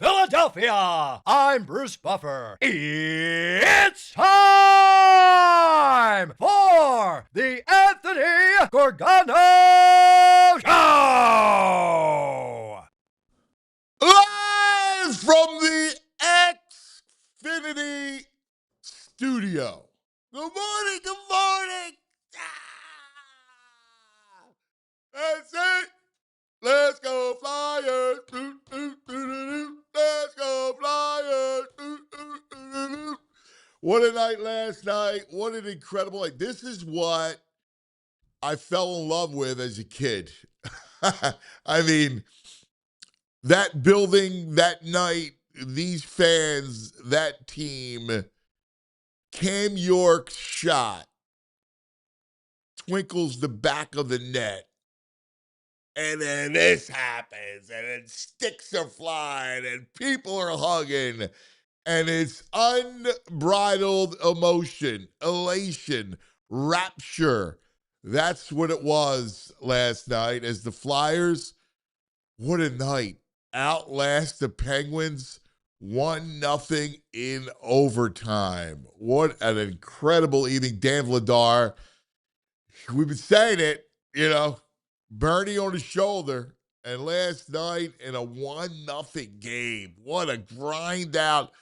Philadelphia. I'm Bruce Buffer. It's time for the Anthony Gorgano Show. Live from the Xfinity studio. Good morning, good morning. That's it. Let's go Flyers. Let's go Flyers. What a night last night. What an incredible night. This is what I fell in love with as a kid. I mean, that building, that night, these fans, that team, Cam York's shot twinkles the back of the net. And then this happens, and then sticks are flying, and people are hugging, and it's unbridled emotion, elation, rapture. That's what it was last night as the Flyers, what a night, outlast the Penguins 1-0 in overtime. What an incredible evening. Dan Vladar, we've been saying it, Bernie on the shoulder, and last night in a 1-0 game. What a grind out.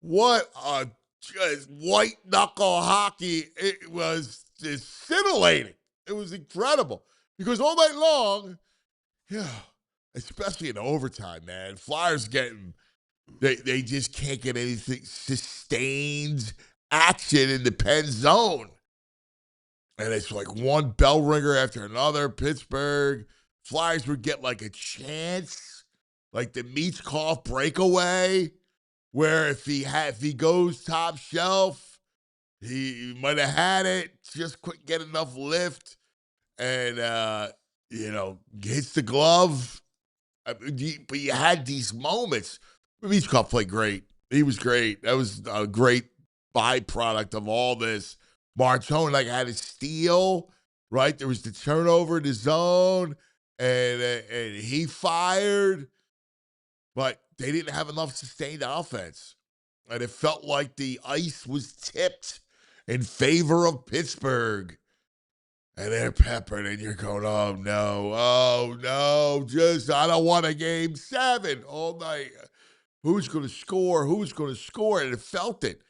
What a just white knuckle hockey. It was just scintillating. It was incredible. Because all night long, especially in overtime, man, Flyers they just can't get anything sustained action in the pen zone. And it's like one bell ringer after another. Pittsburgh Flyers would get like a chance, like the Mishkov breakaway, where if he goes top shelf, he might have had it, just couldn't get enough lift, and hits the glove. But you had these moments. Mishkov played great. He was great. That was a great byproduct of all this. Martone had a steal, right? There was the turnover in the zone, and he fired, but they didn't have enough sustained offense. And it felt like the ice was tipped in favor of Pittsburgh. And they're peppered, and you're going, oh, no, I don't want a game 7 all night. Who's going to score? And it felt it.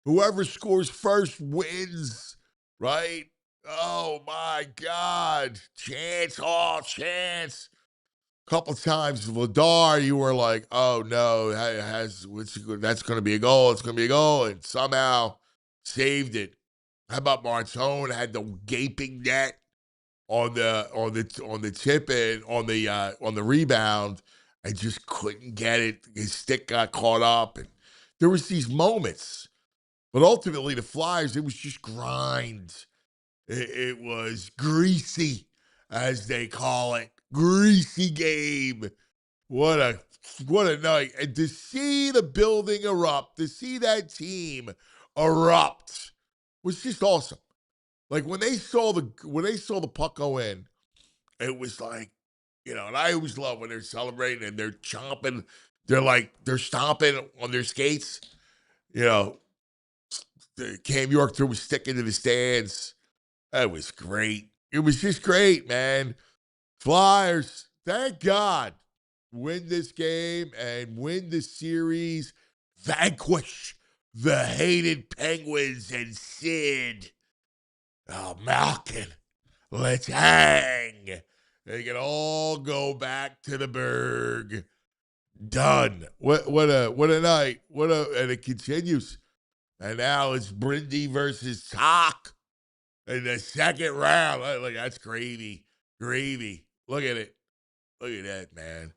Whoever scores first wins, right? Oh, my God. Chance. Couple times, Vladar, you were like, oh, no, that's going to be a goal. It's going to be a goal. And somehow saved it. How about Martone had the gaping net on the tip and on the rebound. I just couldn't get it. His stick got caught up. And there was these moments. But ultimately, the Flyers, it was just grind. It was greasy, as they call it. Greasy game. What a night. And to see the building erupt, to see that team erupt was just awesome. Like when they saw the puck go in, it was like, and I always love when they're celebrating and they're chomping, they're stomping on their skates. Cam York threw a stick into the stands. That was great. It was just great, man. Flyers, thank God, win this game and win the series. Vanquish the hated Penguins and Sid. Oh, Malkin, let's hang. They can all go back to the Berg. Done. What a night. And it continues. And now it's Brindy versus Talk in the second round. Look, that's gravy. Gravy. Look at it. Look at that, man.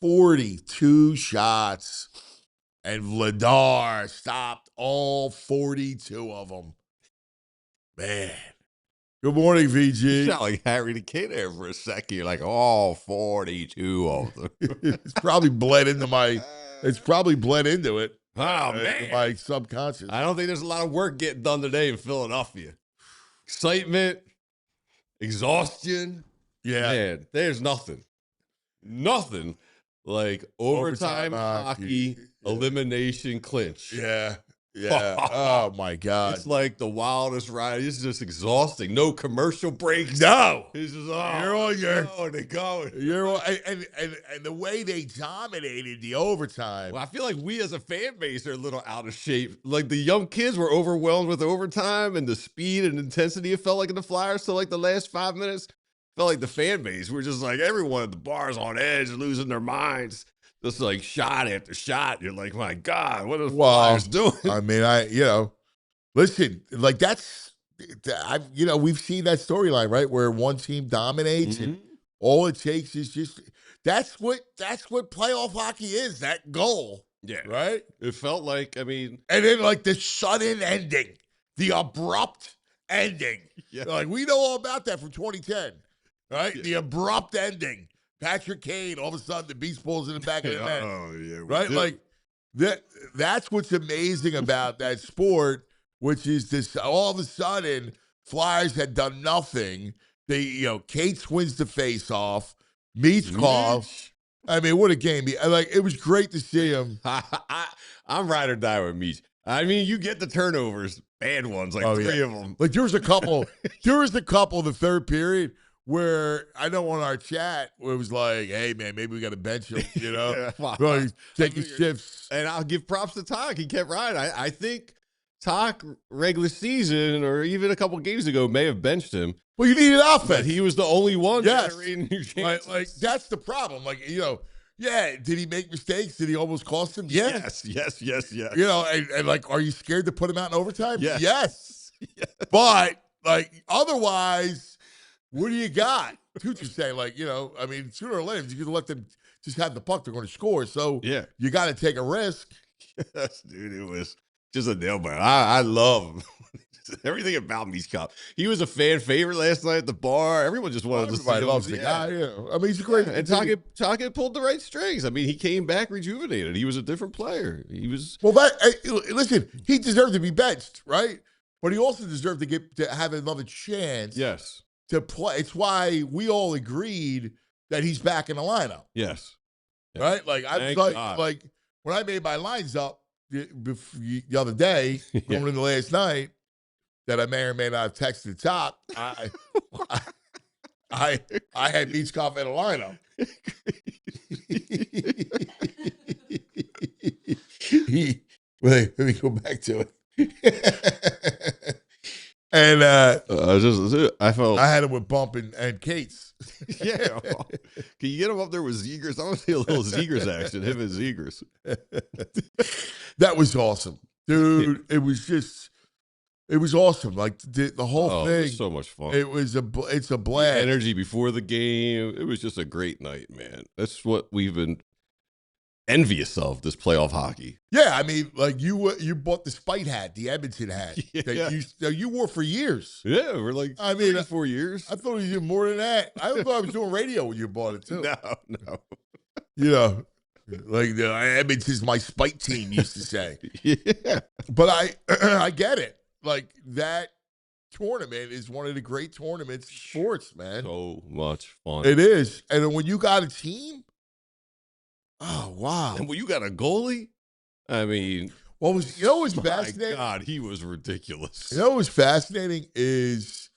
42 shots. And Vladar stopped all 42 of them. Man. Good morning, VG. You sound like Harry the Kid there for a second. You're like, all 42 of them. It's probably bled into it. Oh, man. My subconscious. I don't think there's a lot of work getting done today in Philadelphia. Excitement, exhaustion. Yeah. Man, there's nothing like overtime hockey, Yeah. elimination clinch. Yeah. Yeah. Oh my God. It's like the wildest ride. It's just exhausting. No commercial breaks. No. It's just You're on your. they're going. You're on, and the way they dominated the overtime. Well, I feel like we as a fan base are a little out of shape. Like the young kids were overwhelmed with overtime and the speed and intensity it felt like in the Flyers. So like the last 5 minutes felt like the fan base. We're just like everyone at the bars on edge, losing their minds. Just like shot after shot. You're like, my God, what are the Flyers doing? I mean, listen, like we've seen that storyline, right? Where one team dominates and all it takes is just, that's what playoff hockey is, that goal. Yeah. Right? It felt like, I mean. And then like the sudden ending, the abrupt ending. Yeah. Like we know all about that from 2010, right? Yeah. The abrupt ending. Patrick Kane, all of a sudden, the beast pulls in the back of the net. Oh, yeah. Right? Like, that's what's amazing about that sport, which is this, all of a sudden, Flyers had done nothing. Cates wins the face-off. Mishkov. I mean, what a game. Like, it was great to see him. I'm ride or die with Meach. I mean, you get the turnovers, bad ones, like three of them. Like, there was a couple the third period where I know on our chat where it was like, hey, man, maybe we got to bench him, Really taking shifts. And I'll give props to Talk. He kept riding. I think Talk regular season or even a couple games ago may have benched him. Well, you needed offense. But he was the only one generating new chances. Like, that's the problem. Like, did he make mistakes? Did he almost cost him? Yes. And like, are you scared to put him out in overtime? Yes. But, like, otherwise, what do you got? Tucci's saying, like, I mean, sooner or later, you're going to let them just have the puck, they're going to score. So you got to take a risk. Yes, dude, it was just a nail biter. I love him. Everything about Mishkov. He was a fan favorite last night at the bar. Everyone just wanted to see him. Everybody loves the guy. Yeah. I mean, he's a great. And Talkett pulled the right strings. I mean, he came back rejuvenated. He was a different player. He was. Well, listen, he deserved to be benched, right? But he also deserved to have another chance. Yes. To play. It's why we all agreed that he's back in the lineup. Yes. Right? Like, like when I made my lines up the other day, going into last night, that I may or may not have texted Top, I had Mishkov in the lineup. Let me go back to it. And I had him with Bump and Cates. Yeah. Can you get him up there with Zegers? I want to see a little Zegers action, him and Zegers. That was awesome. Dude, it was awesome. Like the whole thing. It was so much fun. It's a blast. The energy before the game. It was just a great night, man. That's what we've been envious of, this playoff hockey. Yeah, I mean, like you bought the Spite hat, the Edmonton hat that you wore for years. Yeah, we're like 4 years. I thought you did more than that. I thought I was doing radio when you bought it too. No. Like the Edmonton's my Spite team used to say. Yeah, but I get it. Like that tournament is one of the great tournaments in sports, man. So much fun. It is, and then when you got a team. Oh, wow. And when you got a goalie, I mean. What was fascinating? God, he was ridiculous. What was fascinating is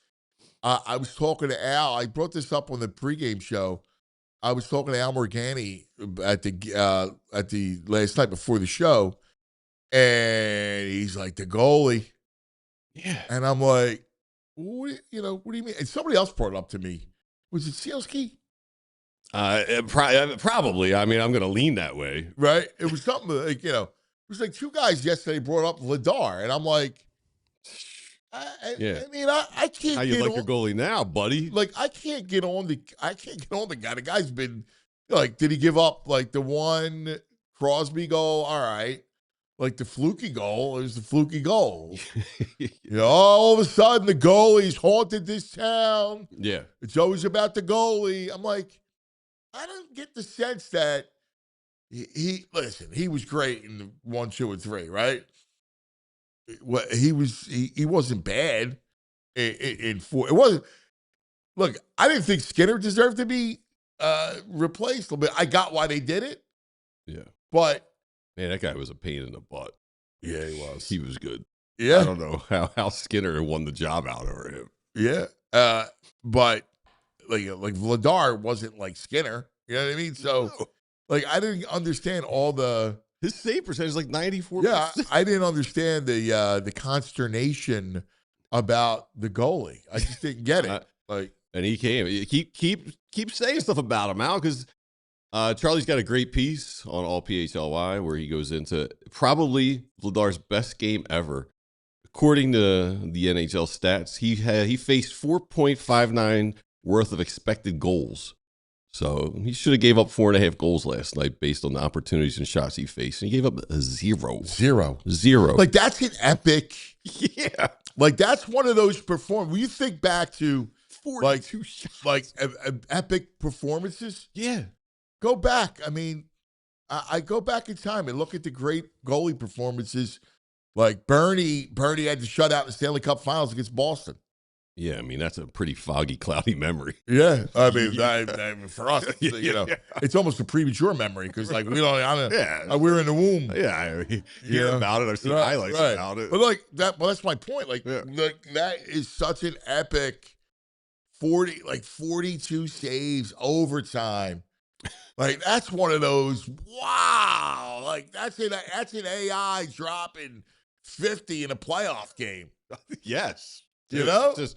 I was talking to Al. I brought this up on the pregame show. I was talking to Al Morgani at the last night before the show, and he's like, the goalie. Yeah. And I'm like, what do you mean? And somebody else brought it up to me. Was it Sealski? Probably. I mean, I'm going to lean that way. Right? It was something like, it was like two guys yesterday brought up Vladar, and I'm like, I mean, I can't. How you like your goalie now, buddy? Like, I can't get on the guy. The guy's been like, did he give up like the one Crosby goal? All right. Like the fluky goal is the fluky goal. All of a sudden the goalie's haunted this town. Yeah. It's always about the goalie. I'm like, I don't get the sense that he was great in the 1, 2, and 3, right? He wasn't bad in 4. It wasn't. Look, I didn't think Skinner deserved to be replaced a little bit. I got why they did it. Yeah. But man, that guy was a pain in the butt. Yeah, he was. He was good. Yeah. I don't know how Skinner won the job out over him. Yeah. But like Vladar wasn't like Skinner. You know what I mean? So like I didn't understand all the his save percentage is like 94%. Yeah, I didn't understand the consternation about the goalie. I just didn't get it. And he came. Keep saying stuff about him, Al, because Charlie's got a great piece on all PHLY where he goes into probably Vladar's best game ever. According to the NHL stats, he faced 4.59 worth of expected goals. So he should have gave up 4.5 goals last night based on the opportunities and shots he faced. And he gave up a zero. Like that's an epic. Yeah. Like that's one of those when you think back to 42 shots. Like epic performances. Yeah. Go back. I mean, I go back in time and look at the great goalie performances. Like Bernie had to shut out the Stanley Cup Finals against Boston. Yeah, I mean, that's a pretty foggy, cloudy memory. Yeah, I mean, for us, it's almost a premature memory because, like, we were in the womb. Yeah, I hear about it. I've seen highlights about it. But like that, that's my point. Like, that is such an epic 42 saves, overtime. Like, that's one of those. Wow, like that's an AI dropping 50 in a playoff game. Yes. You know? It's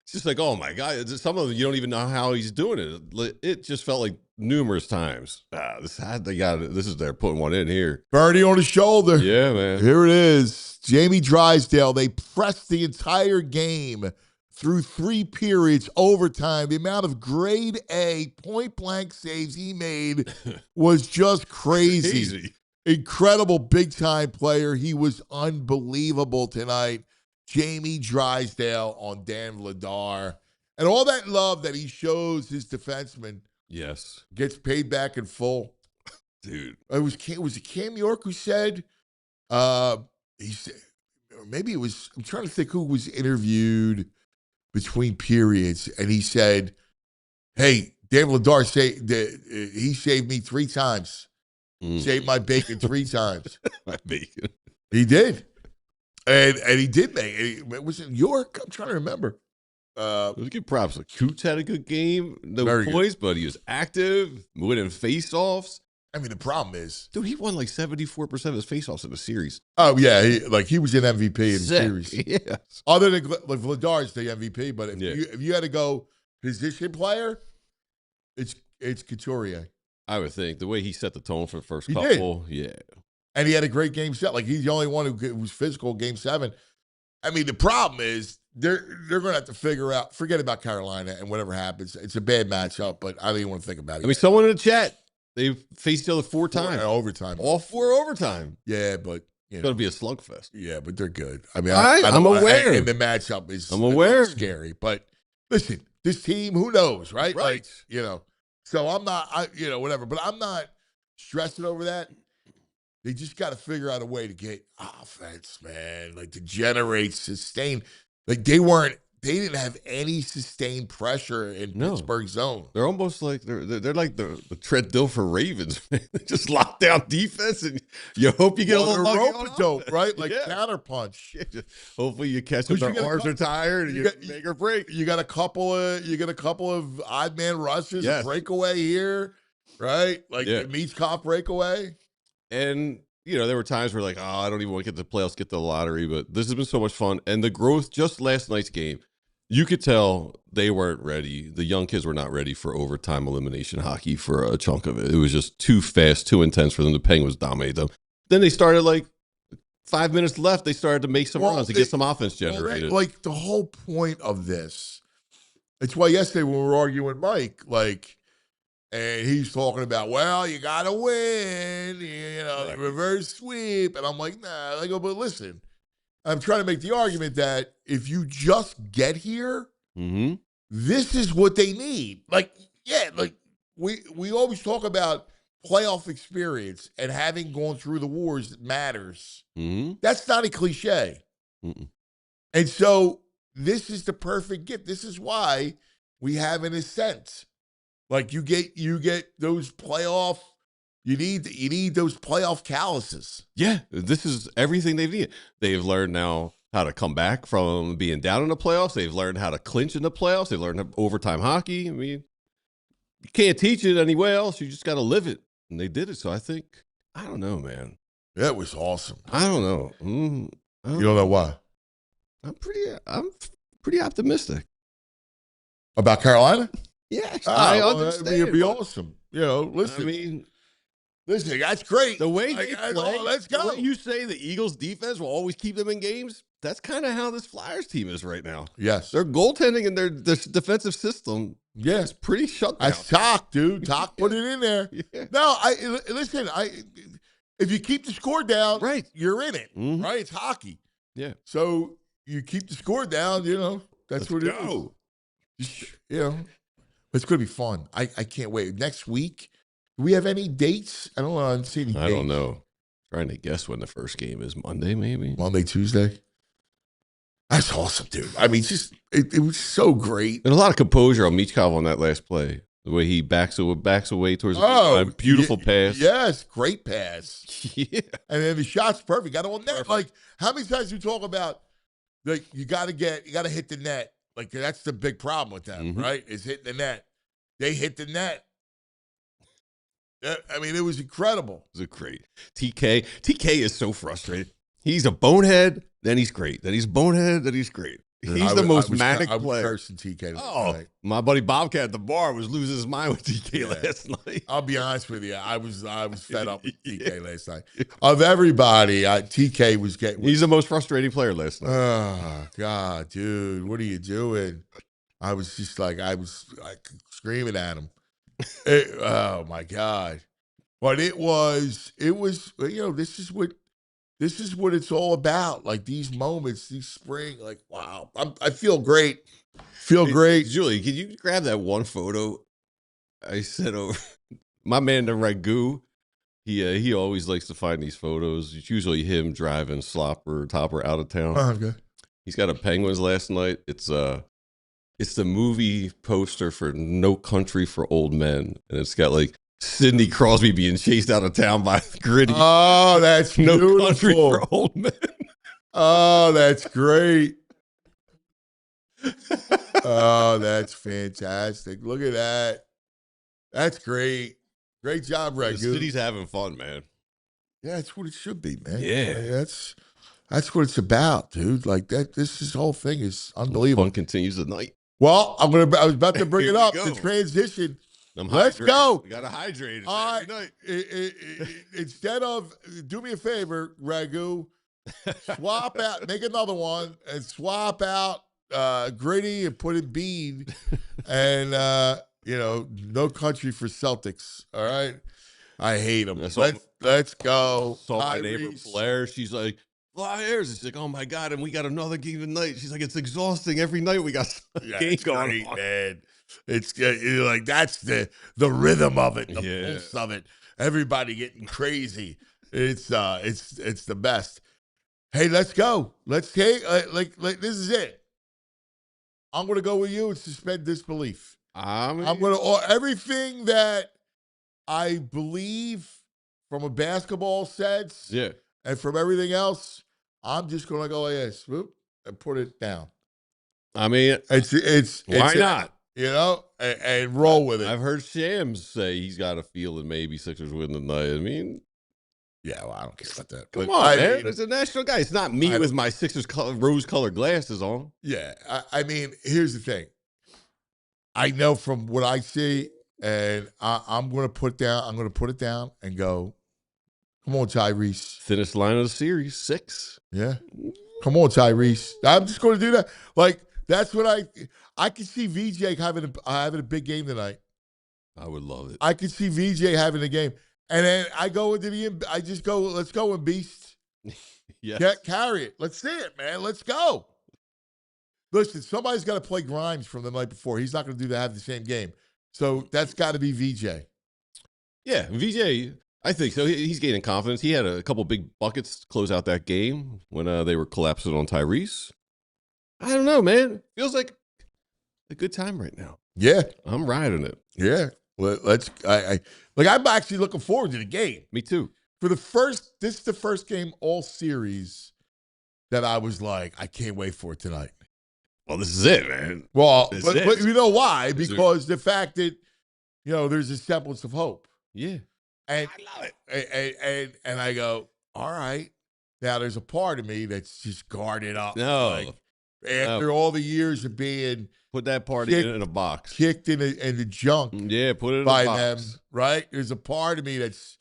just like, oh my God. Some of them, you don't even know how he's doing it. It just felt like numerous times. This is they're putting one in here. Bernie on his shoulder. Yeah, man. Here it is. Jamie Drysdale. They pressed the entire game through 3 periods, overtime. The amount of grade A point-blank saves he made was just crazy. Incredible big-time player. He was unbelievable tonight. Jamie Drysdale on Dan Vladar. And all that love that he shows his defenseman gets paid back in full. Dude. Was it Cam York who said, he said, or maybe it was, I'm trying to think who was interviewed between periods, and he said, hey, Dan Vladar he saved me 3 times. Saved my bacon 3 times. My bacon. He did. And he did make it. Was it York? I'm trying to remember. It was good props. Like, Coots had a good game. No points, but he was active, winning face-offs. I mean, the problem is, dude, he won like 74% of his face-offs in the series. Oh yeah, he was an MVP in the series. Yeah. Other than like Vladar's the MVP, but if you had to go position player, it's Couturier. I would think the way he set the tone for the first couple, yeah. And he had a great game set. Like, he's the only one who was physical game 7. I mean, the problem is they're going to have to forget about Carolina and whatever happens. It's a bad matchup, but I don't even want to think about it. I mean, someone in the chat, they faced each other 4 times. Overtime. All 4 overtime. Yeah, but it's going to be a slugfest. Yeah, but they're good. I mean, I'm aware. And the matchup is scary. But listen, this team, who knows, right? Right. Like, so I'm not, whatever. But I'm not stressing over that. They just got to figure out a way to get offense, man. Like, to generate, sustain. Like, they didn't have any sustained pressure in Pittsburgh's zone. They're almost like they're like the Trent Dilfer Ravens. They just lock down defense, and you hope you get a little rope-a-dope, right? Like counterpunch. Hopefully you catch them. Their arms are tired, and you make or break. You got a couple of odd man rushes, a breakaway here, right? Like the Mishkov breakaway. And, there were times where like, I don't even want to get to the playoffs, get the lottery, but this has been so much fun. And the growth, just last night's game, you could tell they weren't ready. The young kids were not ready for overtime elimination hockey for a chunk of it. It was just too fast, too intense for them. The Penguins dominated them. Then they started 5 minutes left. They started to make some runs to get some offense generated. Like the whole point of this, it's why yesterday when we were arguing Mike, and he's talking about, well, you got to win, reverse sweep. And I'm like, nah. I go, but listen, I'm trying to make the argument that if you just get here, this is what they need. We always talk about playoff experience and having gone through the wars matters. That's not a cliche. And so this is the perfect gift. This is why we have an ascent. Like you get those playoff. You need those playoff calluses. Yeah, this is everything they've needed. They've learned now how to come back from being down in the playoffs. They've learned how to clinch in the playoffs. They've learned overtime hockey. I mean, you can't teach it anywhere else. You just got to live it. And they did it. So I don't know, man. That was awesome. I don't know. You don't know why? I'm pretty optimistic About Carolina? Yeah, I I understand. It'd be awesome. Listen. I mean, listen, that's great. the way they play, let's go. the way you say the Eagles' defense will always keep them in games. That's kind of how this Flyers team is right now. Yes, Their goaltending and their defensive system is pretty shut down. That's Talk, dude. Talk put it in there. Yeah. No, listen. If you keep the score down, Right. you're in it. Mhm. Right? It's hockey. Yeah. So you keep the score down. That's what it is. It's going to be fun. I can't wait. Next week, do we have any dates? I don't know. I don't see any dates. I don't know. Trying to guess when the first game is. Monday, maybe? Monday, Tuesday. That's awesome, dude. I mean, it was so great. And a lot of composure on Mishkov on that last play. The way he backs away towards the goal line. Beautiful pass. Yes, great pass. Yeah. And then the shot's perfect. Got it on net. Perfect. Like, how many times do we talk about, like, you got to hit the net. Like, that's the big problem with them, right? Is hitting the net. They hit the net. I mean, it was incredible. It was great. TK is so frustrated. He's a bonehead, then he's great. Then he's bonehead, then he's great. He's the most manic player. I was cursing TK tonight. My buddy Bobcat at the bar was losing his mind with TK last night. I'll be honest with you. I was fed up with TK last night. Of everybody, TK was getting. He's the most frustrating player last night. Oh, God, dude. What are you doing? I was screaming at him. Oh, my God. But it was, this is what it's all about. Like these moments, these spring, like, wow. I feel great. Great. Julie, can you grab that one photo I sent over? My man, the Ragu, he always likes to find these photos. It's usually him driving Topper out of town. Okay. He's got a Penguins last night. It's the movie poster for No Country for Old Men. And it's got like Sidney Crosby being chased out of town by Gritty. Oh, that's No beautiful. Country for Old Men. Oh, that's great. Oh, that's fantastic. Look at that. That's great. Great job, Ragu. The city's having fun, man. Yeah, that's what it should be, man. Yeah. That's what it's about, dude. Like that. This whole thing is unbelievable. Fun continues tonight. Well, I was about to bring it up. Go. The transition. Let's go. We got to hydrate. All right. Instead of, do me a favor, Ragu, swap out, make another one, and swap out Gritty and put in Bean, and No Country for Celtics. All right. I hate them. Let's go. Saw my neighbor Blair. She's like, Flyers. It's like, oh my God, and we got another game tonight. She's like, it's exhausting every night. We got games going on, man. It's like that's the rhythm of it, the pulse of it. Everybody getting crazy. It's the best. Hey, let's go. Let's take like this is it. I'm gonna go with you and suspend disbelief. I'm gonna everything that I believe from a basketball sense, and from everything else, I'm just gonna go like this, whoop, and put it down. I mean, it's why not? And roll with it. I've heard Shams say he's got a feeling maybe Sixers win tonight. I mean, yeah, well, I don't care about that. Come on, man. It's a national guy. It's not me with my Sixers rose-colored glasses on. Yeah, I mean, here's the thing. I know from what I see, and I'm going to put it down and go, come on, Tyrese. Thinnest line of the series, 6. Yeah. Come on, Tyrese. I'm just going to do that. Like, that's what I can see VJ having a big game tonight. I would love it. I could see VJ having a game. And then I go into let's go in Beast. Yeah. Carry it. Let's see it, man. Let's go. Listen, somebody's got to play Grimes from the night before. He's not going to have the same game. So that's got to be VJ. Yeah, VJ, I think so. He's gaining confidence. He had a couple big buckets to close out that game when they were collapsing on Tyrese. I don't know, man. Feels like a good time right now. Yeah. I'm riding it. Yeah. I'm actually looking forward to the game. Me too. This is the first game all series that I was like, I can't wait for tonight. Well, this is it, man. Well, but you know why? Because the fact that, there's a semblance of hope. Yeah. And I love it. And I go, all right. Now there's a part of me that's just guarded up. No. After all the years of being put that party in a box. Kicked in the junk. Yeah, put it in by a box. them, right? There's a part of me that's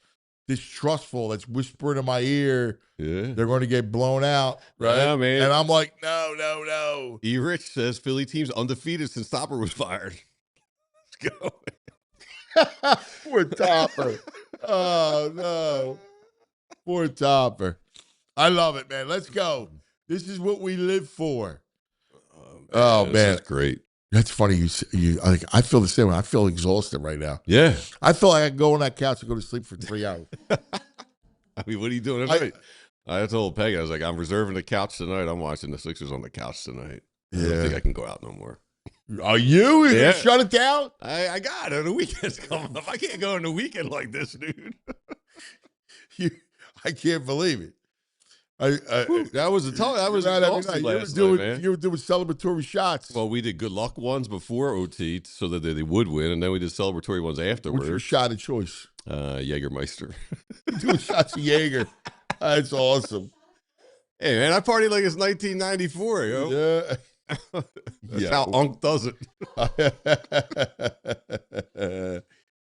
distrustful, that's whispering in my ear. Yeah. They're going to get blown out, right? Yeah, man. And I'm like, no. E. Rich says Philly team's undefeated since Topper was fired. Let's go. Poor Topper. Oh, no. Poor Topper. I love it, man. Let's go. This is what we live for. Oh, man. That's great. That's funny. I feel the same way. I feel exhausted right now. Yeah. I feel like I can go on that couch and go to sleep for 3 hours. I mean, what are you doing tonight? I told Peggy, I was like, I'm reserving the couch tonight. I'm watching the Sixers on the couch tonight. I don't think I can go out no more. Are you? You gonna shut it down? I got it. The weekend's coming up. I can't go on the weekend like this, dude. I can't believe it. That was exhausting last night, man. You were doing celebratory shots. Well, we did good luck ones before OT so that they would win, and then we did celebratory ones afterwards. What's your shot of choice? Jägermeister. Doing shots of Jaeger. That's awesome. Hey, man, I party like it's 1994, yo. Yeah. That's how Unk does it.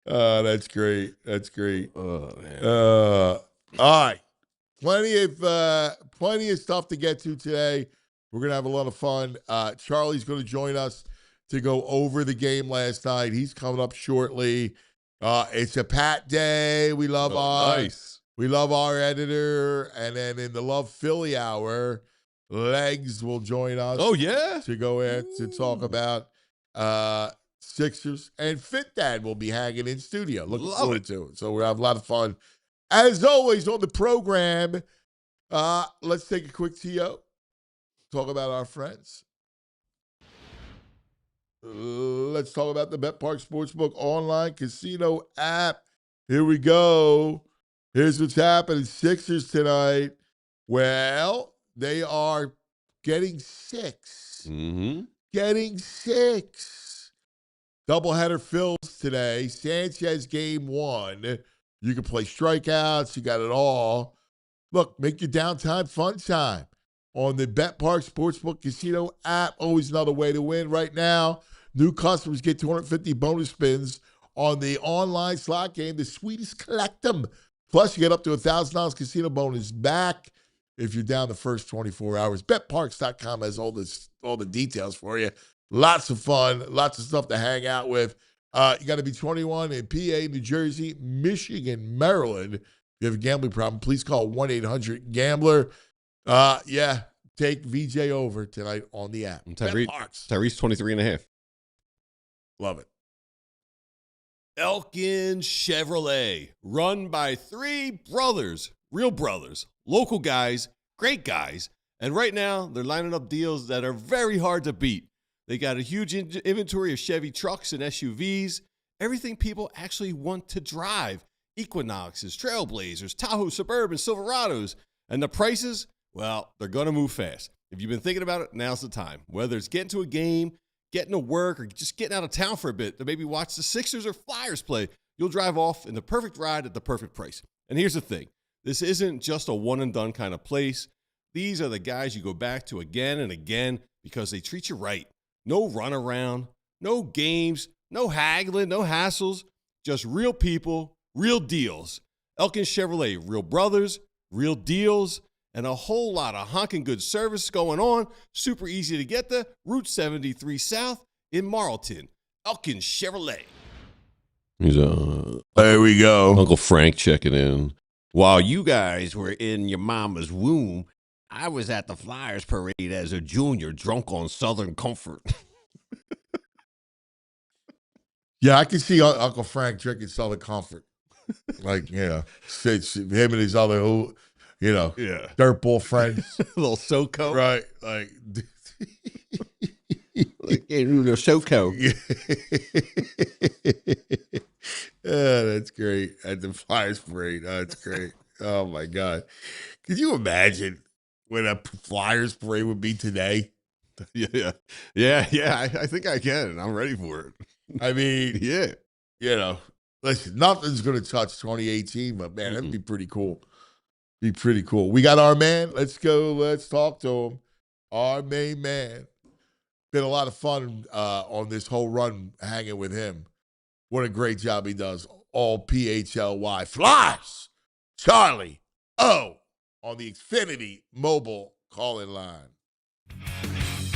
Oh, that's great. That's great. Oh, man. All right. Plenty of stuff to get to today. We're going to have a lot of fun. Charlie's going to join us to go over the game last night. He's coming up shortly. It's a Pat day. We love we love our editor. And then in the Love Philly Hour, Legs will join us. Oh, yeah? To go in to talk about Sixers. And Fit Dad will be hanging in studio. Looking forward to it. So we'll have a lot of fun. As always on the program, let's take a quick TO. Talk about our friends. Let's talk about the BetPark Sportsbook online casino app. Here we go. Here's what's happening. Sixers tonight. Well, they are getting 6. Mm-hmm. Getting 6. Doubleheader fills today. Sanchez game 1. You can play strikeouts. You got it all. Look, make your downtime fun time on the BetPark Sportsbook Casino app. Always another way to win. Right now, new customers get 250 bonus spins on the online slot game, the sweetest collectum. Plus, you get up to $1,000 casino bonus back if you're down the first 24 hours. BetParks.com has all the details for you. Lots of fun, lots of stuff to hang out with. You got to be 21 in PA, New Jersey, Michigan, Maryland. If you have a gambling problem, please call 1-800-GAMBLER. Take VJ over tonight on the app. Tyrese 23.5. Love it. Elkin Chevrolet, run by 3 brothers, real brothers, local guys, great guys. And right now, they're lining up deals that are very hard to beat. They got a huge inventory of Chevy trucks and SUVs, everything people actually want to drive. Equinoxes, Trailblazers, Tahoe Suburban, Silverados. And the prices, well, they're going to move fast. If you've been thinking about it, now's the time. Whether it's getting to a game, getting to work, or just getting out of town for a bit to maybe watch the Sixers or Flyers play, you'll drive off in the perfect ride at the perfect price. And here's the thing. This isn't just a one-and-done kind of place. These are the guys you go back to again and again because they treat you right. No runaround, no games, no haggling, no hassles, just real people, real deals. Elkin Chevrolet, real brothers, real deals, and a whole lot of honking good service going on. Super easy to get there. Route 73 South in Marlton. Elkin Chevrolet. There we go. Uncle Frank checking in. While you guys were in your mama's womb, I was at the Flyers parade as a junior, drunk on Southern Comfort. Yeah, I can see Uncle Frank drinking Southern Comfort. Like, him and his other, dirtball friends. A little SoCo. Right. Like a little SoCo. Yeah, that's great. At the Flyers parade. Oh, that's great. Oh, my God. Could you imagine what a Flyers parade would be today? Yeah. I think I can. I'm ready for it. I mean, Yeah. Listen, nothing's going to touch 2018, but, man, that'd be pretty cool. Be pretty cool. We got our man. Let's go. Let's talk to him. Our main man. Been a lot of fun on this whole run hanging with him. What a great job he does. All PHLY. Flies. Charlie O on the Xfinity Mobile call-in line.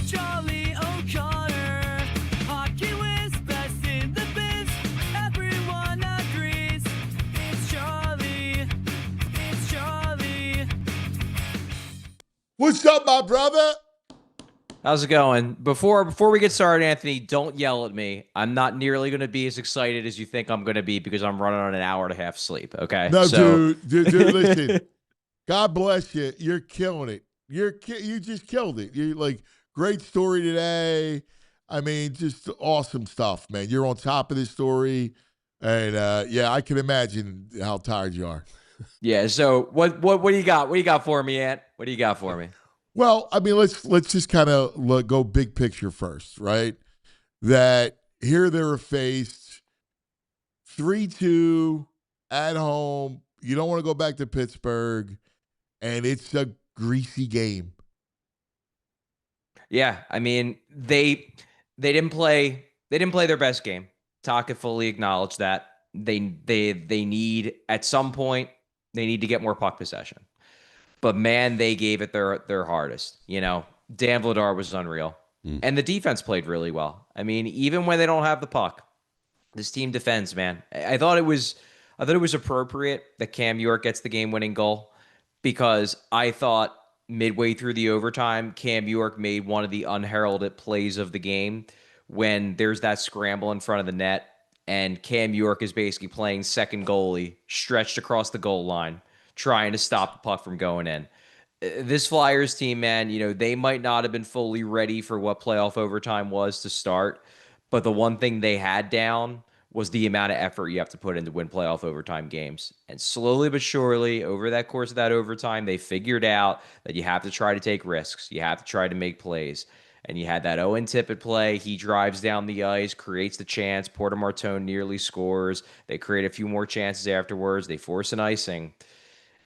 Charlie O'Connor, hockey whiz, best in the biz. Everyone agrees. It's Charlie. It's Charlie. What's up, my brother? How's it going? Before we get started, Anthony, don't yell at me. I'm not nearly going to be as excited as you think I'm going to be because I'm running on an hour and a half sleep. Okay. No, dude, listen. God bless you. You're killing it. You just killed it. You like great story today. I mean, just awesome stuff, man. You're on top of this story, and yeah, I can imagine how tired you are. Yeah. So what do you got? What do you got for me, Ant? What do you got for me? Well, I mean, let's just kind of go big picture first, right? That here they were faced 3-2 at home. You don't want to go back to Pittsburgh, and it's a greasy game. Yeah. I mean, they didn't play their best game. Taka fully acknowledged that. They need at some point they need to get more puck possession. But man, they gave it their hardest. You know, Dan Vladar was unreal. And the defense played really well. I mean, even when they don't have the puck, this team defends, man. I thought it was appropriate that Cam York gets the game-winning goal because I thought midway through the overtime, Cam York made one of the unheralded plays of the game when there's that scramble in front of the net and Cam York is basically playing second goalie, stretched across the goal line, trying to stop the puck from going in. This Flyers team, man, you know, they might not have been fully ready for what playoff overtime was to start, but the one thing they had down was the amount of effort you have to put in to win playoff overtime games. And slowly but surely, over that course of that overtime, they figured out that you have to try to take risks. You have to try to make plays. And you had that Owen Tippett play. He drives down the ice, creates the chance. Porter Martone nearly scores. They create a few more chances afterwards. They force an icing.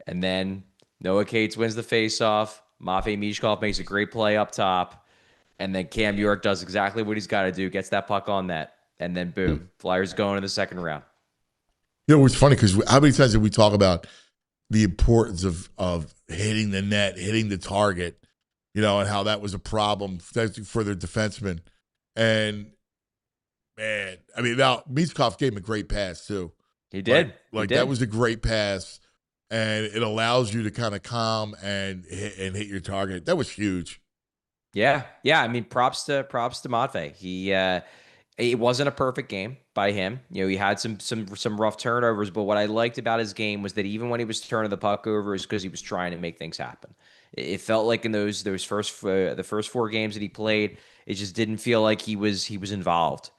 And then Noah Cates wins the faceoff. Matvei Mishkov makes a great play up top. And then Cam York does exactly what he's got to do, gets that puck on net. And then boom, Flyers going in the second round. You know, it's funny because how many times did we talk about the importance of hitting the net, hitting the target, you know, and how that was a problem for their defensemen. And, man, I mean, now Mishkov gave him a great pass, too. He did. That was a great pass. And it allows you to kind of calm and hit your target. That was huge. Yeah. I mean, props to Matvei. It wasn't a perfect game by him. You know, he had some rough turnovers, but what I liked about his game was that even when he was turning the puck over, is because he was trying to make things happen. It felt like in the first 4 games that he played, it just didn't feel like he was involved.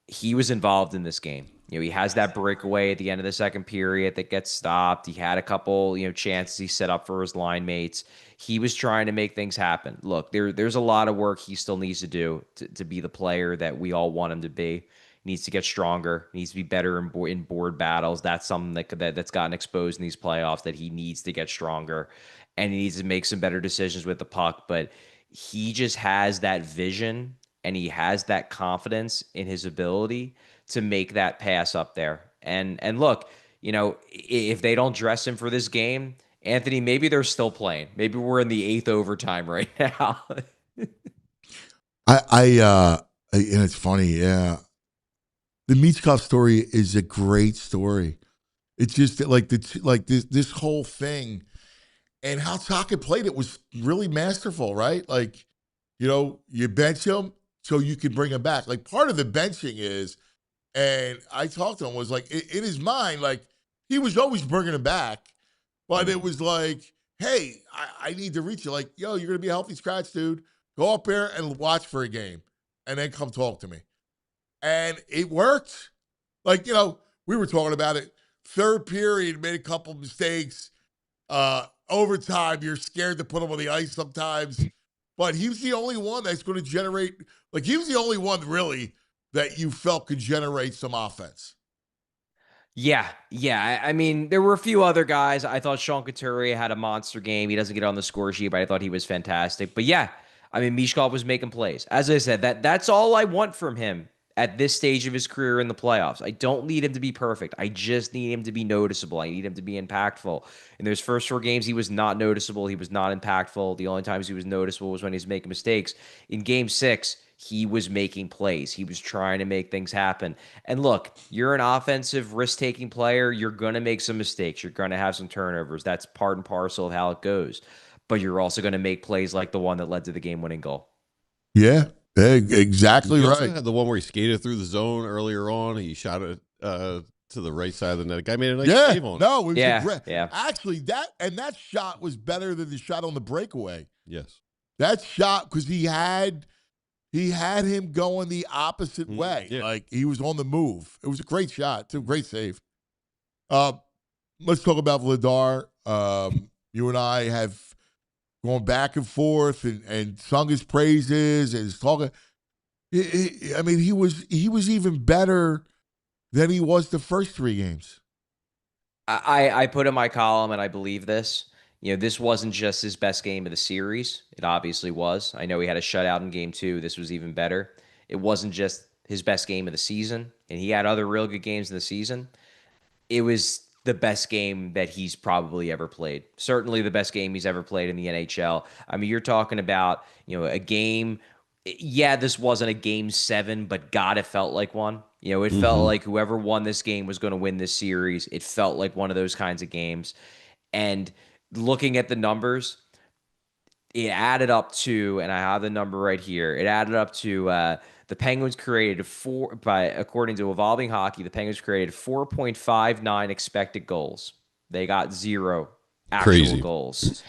He was involved in this game. You know, he has that breakaway at the end of the second period that gets stopped. He had a couple, you know, chances he set up for his line mates. He was trying to make things happen. Look, there's a lot of work he still needs to do to be the player that we all want him to be. He needs to get stronger. He needs to be better in board battles. That's something that's gotten exposed in these playoffs, that he needs to get stronger. And he needs to make some better decisions with the puck. But he just has that vision and he has that confidence in his ability to make that pass up there. And look, you know, if they don't dress him for this game, Anthony, maybe they're still playing. Maybe we're in the 8th overtime right now. And it's funny, yeah. The Mishkov story is a great story. It's just that this whole thing and how Taka played it was really masterful, right? Like, you know, you bench him so you can bring him back. Like, part of the benching is, and I talked to him, was like, in his mind, like, he was always bringing him back, but it was like, hey, I need to reach you. Like, yo, you're going to be a healthy scratch, dude. Go up there and watch for a game, and then come talk to me. And it worked. Like, you know, we were talking about it. Third period, made a couple mistakes. Overtime, you're scared to put him on the ice sometimes. But he was the only one that's going to generate, like, he was the only one really that you felt could generate some offense. Yeah. I mean, there were a few other guys. I thought Sean Couturier had a monster game. He doesn't get on the score sheet, but I thought he was fantastic. But yeah, I mean, Mishkov was making plays. As I said, that's all I want from him at this stage of his career in the playoffs. I don't need him to be perfect. I just need him to be noticeable. I need him to be impactful. In those first 4 games, he was not noticeable. He was not impactful. The only times he was noticeable was when he was making mistakes. In game 6, he was making plays. He was trying to make things happen. And look, you're an offensive risk-taking player. You're going to make some mistakes. You're going to have some turnovers. That's part and parcel of how it goes. But you're also going to make plays like the one that led to the game-winning goal. Yeah, exactly He also right. had the one where he skated through the zone earlier on. He shot it to the right side of the net. The guy made a nice save on it. No, it was Yeah, a great. yeah. Actually, that shot was better than the shot on the breakaway. Yes. That shot, because he had him going the opposite way. yeah. Like, he was on the move. It was a great shot, too. Great save. Let's talk about Vladar. You and I have gone back and forth and sung his praises and talking. I mean, he was even better than he was the first 3 games. I put in my column, and I believe this. You know, this wasn't just his best game of the series. It obviously was. I know he had a shutout in game 2. This was even better. It wasn't just his best game of the season, and he had other real good games in the season. It was the best game that he's probably ever played. Certainly the best game he's ever played in the NHL. I mean, you're talking about, you know, a game. Yeah, this wasn't a game 7, but God, it felt like one. You know, it felt like whoever won this game was going to win this series. It felt like one of those kinds of games. And looking at the numbers, it added up to, and I have the number right here, it added up to the Penguins created according to Evolving Hockey, the Penguins created 4.59 expected goals. They got 0 actual Crazy. goals.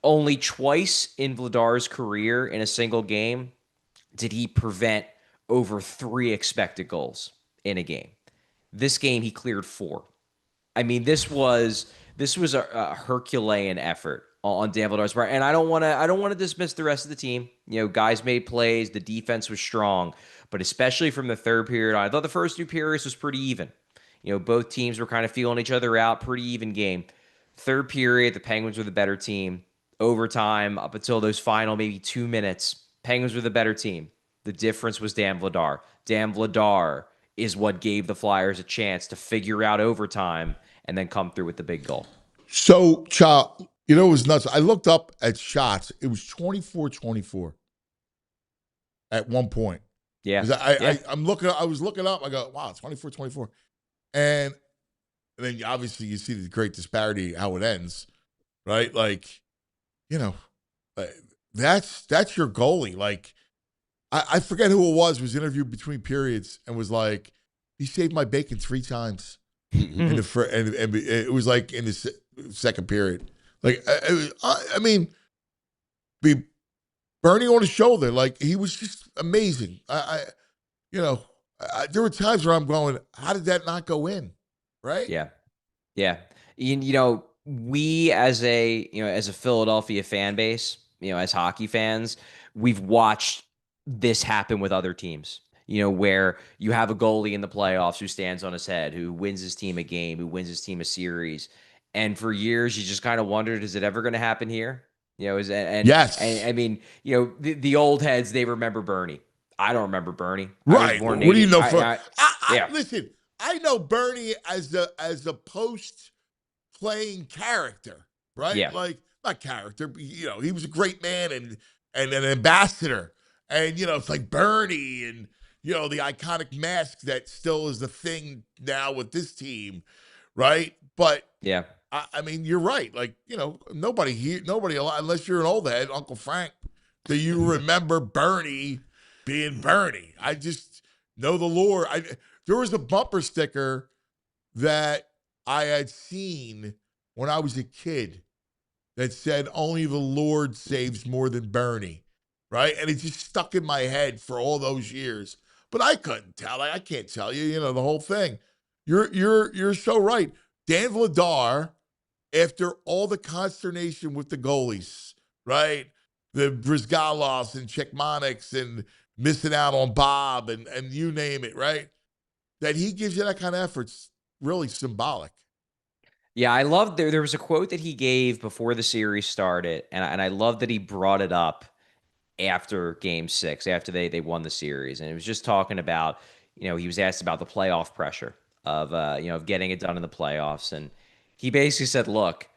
Only twice in Vladar's career in a single game did he prevent over 3 expected goals in a game. This game, he cleared 4. I mean, this was a Herculean effort on Dan Vladar's part, and I don't want to dismiss the rest of the team. You know, guys made plays, the defense was strong, but especially from the third period on, I thought the first 2 periods was pretty even. You know, both teams were kind of feeling each other out, pretty even game. Third period, the Penguins were the better team. Overtime, up until those final maybe 2 minutes, Penguins were the better team. The difference was Dan Vladar. Dan Vladar is what gave the Flyers a chance to figure out overtime and then come through with the big goal. So, Cha, you know, it was nuts. I looked up at shots. It was 24-24 at one point. Yeah. 'Cause I was looking up. I go, wow, 24-24. And then obviously you see the great disparity, how it ends, right? Like, you know, that's your goalie. Like, I forget who it was interviewed between periods and was like, he saved my bacon 3 times. In the and it was like in the second period. Like, I mean, Bernie on his shoulder, like, he was just amazing. There were times where I'm going, how did that not go in? Right? Yeah. You know, we as a Philadelphia fan base, you know, as hockey fans, we've watched this happen with other teams. You know, where you have a goalie in the playoffs who stands on his head, who wins his team a game, who wins his team a series. And for years, you just kind of wondered, is it ever going to happen here? You know, Yes. I mean, you know, the old heads, they remember Bernie. I don't remember Bernie. Right. What do you know? Yeah. Listen, I know Bernie as a post-playing character, right? Yeah. Like, not character, but, you know, he was a great man and an ambassador. And, you know, it's like Bernie and, you know, the iconic mask that still is the thing now with this team, right? But Yeah. I mean, you're right. Like, you know, nobody alive, unless you're an old head, Uncle Frank, do you remember Bernie being Bernie? I just know the lore. There was a bumper sticker that I had seen when I was a kid that said, only the Lord saves more than Bernie, right? And it just stuck in my head for all those years. But I couldn't tell. I can't tell you, you know, the whole thing. You're so right. Dan Vladar, after all the consternation with the goalies, right? The Brizgalovs and Czechmanics and missing out on Bob and you name it, right? That he gives you that kind of effort's really symbolic. Yeah, I love there was a quote that he gave before the series started, and I love that he brought it up after game 6, after they won the series. And it was just talking about, he was asked about the playoff pressure of of getting it done in the playoffs. And he basically said, look,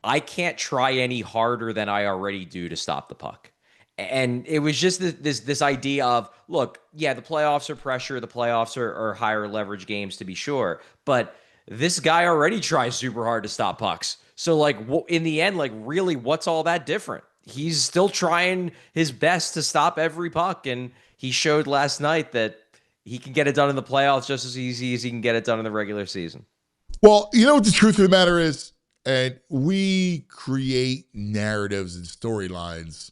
I can't try any harder than I already do to stop the puck. And it was just this idea of, look, yeah, the playoffs are pressure, the playoffs are higher leverage games to be sure, but this guy already tries super hard to stop pucks. So like in the end, like really, what's all that different? He's still trying his best to stop every puck, and he showed last night that he can get it done in the playoffs just as easy as he can get it done in the regular season. Well, you know what the truth of the matter is? And we create narratives and storylines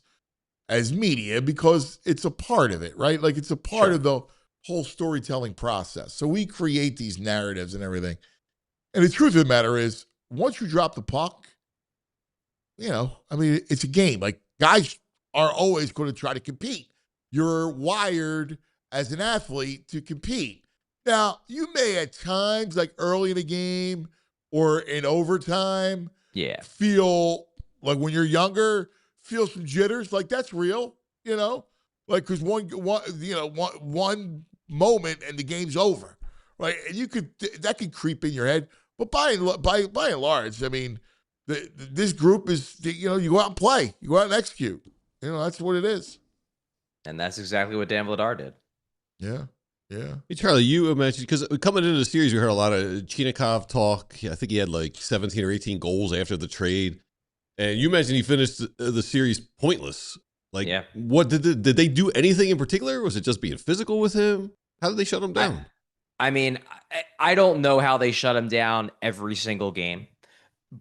as media because it's a part of it, right? Like it's a part of the whole storytelling process. So we create these narratives and everything. And the truth of the matter is, once you drop the puck, it's a game. Like guys are always going to try to compete. You're wired as an athlete to compete. Now, you may at times, like early in the game or in overtime, feel like when you're younger, feel some jitters. Like that's real, like because one moment and the game's over, right? And that could creep in your head. But by and large, I mean, this group is, you go out and play. You go out and execute. That's what it is. And that's exactly what Dan Vladar did. Yeah. Yeah. Hey, Charlie, you mentioned, because coming into the series, we heard a lot of Mishkov talk. I think he had like 17 or 18 goals after the trade. And you mentioned he finished the series pointless. Like, what did they do anything in particular? Was it just being physical with him? How did they shut him down? I mean, I don't know how they shut him down every single game,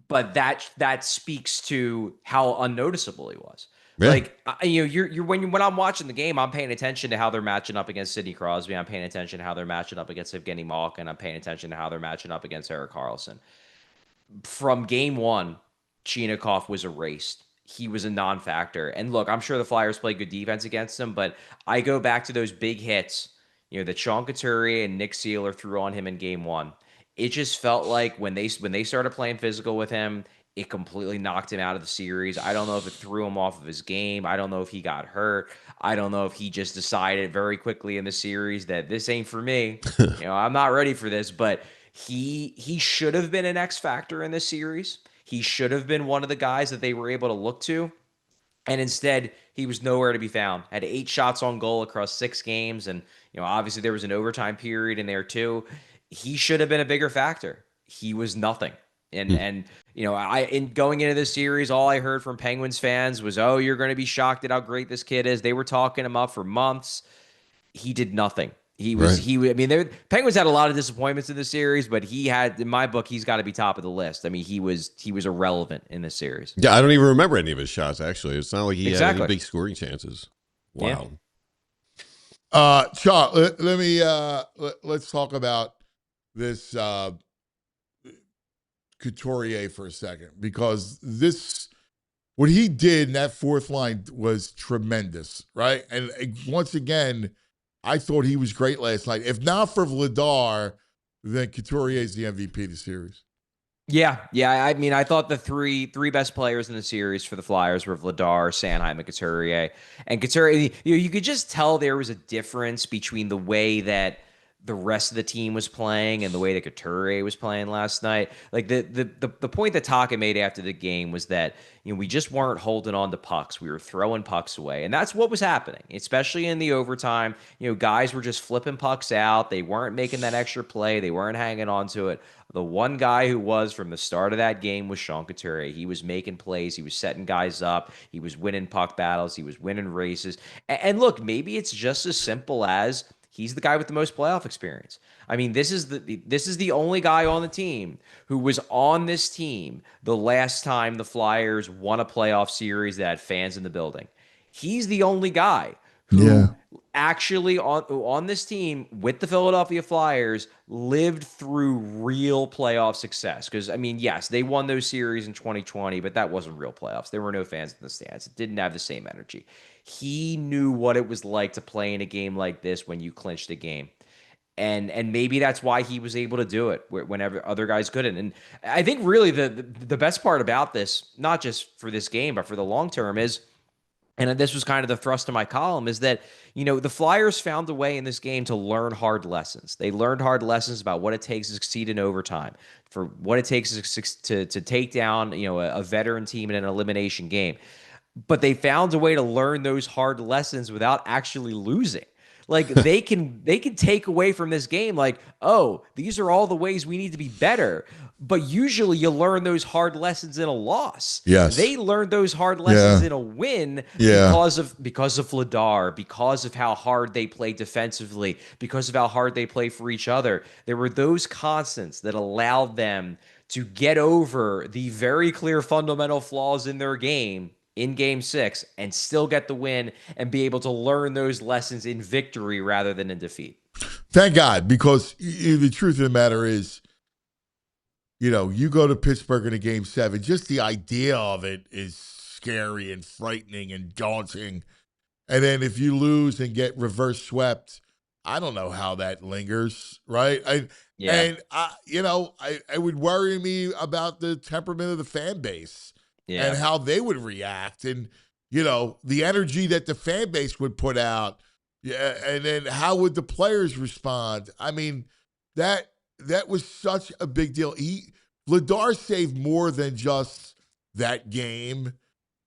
but that speaks to how unnoticeable he was. Yeah. Like, you're when I'm watching the game, I'm paying attention to how they're matching up against Sidney Crosby. I'm paying attention to how they're matching up against Evgeny Malkin. I'm paying attention to how they're matching up against Erik Karlsson. From game 1, Mishkov was erased. He was a non-factor. And look, I'm sure the Flyers played good defense against him, but I go back to those big hits, that Sean Couturier and Nick Seeler threw on him in game 1. It just felt like when they started playing physical with him, it completely knocked him out of the series. I don't know if it threw him off of his game. I don't know if he got hurt. I don't know if he just decided very quickly in the series that this ain't for me. I'm not ready for this. But he should have been an X factor in this series. He should have been one of the guys that they were able to look to. And instead, he was nowhere to be found. Had 8 shots on goal across 6 games. And, obviously there was an overtime period in there too. He should have been a bigger factor. He was nothing. And in going into this series, all I heard from Penguins fans was, "Oh, you're going to be shocked at how great this kid is." They were talking him up for months. He did nothing. Penguins had a lot of disappointments in the series, but he had, in my book, he's got to be top of the list. I mean, he was irrelevant in this series. Yeah, I don't even remember any of his shots. Actually, it's not like he had any big scoring chances. Wow. Yeah. Charles, let's talk about this. Couturier for a second, because what he did in that fourth line was tremendous, right? And once again, I thought he was great last night. If not for Vladar, then Couturier is the MVP of the series. Yeah. I mean, I thought the three best players in the series for the Flyers were Vladar, Sanheim, and Couturier. And Couturier, you could just tell there was a difference between the way that the rest of the team was playing and the way that Couturier was playing last night. Like the point that Taka made after the game was that, we just weren't holding on to pucks. We were throwing pucks away. And that's what was happening, especially in the overtime. Guys were just flipping pucks out. They weren't making that extra play. They weren't hanging on to it. The one guy who was from the start of that game was Sean Couturier. He was making plays. He was setting guys up. He was winning puck battles. He was winning races. And look, maybe it's just as simple as he's the guy with the most playoff experience. I mean, this is the only guy on the team who was on this team the last time the Flyers won a playoff series that had fans in the building. He's the only guy who actually on this team with the Philadelphia Flyers lived through real playoff success. Because, I mean, yes, they won those series in 2020, but that wasn't real playoffs. There were no fans in the stands. It didn't have the same energy. He knew what it was like to play in a game like this when you clinched a game. And maybe that's why he was able to do it whenever other guys couldn't. And I think really the best part about this, not just for this game, but for the long term is, and this was kind of the thrust of my column, is that, the Flyers found a way in this game to learn hard lessons. They learned hard lessons about what it takes to succeed in overtime, for what it takes to take down, a veteran team in an elimination game. But they found a way to learn those hard lessons without actually losing. Like they can take away from this game, like, oh, these are all the ways we need to be better. But usually you learn those hard lessons in a loss. Yes. They learned those hard lessons in a win because of Vladar, because of how hard they play defensively, because of how hard they play for each other. There were those constants that allowed them to get over the very clear fundamental flaws in their game in Game 6 and still get the win and be able to learn those lessons in victory rather than in defeat. Thank God, because the truth of the matter is, you go to Pittsburgh in a Game 7, just the idea of it is scary and frightening and daunting. And then if you lose and get reverse swept, I don't know how that lingers, right? It would worry me about the temperament of the fan base. Yeah. And how they would react, and the energy that the fan base would put out, and then how would the players respond? I mean, that was such a big deal. Vladar saved more than just that game.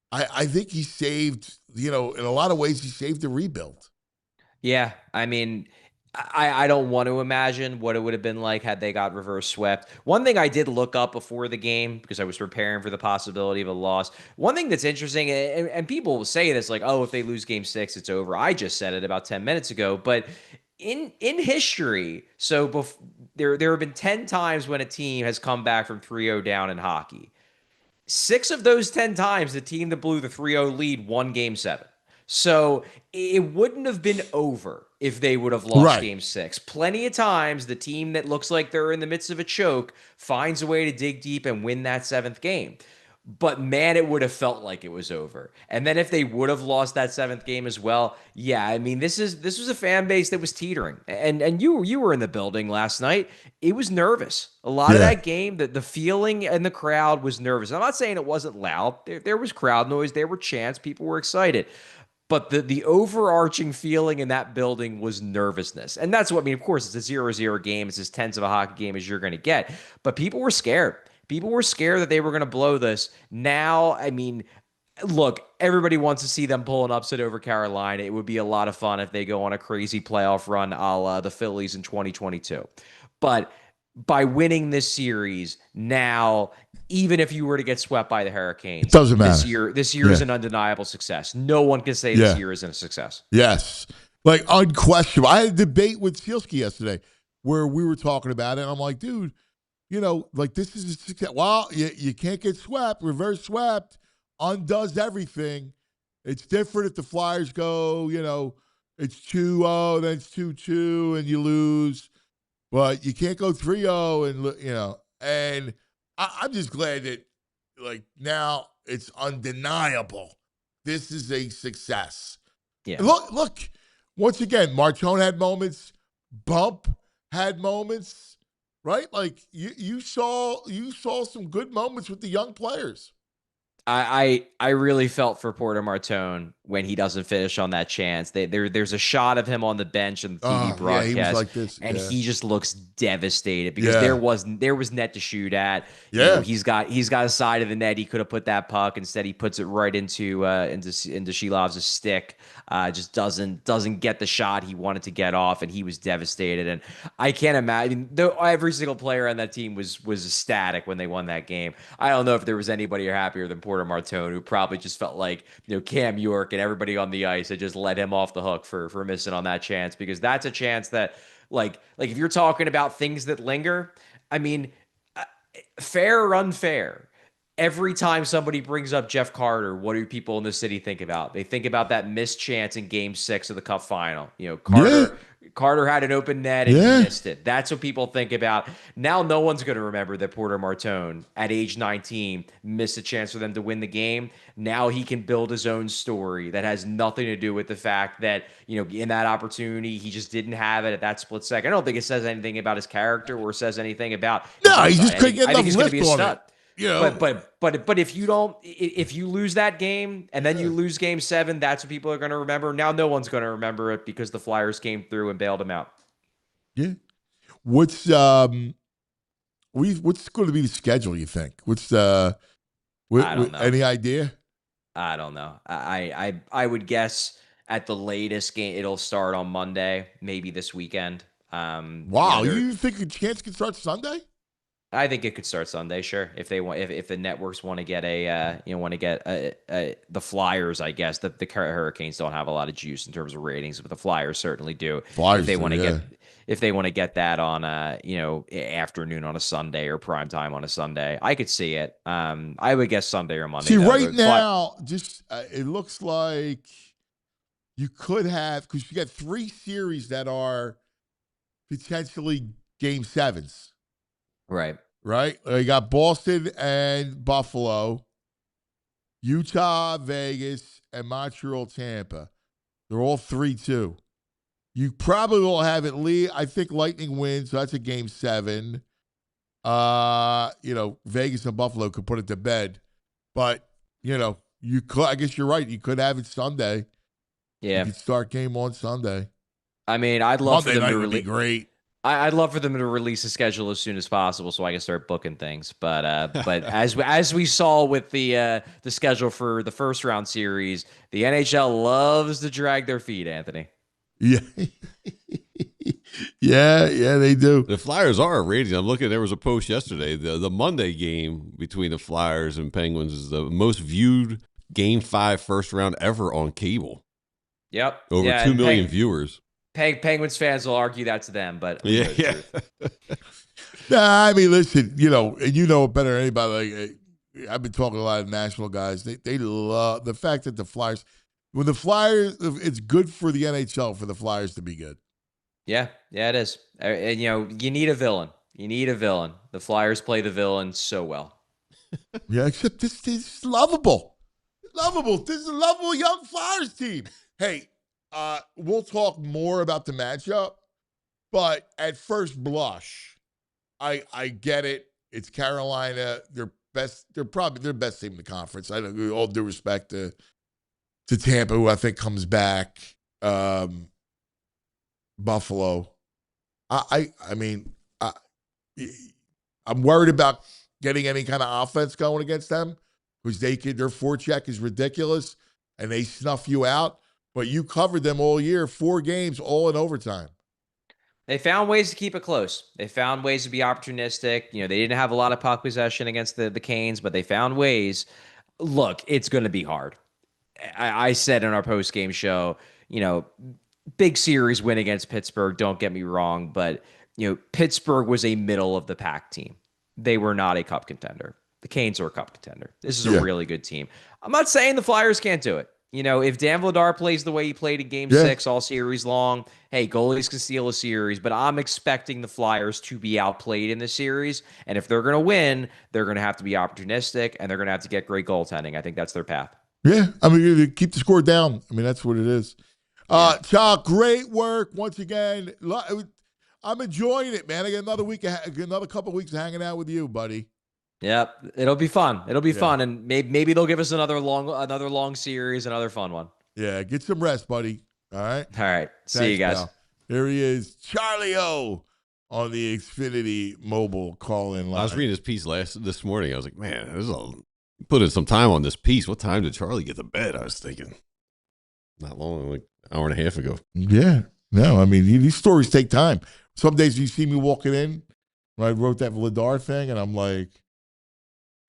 I think he saved, in a lot of ways, he saved the rebuild. Yeah, I mean, I don't want to imagine what it would have been like had they got reverse swept. One thing I did look up before the game, because I was preparing for the possibility of a loss. One thing that's interesting, and people will say this, like, oh, if they lose Game 6, it's over. I just said it about 10 minutes ago. But in history, so there have been 10 times when a team has come back from 3-0 down in hockey. 6 of those 10 times, the team that blew the 3-0 lead won Game 7. So it wouldn't have been over if they would have lost Game 6. Plenty of times, the team that looks like they're in the midst of a choke finds a way to dig deep and win that 7th game. But man, it would have felt like it was over. And then if they would have lost that 7th game as well, yeah, I mean, this was a fan base that was teetering. And you were in the building last night. It was nervous. A lot of that game, the feeling in the crowd was nervous. I'm not saying it wasn't loud. There was crowd noise. There were chants. People were excited. But the overarching feeling in that building was nervousness. And that's what, I mean, of course, it's a 0-0 game. It's as tense of a hockey game as you're going to get. But people were scared. People were scared that they were going to blow this. Now, I mean, look, everybody wants to see them pull an upset over Carolina. It would be a lot of fun if they go on a crazy playoff run a la the Phillies in 2022. But by winning this series now, even if you were to get swept by the Hurricanes, it doesn't matter. This year is an undeniable success. No one can say this year isn't a success. Yes. Like, unquestionable. I had a debate with Fielski yesterday where we were talking about it, and I'm like, dude, this is a success. Well, you can't get swept. Reverse swept undoes everything. It's different if the Flyers go, it's 2-0, then it's 2-2, and you lose. But you can't go 3-0 and, and I'm just glad that, now it's undeniable. This is a success. Yeah. Look, once again, Martone had moments. Bump had moments, right? Like, you saw some good moments with the young players. I really felt for Porter Martone when he doesn't finish on that chance. There's a shot of him on the bench in the TV broadcast, he was like this, and he just looks devistated because there was net to shoot at. Yeah, he's got a side of the net. He could have put that puck. Instead, he puts it right into Shilov's stick. Just doesn't get the shot he wanted to get off, and he was devastated. And I can't imagine though every single player on that team was ecstatic when they won that game. I don't know if there was anybody happier than Porter Martone, who probably just felt like Cam York and everybody on the ice had just let him off the hook for missing on that chance, because that's a chance that like if you're talking about things that linger, I mean, fair or unfair, every time somebody brings up Jeff Carter, what do people in the city think about? They think about that missed chance in Game 6 of the Cup final. You know, Carter had an open net and he missed it. That's what people think about. Now no one's going to remember that Porter Martone at age 19 missed a chance for them to win the game. Now he can build his own story that has nothing to do with the fact that, you know, in that opportunity, he just didn't have it at that split second. I don't think it says anything about his character or says anything about No, he just couldn't get I think enough he's going to be a lift on stud. it. You know, But if you lose that game and then you lose Game 7, that's what people are going to remember. Now no one's going to remember it because the Flyers came through and bailed him out. Yeah. What's going to be the schedule? You think? I don't know. Any idea? I don't know. I would guess at the latest game it'll start on Monday, maybe this weekend. Wow, you think a chance could start Sunday? I think it could start Sunday, sure. If they want, if the networks want to get the Flyers, I guess that the Hurricanes don't have a lot of juice in terms of ratings, but the Flyers certainly do. Flyers, if they want to get that on afternoon on a Sunday or prime time on a Sunday, I could see it. I would guess Sunday or Monday. See, right now, it looks like you could have, because you got 3 series that are potentially Game 7s. Right. You got Boston and Buffalo, Utah, Vegas, and Montreal, Tampa. They're all 3-2. You probably will have at least, I think Lightning wins, so that's a Game 7. Vegas and Buffalo could put it to bed. But, you could, I guess you're right. You could have it Sunday. Yeah. You could start game on Sunday. I mean, I'd love Monday for them night to would be great. I'd love for them to release a schedule as soon as possible so I can start booking things. But as we saw with the schedule for the first round series, the NHL loves to drag their feet, Anthony. Yeah. yeah, they do. The Flyers are a rating. I'm looking, there was a post yesterday. The Monday game between the Flyers and Penguins is the most viewed Game 5 first round ever on cable. Yep. Over 2 million viewers. Penguins fans will argue that's them, but yeah. Nah, I mean, listen, and you know it better than anybody. Like, I've been talking to a lot of national guys. They love the fact that the Flyers, when the Flyers, it's good for the NHL for the Flyers to be good. Yeah, it is. And you need a villain. The Flyers play the villain so well. Yeah, except this is lovable. This is a lovable young Flyers team. Hey. We'll talk more about the matchup, but at first blush, I get it. It's Carolina. They're probably their best team in the conference. I know, all due respect to Tampa, who I think comes back. Buffalo. I'm worried about getting any kind of offense going against them because their forecheck is ridiculous and they snuff you out. But you covered them all year, 4 games, all in overtime. They found ways to keep it close. They found ways to be opportunistic. They didn't have a lot of puck possession against the Canes, but they found ways. Look, it's going to be hard. I said in our post-game show, big series win against Pittsburgh, don't get me wrong, but Pittsburgh was a middle-of-the-pack team. They were not a cup contender. The Canes are a cup contender. This is a really good team. I'm not saying the Flyers can't do it. If Dan Vladar plays the way he played in Game 6 all series long, hey, goalies can steal a series, but I'm expecting the Flyers to be outplayed in the series. And if they're going to win, they're going to have to be opportunistic and they're going to have to get great goaltending. I think that's their path. Yeah, I mean, keep the score down. I mean, that's what it is. Chuck, great work once again. I'm enjoying it, man. I got another couple of weeks of hanging out with you, buddy. Yep, it'll be fun. It'll be fun, and maybe they'll give us another long series, another fun one. Yeah, get some rest, buddy. All right. Thanks, see you guys. Pal. Here he is, Charlie O, on the Xfinity Mobile call-in line. I was reading his piece this morning. I was like, man, put in some time on this piece. What time did Charlie get to bed? I was thinking, not long, like an hour and a half ago. Yeah. No, I mean, these stories take time. Some days you see me walking in, when I wrote that Vladar thing, and I'm like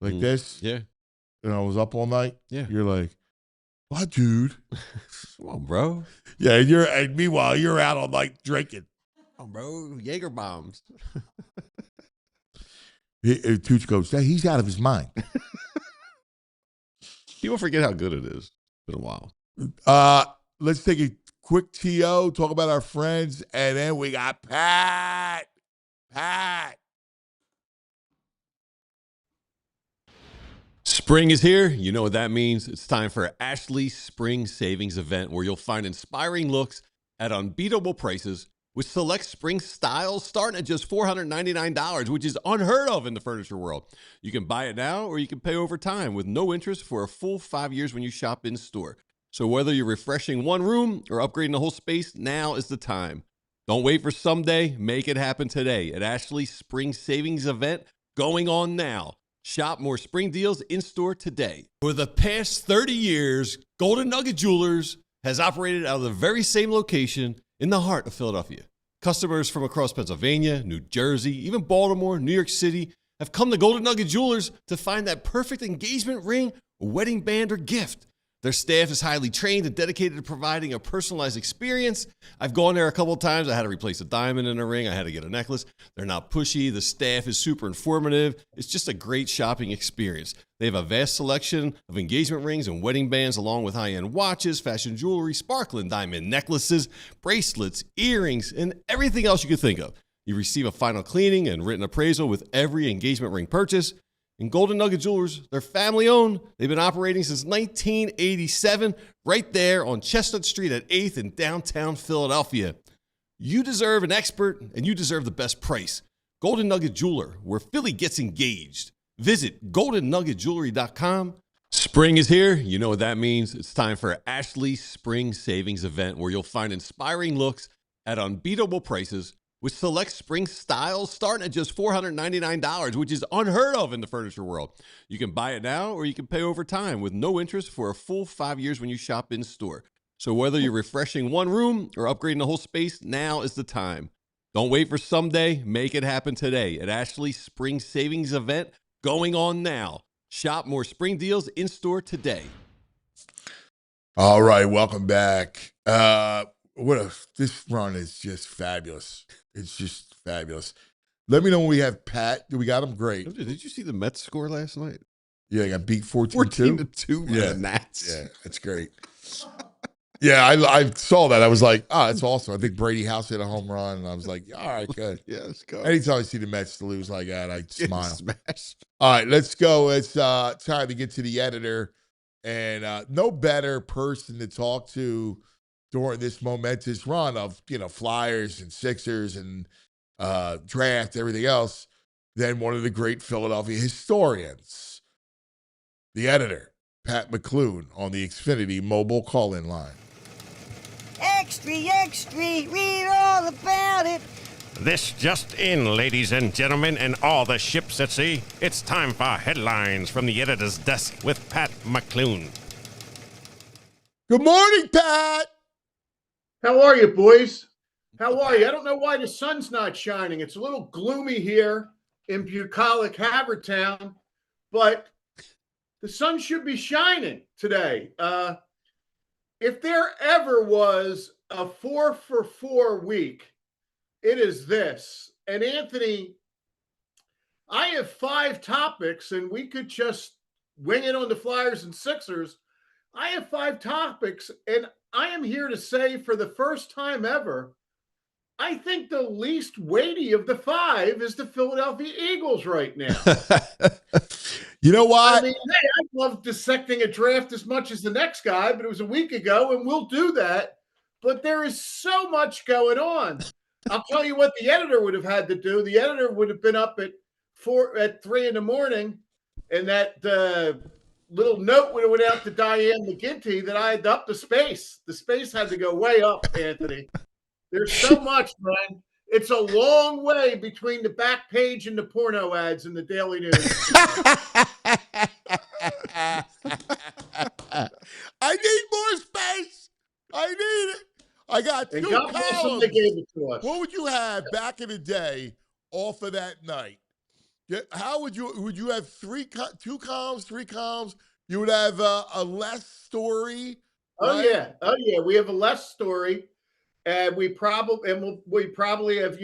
this. Yeah. And I was up all night. Yeah. You're like, what, dude? Come on, bro. Yeah, and meanwhile, you're out all night drinking. Oh, bro, Jaeger bombs. Tooch goes, he's out of his mind. People forget how good it is. It's been a while. Let's take a quick TO, talk about our friends, and then we got Pat. Pat. Spring is here. You know what that means. It's time for Ashley's Spring Savings Event, where you'll find inspiring looks at unbeatable prices with select spring styles starting at just $499, which is unheard of in the furniture world. You can buy it now or you can pay over time with no interest for a full 5 years when you shop in store. So whether you're refreshing one room or upgrading the whole space, now is the time. Don't wait for someday. Make it happen today at Ashley's Spring Savings Event, going on now. Shop more spring deals in store today. For the past 30 years, Golden Nugget Jewelers has operated out of the very same location in the heart of Philadelphia. Customers from across Pennsylvania, New Jersey, even Baltimore, New York City have come to Golden Nugget Jewelers to find that perfect engagement ring, wedding band, or gift. Their staff is highly trained and dedicated to providing a personalized experience. I've gone there a couple of times. I had to replace a diamond in a ring. I had to get a necklace. They're not pushy. The staff is super informative. It's just a great shopping experience. They have a vast selection of engagement rings and wedding bands, along with high-end watches, fashion jewelry, sparkling diamond necklaces, bracelets, earrings, and everything else you could think of. You receive a final cleaning and written appraisal with every engagement ring purchase. And Golden Nugget Jewelers, they're family owned. They've been operating since 1987, right there on Chestnut Street at 8th in downtown Philadelphia. You deserve an expert, and you deserve the best price. Golden Nugget Jeweler, where Philly gets engaged. Visit goldennuggetjewelry.com. Spring is here. You know what that means. It's time for Ashley's Spring Savings Event, where you'll find inspiring looks at unbeatable prices with select spring styles starting at just $499, which is unheard of in the furniture world. You can buy it now or you can pay over time with no interest for a full 5 years when you shop in store. So whether you're refreshing one room or upgrading the whole space, now is the time. Don't wait for someday. Make it happen today at Ashley's Spring Savings Event, going on now. Shop more spring deals in store today. All right, welcome back. This run is just fabulous. It's just fabulous. Let me know when we have Pat. We got him great. Did you see the Mets score last night? Yeah, I got beat 14-2. 14-2 by the Nats. Yeah, that's great. Yeah, I saw that. I was like, oh, that's awesome. I think Brady House hit a home run, and I was like, all right, good. Yeah, let's go. Anytime I see the Mets lose like that, I smile. Smashed. All right, let's go. It's time to get to the editor, and no better person to talk to during this momentous run of, Flyers and Sixers and draft, everything else, than one of the great Philadelphia historians, the editor, Pat McCloon, on the Xfinity Mobile call-in line. Extra, extra, read all about it. This just in, ladies and gentlemen, and all the ships at sea. It's time for headlines from the editor's desk with Pat McCloon. Good morning, Pat. How are you, boys? How are you? I don't know why the sun's not shining. It's a little gloomy here in bucolic Havertown, but the sun should be shining today. If there ever was a 4-for-4 week, it is this. And Anthony, I have 5 topics, and we could just wing it on the Flyers and Sixers. I have 5 topics, and I am here to say for the first time ever, I think the least weighty of the 5 is the Philadelphia Eagles right now. You know what? I mean, hey, I love dissecting a draft as much as the next guy, but it was a week ago, and we'll do that. But there is so much going on. I'll tell you what the editor would have had to do. The editor would have been up at 3 in the morning, and that little note would have went out to Diane McGinty that I had up the space. The space had to go way up, Anthony. There's so much, man. It's a long way between the back page and the porno ads in the Daily News. I need more space. I need it. I got 2 And God bless them, columns. they gave it to us. What would you have back in the day off of that night? How would you have 2 columns, 3 columns? You would have a less story. Oh right? yeah. We have a less story, and we probably have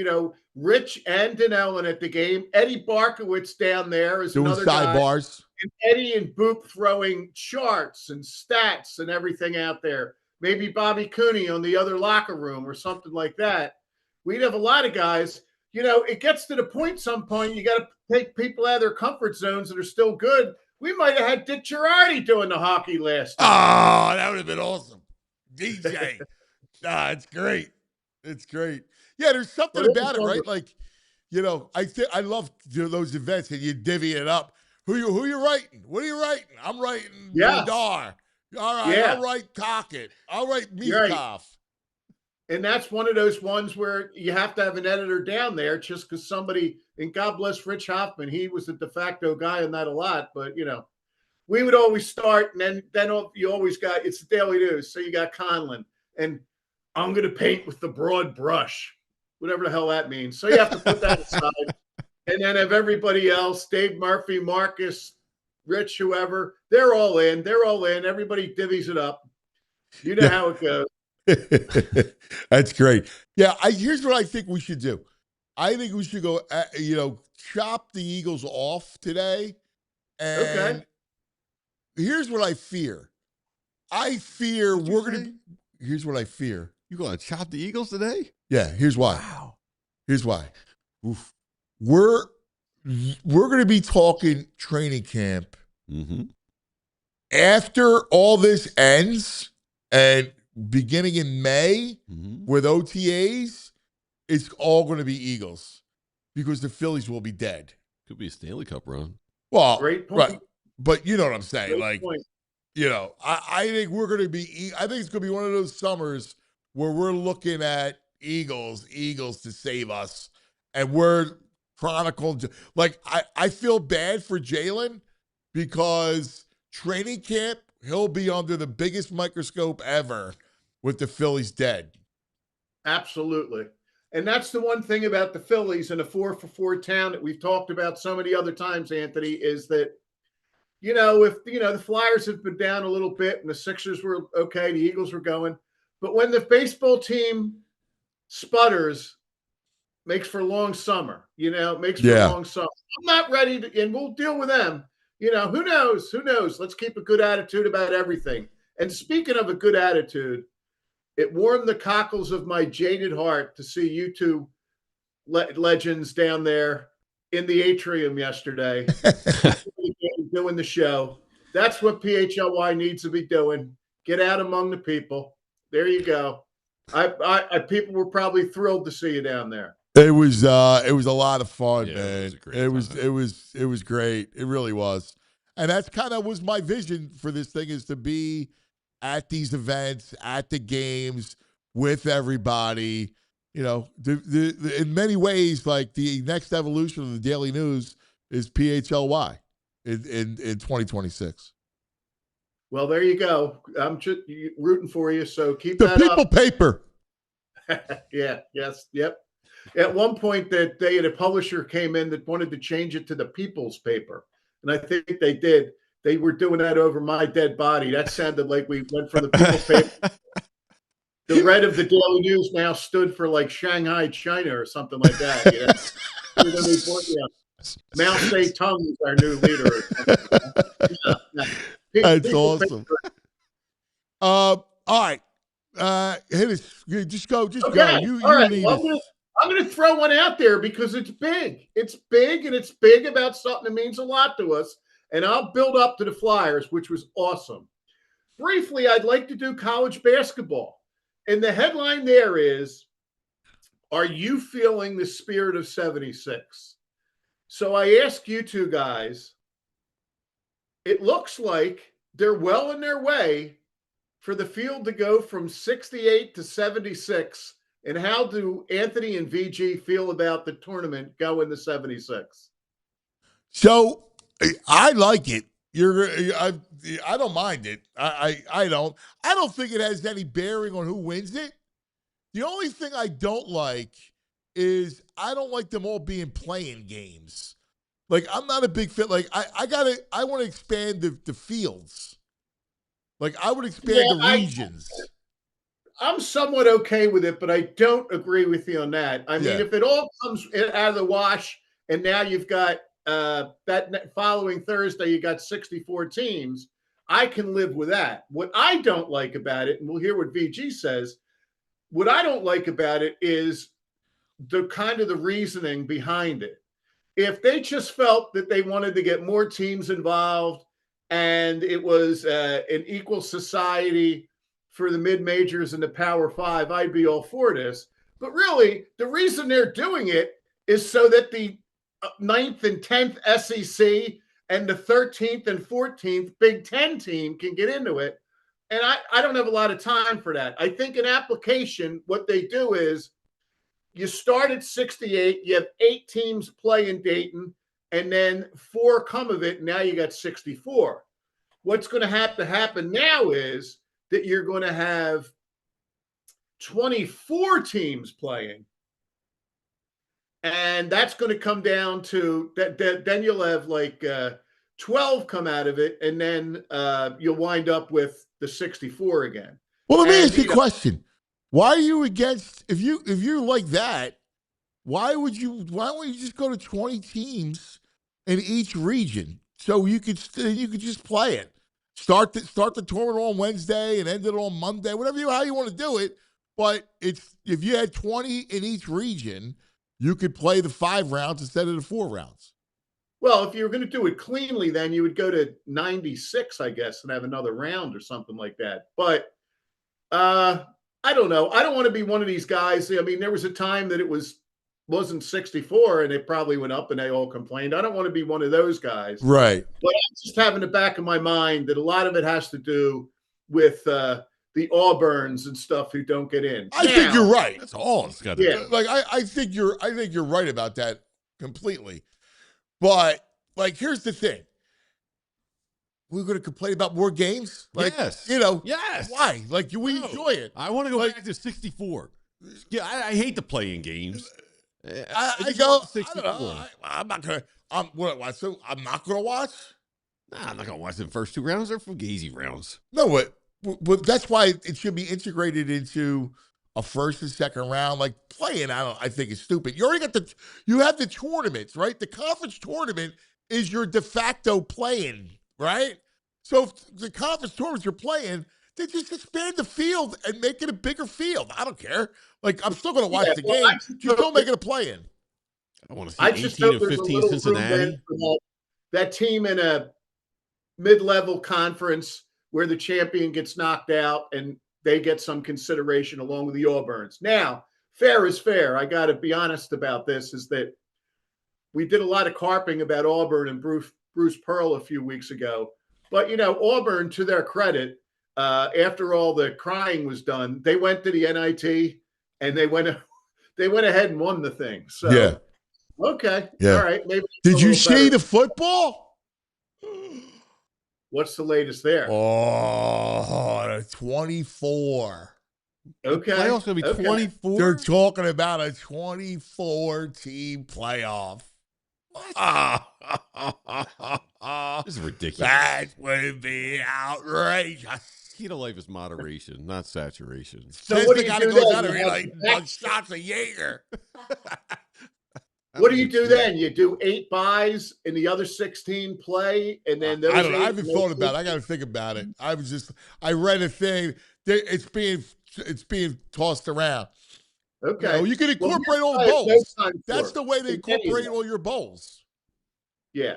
Rich and Ellen at the game. Eddie Barkowitz down there is Doing another guy. sidebars. and Eddie and Boop throwing charts and stats and everything out there. Maybe Bobby Cooney on the other locker room or something like that. We'd have a lot of guys. It gets to the point some point you got to take people out of their comfort zones that are still good. We might have had Dick Girardi doing the hockey last time. Oh, that would have been awesome. DJ. It's great. It's great. Yeah, there's something about it, right? Like, I love those events and you divvy it up. Who you writing? What are you writing? I'm writing Vladar. All right, Yeah. I'll write Cockett. I'll write Mishkov. Right. And that's one of those ones where you have to have an editor down there just because somebody, and God bless Rich Hoffman, he was the de facto guy on that a lot. But, we would always start, and then you always got, it's the Daily News. So you got Conlon, and I'm going to paint with the broad brush, whatever the hell that means. So you have to put that aside. And then have everybody else, Dave Murphy, Marcus, Rich, whoever, they're all in. They're all in. Everybody divvies it up. You know how it goes. That's great. Yeah, here's what I think we should do. I think we should go, chop the Eagles off today. And here's what I fear. I fear we're going to. Here's what I fear. You going to chop the Eagles today? Yeah, here's why. Wow. Here's why. Oof. We're going to be talking training camp after all this ends and beginning in May with OTAs. It's all going to be Eagles because the Phillies will be dead. Could be a Stanley Cup run. Well, Great point. right. But you know what I'm saying. Great point. I think we're going to be, I think it's going to be one of those summers where we're looking at Eagles to save us. And we're chronicled. Like, I feel bad for Jalen because training camp, he'll be under the biggest microscope ever with the Phillies dead. Absolutely. And that's the one thing about the Phillies and a 4-for-4 town that we've talked about so many other times, Anthony, is that, if, the Flyers have been down a little bit and the Sixers were okay, the Eagles were going. But when the baseball team sputters, makes for a long summer, makes for a long summer. I'm not ready to, and we'll deal with them. Who knows? Who knows? Let's keep a good attitude about everything. And speaking of a good attitude, it warmed the cockles of my jaded heart to see you two legends down there in the atrium yesterday doing the show. That's what PHLY needs to be doing. Get out among the people. There you go. People were probably thrilled to see you down there. It was a lot of fun, Yeah, man. it was great. It really was. And that's kind of was my vision for this thing, is to be at these events, at the games with everybody. In many ways, like the next evolution of the Daily News is PHLY in 2026. Well, there you go. I'm just rooting for you. So keep The that People up. Paper. Yeah. Yes. Yep. At one point, that they had a publisher came in that wanted to change it to the People's Paper, and I think they did. They were doing that over my dead body. That sounded like we went from the People's Paper. The red of the Daily News now stood for like Shanghai, China, or something like that. Mao Zedong is our new leader. That's awesome. All right. Hit it. Just go. Just go. You need it. I'm going to throw one out there because it's big. It's big, and it's big about something that means a lot to us. And I'll build up to the Flyers, which was awesome. Briefly, I'd like to do college basketball. And the headline there is, are you feeling the spirit of 76? So I ask you two guys, it looks like they're well in their way for the field to go from 68 to 76. And how do Anthony and VG feel about the tournament going to 76? So I like it. I don't mind it. I don't think it has any bearing on who wins it. The only thing I don't like is I don't like them all being playing games. Like, I'm not a big fan. Like, I want to expand the fields. Like, I would expand the regions. I'm somewhat okay with it, but I don't agree with you on that. I mean, if it all comes out of the wash and now you've got following Thursday you got 64 teams, I can live with that. What I don't like about it, and we'll hear what VG says, what I don't like about it is the kind of the reasoning behind it. If they just felt that they wanted to get more teams involved and it was an equal society for the mid-majors and the Power Five, I'd be all for this. But really, the reason they're doing it is so that the 9th and 10th SEC and the 13th and 14th Big Ten team can get into it. And I don't have a lot of time for that. I think in application, what they do is you start at 68, you have 8 teams play in Dayton, and then 4 come of it, and now you got 64. What's going to have to happen now is that you're going to have 24 teams playing, and that's going to come down to that. Then you'll have like 12 come out of it, and then you'll wind up with the 64 again. Well, let me And, ask you you a know, question. Why are you against, if you're like that, why don't you just go to 20 teams in each region so you could just play it? Start the tournament on Wednesday and end it on Monday, how you want to do it. But if you had 20 in each region, you could play the 5 rounds instead of the 4 rounds. Well, if you were going to do it cleanly, then you would go to 96, I guess, and have another round or something like that. But I don't know. I don't want to be one of these guys. I mean, there was a time that it wasn't 64, and it probably went up, and they all complained. I don't want to be one of those guys. Right. But I just have in the back of my mind that a lot of it has to do with the Auburns and stuff who don't get in. I think you're right. That's all it's got to Yeah. do. Like I think you're right about that completely. But like, here's the thing: we're going to complain about more games. Like, Yes. Yes. Why? Like, we No. enjoy it. I want to go Like- back to 64. Yeah, I hate the playing games. I just go. want 64. I don't know. I'm not gonna. So I'm not gonna watch. Nah, I'm not going to watch the first 2 rounds. They're fugazi rounds. No, but that's why it should be integrated into a first and second round. Like playing, I think is stupid. You already got you have the tournaments, right? The conference tournament is your de facto playing, right? So if the conference tournaments you're playing, they just expand the field and make it a bigger field. I don't care. Like, I'm still going to watch the game. Just don't make it a play-in. I want to see I just 18 hope and there's a 15 little room Cincinnati. then for that team in a mid-level conference where the champion gets knocked out and they get some consideration along with the Auburns. Now, fair is fair. I got to be honest about this, is that we did a lot of carping about Auburn and Bruce Pearl a few weeks ago. But, Auburn, to their credit, after all the crying was done, they went to the NIT and they went ahead and won the thing. So, Yeah. Okay. Yeah. All right. Maybe Did it's a you little see better. the football? What's the latest there? Oh, 24. Okay. Playoffs going to be Okay. 24? They're talking about a 24-team playoff. This is ridiculous. That would be outrageous. Key to life is moderation, not saturation. So This what do the you guy do that goes then? out there You and have like shots of Jaeger. What do you do then? You do 8 buys and the other 16 play, and then those I don't know. I 8 haven't thought about it. I got to think about it. I read a thing. It's being tossed around. Okay. You can Well, incorporate all I the have no bowls. time That's for the way they it. Anyway. incorporate all your bowls. Yeah.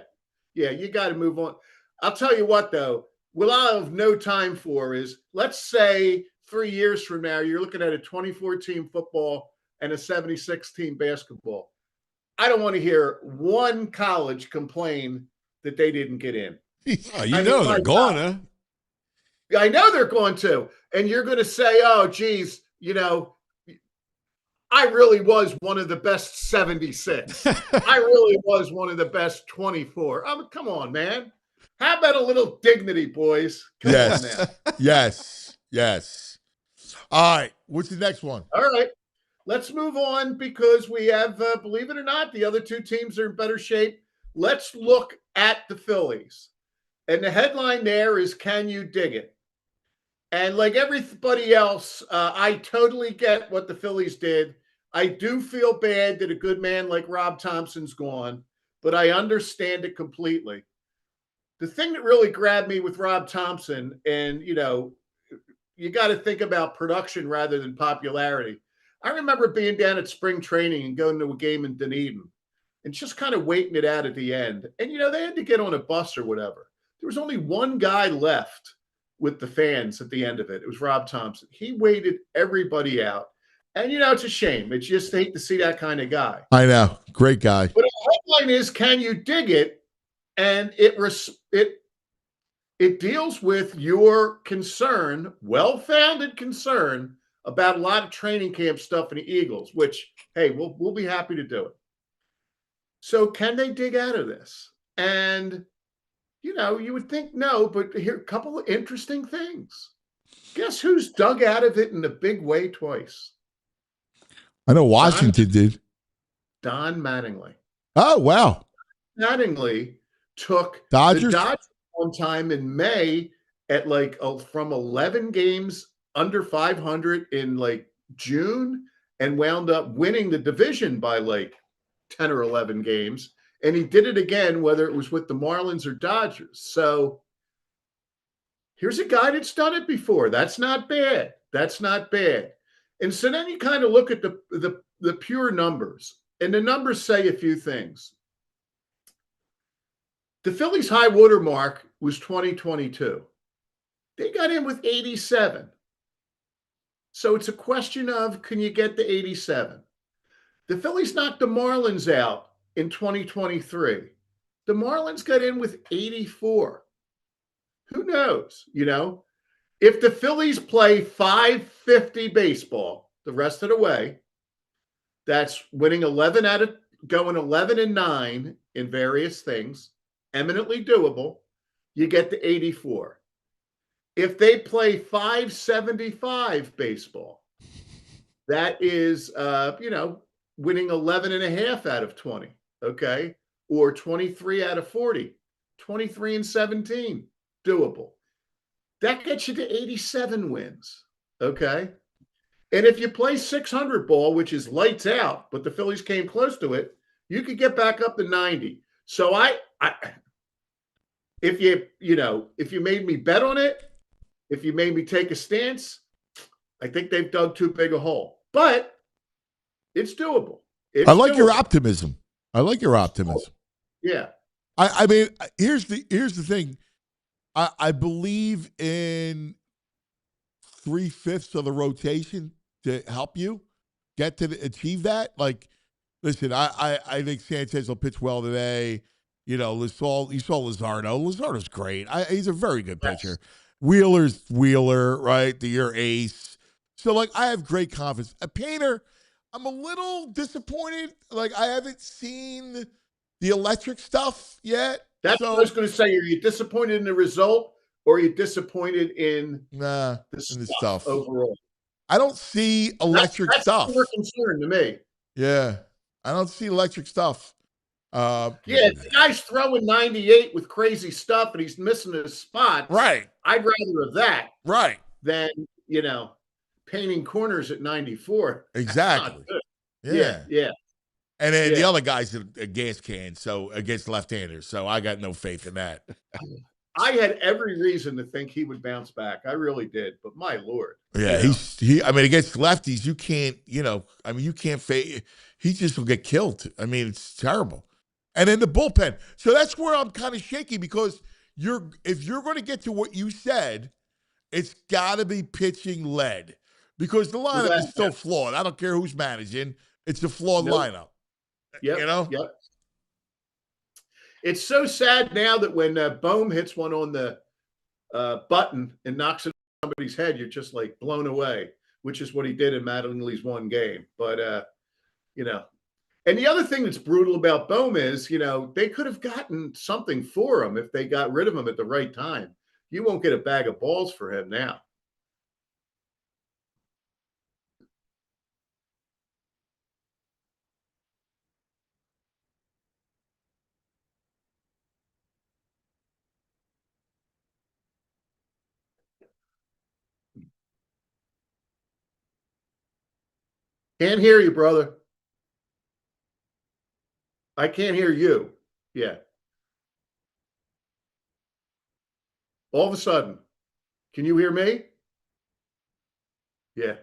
Yeah, you got to move on. I'll tell you what, though, what I'll have no time for is, let's say 3 years from now, you're looking at a 24-team football and a 76-team basketball. I don't want to hear one college complain that they didn't get in. Oh, you I know mean, they're my gonna. I know they're going to. And you're going to say, oh, geez, I really was one of the best 76. I really was one of the best 24. I mean, come on, man. How about a little dignity, boys? Come on now. Yes. All right. What's the next one? All right. Let's move on because we have, believe it or not, the other 2 teams are in better shape. Let's look at the Phillies. And the headline there is, can you dig it? And like everybody else, I totally get what the Phillies did. I do feel bad that a good man like Rob Thompson's gone, but I understand it completely. The thing that really grabbed me with Rob Thompson, and you got to think about production rather than popularity. I remember being down at spring training and going to a game in Dunedin and just kind of waiting it out at the end. And, they had to get on a bus or whatever. There was only one guy left with the fans at the end of it. It was Rob Thompson. He waited everybody out. And, it's a shame. It's just hate to see that kind of guy. I know. Great guy. But the headline is, can you dig it? And it deals with your concern, well-founded concern, about a lot of training camp stuff in the Eagles, which, hey, we'll be happy to do it. So can they dig out of this? And, you would think no, but here, a couple of interesting things. Guess who's dug out of it in a big way twice? I know Washington did. Don Mattingly. Oh, wow. Mattingly took Dodgers? the Dodgers one time in May at from 11 games under 500 in June and wound up winning the division by 10 or 11 games. And he did it again, whether it was with the Marlins or Dodgers. So here's a guy that's done it before. That's not bad. That's not bad. And so then you kind of look at the pure numbers, and the numbers say a few things. The Phillies' high water mark was 2022. They got in with 87. So it's a question of, can you get to 87? The Phillies knocked the Marlins out in 2023. The Marlins got in with 84. Who knows? If the Phillies play .550 baseball the rest of the way, that's winning going 11-9 in various things, eminently doable. You get to 84. If they play .575 baseball, that is, winning 11.5 out of 20, okay? Or 23 out of 40, 23-17, doable. That gets you to 87 wins, okay? And if you play 600 ball, which is lights out, but the Phillies came close to it, you could get back up to 90. So if you made me bet on it, if you made me take a stance, I think they've dug too big a hole. But it's doable. I like your optimism. Yeah. I mean, here's the thing. I believe in 3/5 of the rotation to help you get to achieve that. Listen, I think Sanchez will pitch well today. You saw Luzardo. Luzardo's great. He's a very good pitcher. Wheeler's Wheeler, right? Your ace. So, I have great confidence. A Painter, I'm a little disappointed. I haven't seen the electric stuff yet. That's what I was going to say. Are you disappointed in the result, or are you disappointed in the stuff overall? I don't see electric stuff. That's more concern to me. Yeah. I don't see electric stuff. If the guy's throwing 98 with crazy stuff and he's missing his spots, right? I'd rather have that, right, than painting corners at 94. Exactly. Yeah. And then the other guy's a gas can, so against left-handers. So I got no faith in that. I had every reason to think he would bounce back. I really did, but my Lord. Yeah, against lefties, you can't, you can't fade. He just will get killed. It's terrible. And then the bullpen. So that's where I'm kind of shaky, because if you're going to get to what you said, it's got to be pitching led, because the lineup is still flawed. I don't care who's managing. It's a flawed lineup. Yep. Yep. It's so sad now that when Bohm hits one on the button and knocks it on somebody's head, you're just blown away, which is what he did in Mattingly's one game. But, and the other thing that's brutal about Bohm is, they could have gotten something for him if they got rid of him at the right time. You won't get a bag of balls for him now. Can't hear you, brother. I can't hear you. Yeah. All of a sudden, can you hear me? Yeah.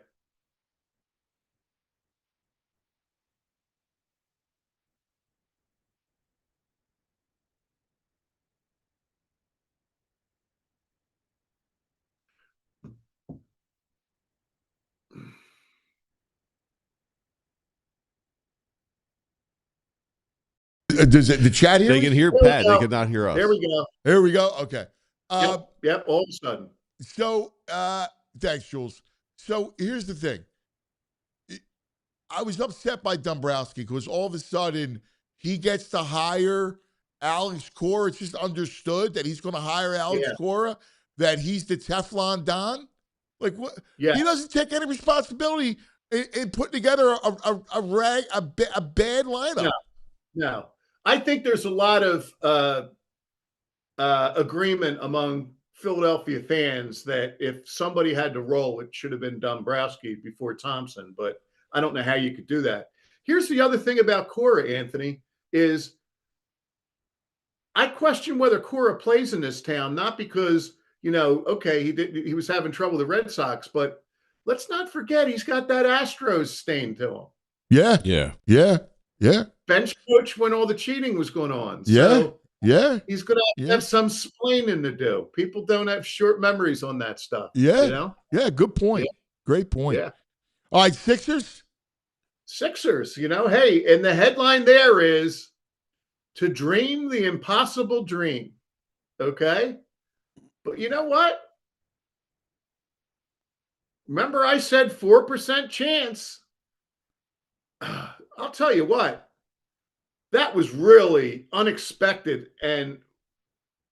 Does the chat hear They me? can hear There we Pat. They go. cannot hear us. There we go. Here we go. Okay. Yep. All of a sudden. So, thanks, Jules. So here's the thing. I was upset by Dombrowski because all of a sudden he gets to hire Alex Cora. It's just understood that he's going to hire Alex Cora, that he's the Teflon Don. Like what? Yeah. He doesn't take any responsibility in putting together a bad lineup. No. I think there's a lot of agreement among Philadelphia fans that if somebody had to roll, it should have been Dombrowski before Thompson, but I don't know how you could do that. Here's the other thing about Cora, Anthony, is I question whether Cora plays in this town, not because, okay, he was having trouble with the Red Sox, but let's not forget he's got that Astros stain to him. Yeah. Bench coach when all the cheating was going on. Yeah. So he's going to have some splaining to do. People don't have short memories on that stuff. Yeah. Good point. Yeah. Great point. Yeah. All right, Sixers, hey, and the headline there is to dream the impossible dream. Okay. But you know what? Remember I said 4% chance. I'll tell you what, that was really unexpected and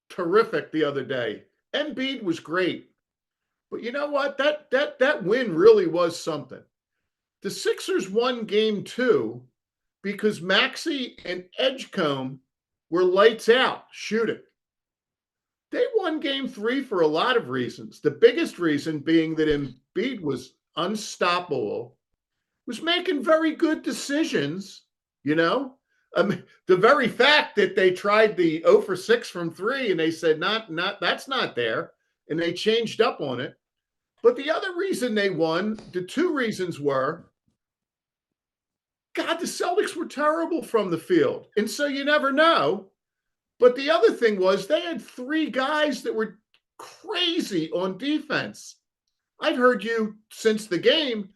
terrific the other day. Embiid was great. But you know what? That win really was something. The Sixers won game 2 because Maxey and Edgecomb were lights out shooting. They won game 3 for a lot of reasons. The biggest reason being that Embiid was unstoppable, was making very good decisions, the very fact that they tried the 0 for 6 from 3 and they said, not that's not there. And they changed up on it. But the other reason they won, the two reasons were, God, the Celtics were terrible from the field. And so you never know. But the other thing was they had 3 guys that were crazy on defense. I've heard you since the game.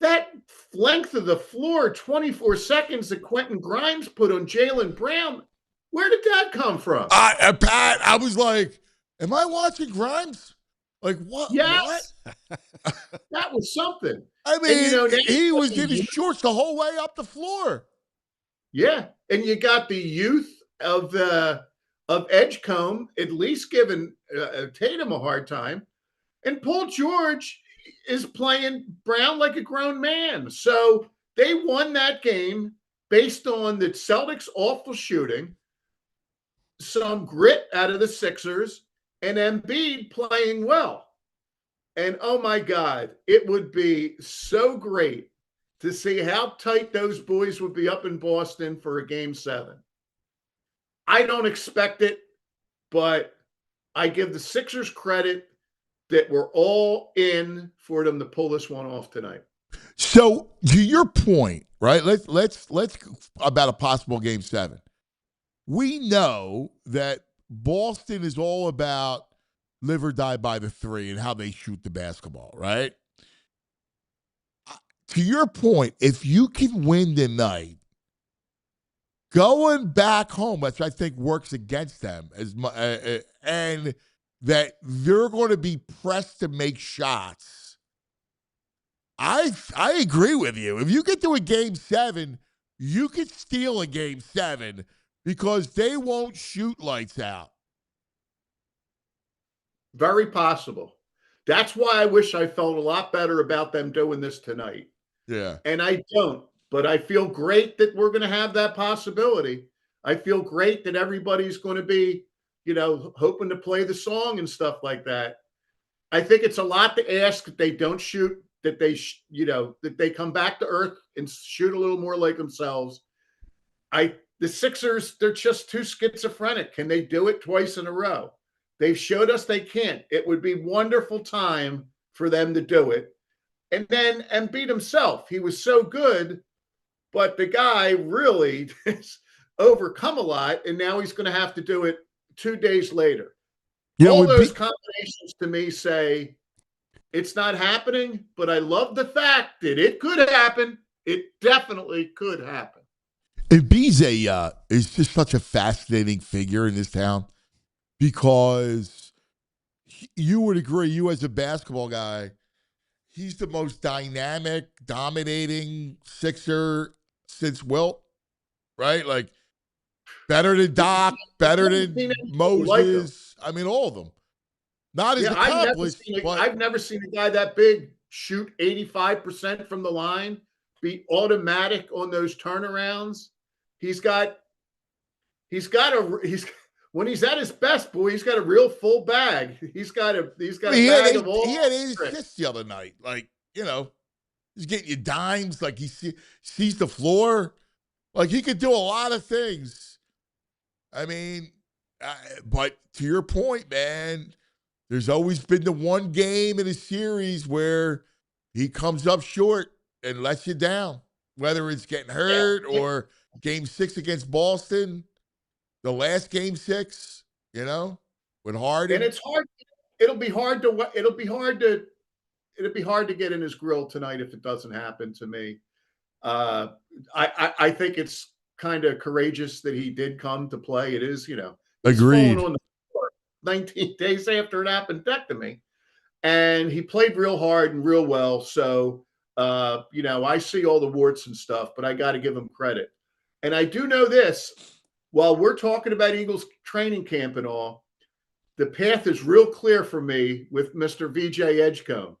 That length of the floor, 24 seconds that Quentin Grimes put on Jaylen Brown, where did that come from? Pat, I was like, am I watching Grimes? Like, what? Yes. What? That was something. I mean, And, he was in his shorts the whole way up the floor. Yeah. And you got the youth of Edgecomb at least giving Tatum a hard time. And Paul George is playing Brown like a grown man. So they won that game based on the Celtics' awful shooting, some grit out of the Sixers, and Embiid playing well. And oh my God, it would be so great to see how tight those boys would be up in Boston for a game 7. I don't expect it, but I give the Sixers credit that we're all in for them to pull this one off tonight. So to your point, right? Let's about a possible game 7. We know that Boston is all about live or die by the 3 and how they shoot the basketball, right? To your point, if you can win tonight, going back home, which I think works against them, and that they're going to be pressed to make shots. I agree with you. If you get to a game 7, you could steal a game 7 because they won't shoot lights out. Very possible. That's why I wish I felt a lot better about them doing this tonight. Yeah. And I don't, but I feel great that we're going to have that possibility. I feel great that everybody's going to be, hoping to play the song and stuff like that. I think it's a lot to ask that they don't shoot, that they, that they come back to earth and shoot a little more like themselves. the Sixers, they're just too schizophrenic. Can they do it twice in a row? They've showed us they can't. It would be wonderful time for them to do it. And then Embiid himself, he was so good, but the guy really has overcome a lot, and now he's going to have to do it 2 days later. All those combinations to me say it's not happening, but I love the fact that it could happen. It definitely could happen. Embiid is just such a fascinating figure in this town because you would agree, you as a basketball guy, he's the most dynamic, dominating Sixer since Wilt, right? Like, better than Doc, better than Moses. I mean, all of them. Not as accomplished. I've never seen a guy that big shoot 85% from the line, be automatic on those turnarounds. When he's at his best, boy, he's got a real full bag. He's got a bag of all. He had 8 assists the other night. Like, he's getting you dimes. Like, he sees the floor. Like, he could do a lot of things. I mean, but to your point, man, there's always been the one game in a series where he comes up short and lets you down, whether it's getting hurt or Game 6 against Boston, the last Game 6, with Harden. And it's hard. It'll be hard to get in his grill tonight if it doesn't happen to me. I think it's kind of courageous that he did come to play. It is, Agreed. On the floor 19 days after an appendectomy, and he played real hard and real well. So, I see all the warts and stuff, but I got to give him credit. And I do know this: while we're talking about Eagles training camp and all, the path is real clear for me with Mr. VJ Edgecomb.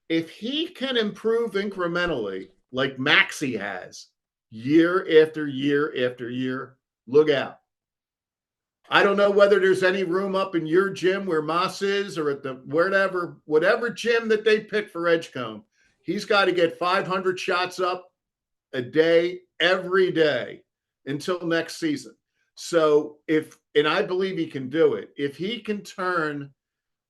If he can improve incrementally, like Maxey has, year after year after year, look out. I don't know whether there's any room up in your gym where Moss is or at the whatever gym that they pick for Edgecomb. He's got to get 500 shots up a day, every day until next season. So and I believe he can do it. If he can turn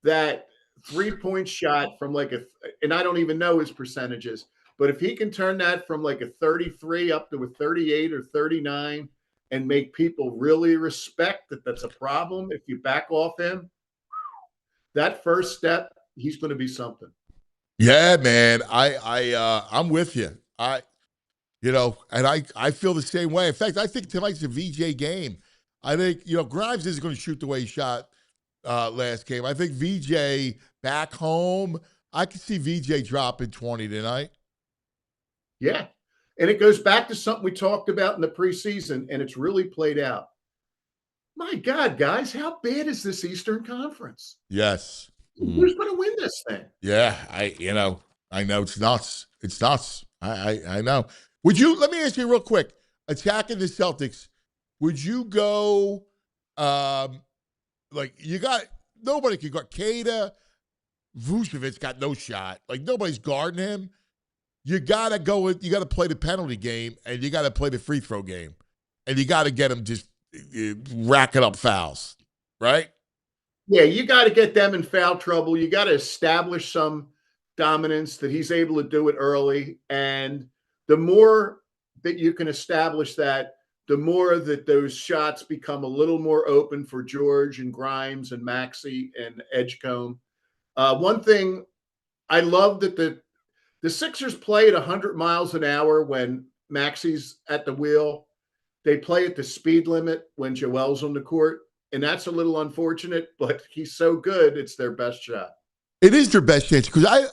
that 3-point shot from and I don't even know his percentages, but if he can turn that from like a 33 up to a 38 or 39 and make people really respect that that's a problem, if you back off him, that first step, he's going to be something. Yeah, man. I'm with you. And I feel the same way. In fact, I think tonight's a VJ game. I think, Grimes isn't going to shoot the way he shot last game. I think VJ back home, I could see VJ dropping 20 tonight. Yeah. And it goes back to something we talked about in the preseason, and it's really played out. My God, guys, how bad is this Eastern Conference? Yes. Who's going to win this thing? Yeah, I know it's nuts. It's nuts. I know. Let me ask you real quick, attacking the Celtics, would you go, nobody could guard Kada, Vucevic got no shot. Like, nobody's guarding him. You got to play the penalty game, and you got to play the free throw game. And you got to get him just racking up fouls, right? Yeah, you got to get them in foul trouble. You got to establish some dominance that he's able to do it early. And the more that you can establish that, the more that those shots become a little more open for George and Grimes and Maxey and Edgecomb. One thing I love that the Sixers play at 100 miles an hour when Maxey's at the wheel. They play at the speed limit when Joel's on the court. And that's a little unfortunate, but he's so good, it's their best shot. It is their best chance because I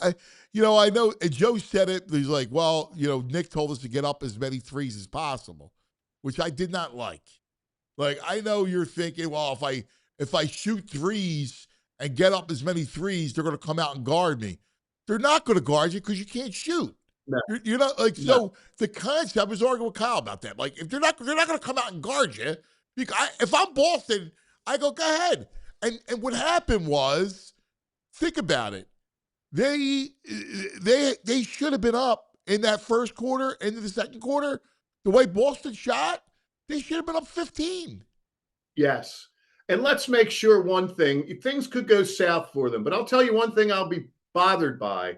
know, and Joe said it. He's like, well, Nick told us to get up as many threes as possible, which I did not like. Like, I know you're thinking, well, if I shoot threes and get up as many threes, they're going to come out and guard me. They're not going to guard you because you can't shoot. No. You're not like, no. So the concept, I was arguing with Kyle about that. Like, if they're not going to come out and guard you. If I'm Boston, I go ahead. And what happened was, think about it. They should have been up in that first quarter, into the second quarter. The way Boston shot, They should have been up 15. Yes. And let's make sure one thing, things could go south for them, but I'll tell you one thing I'll be bothered by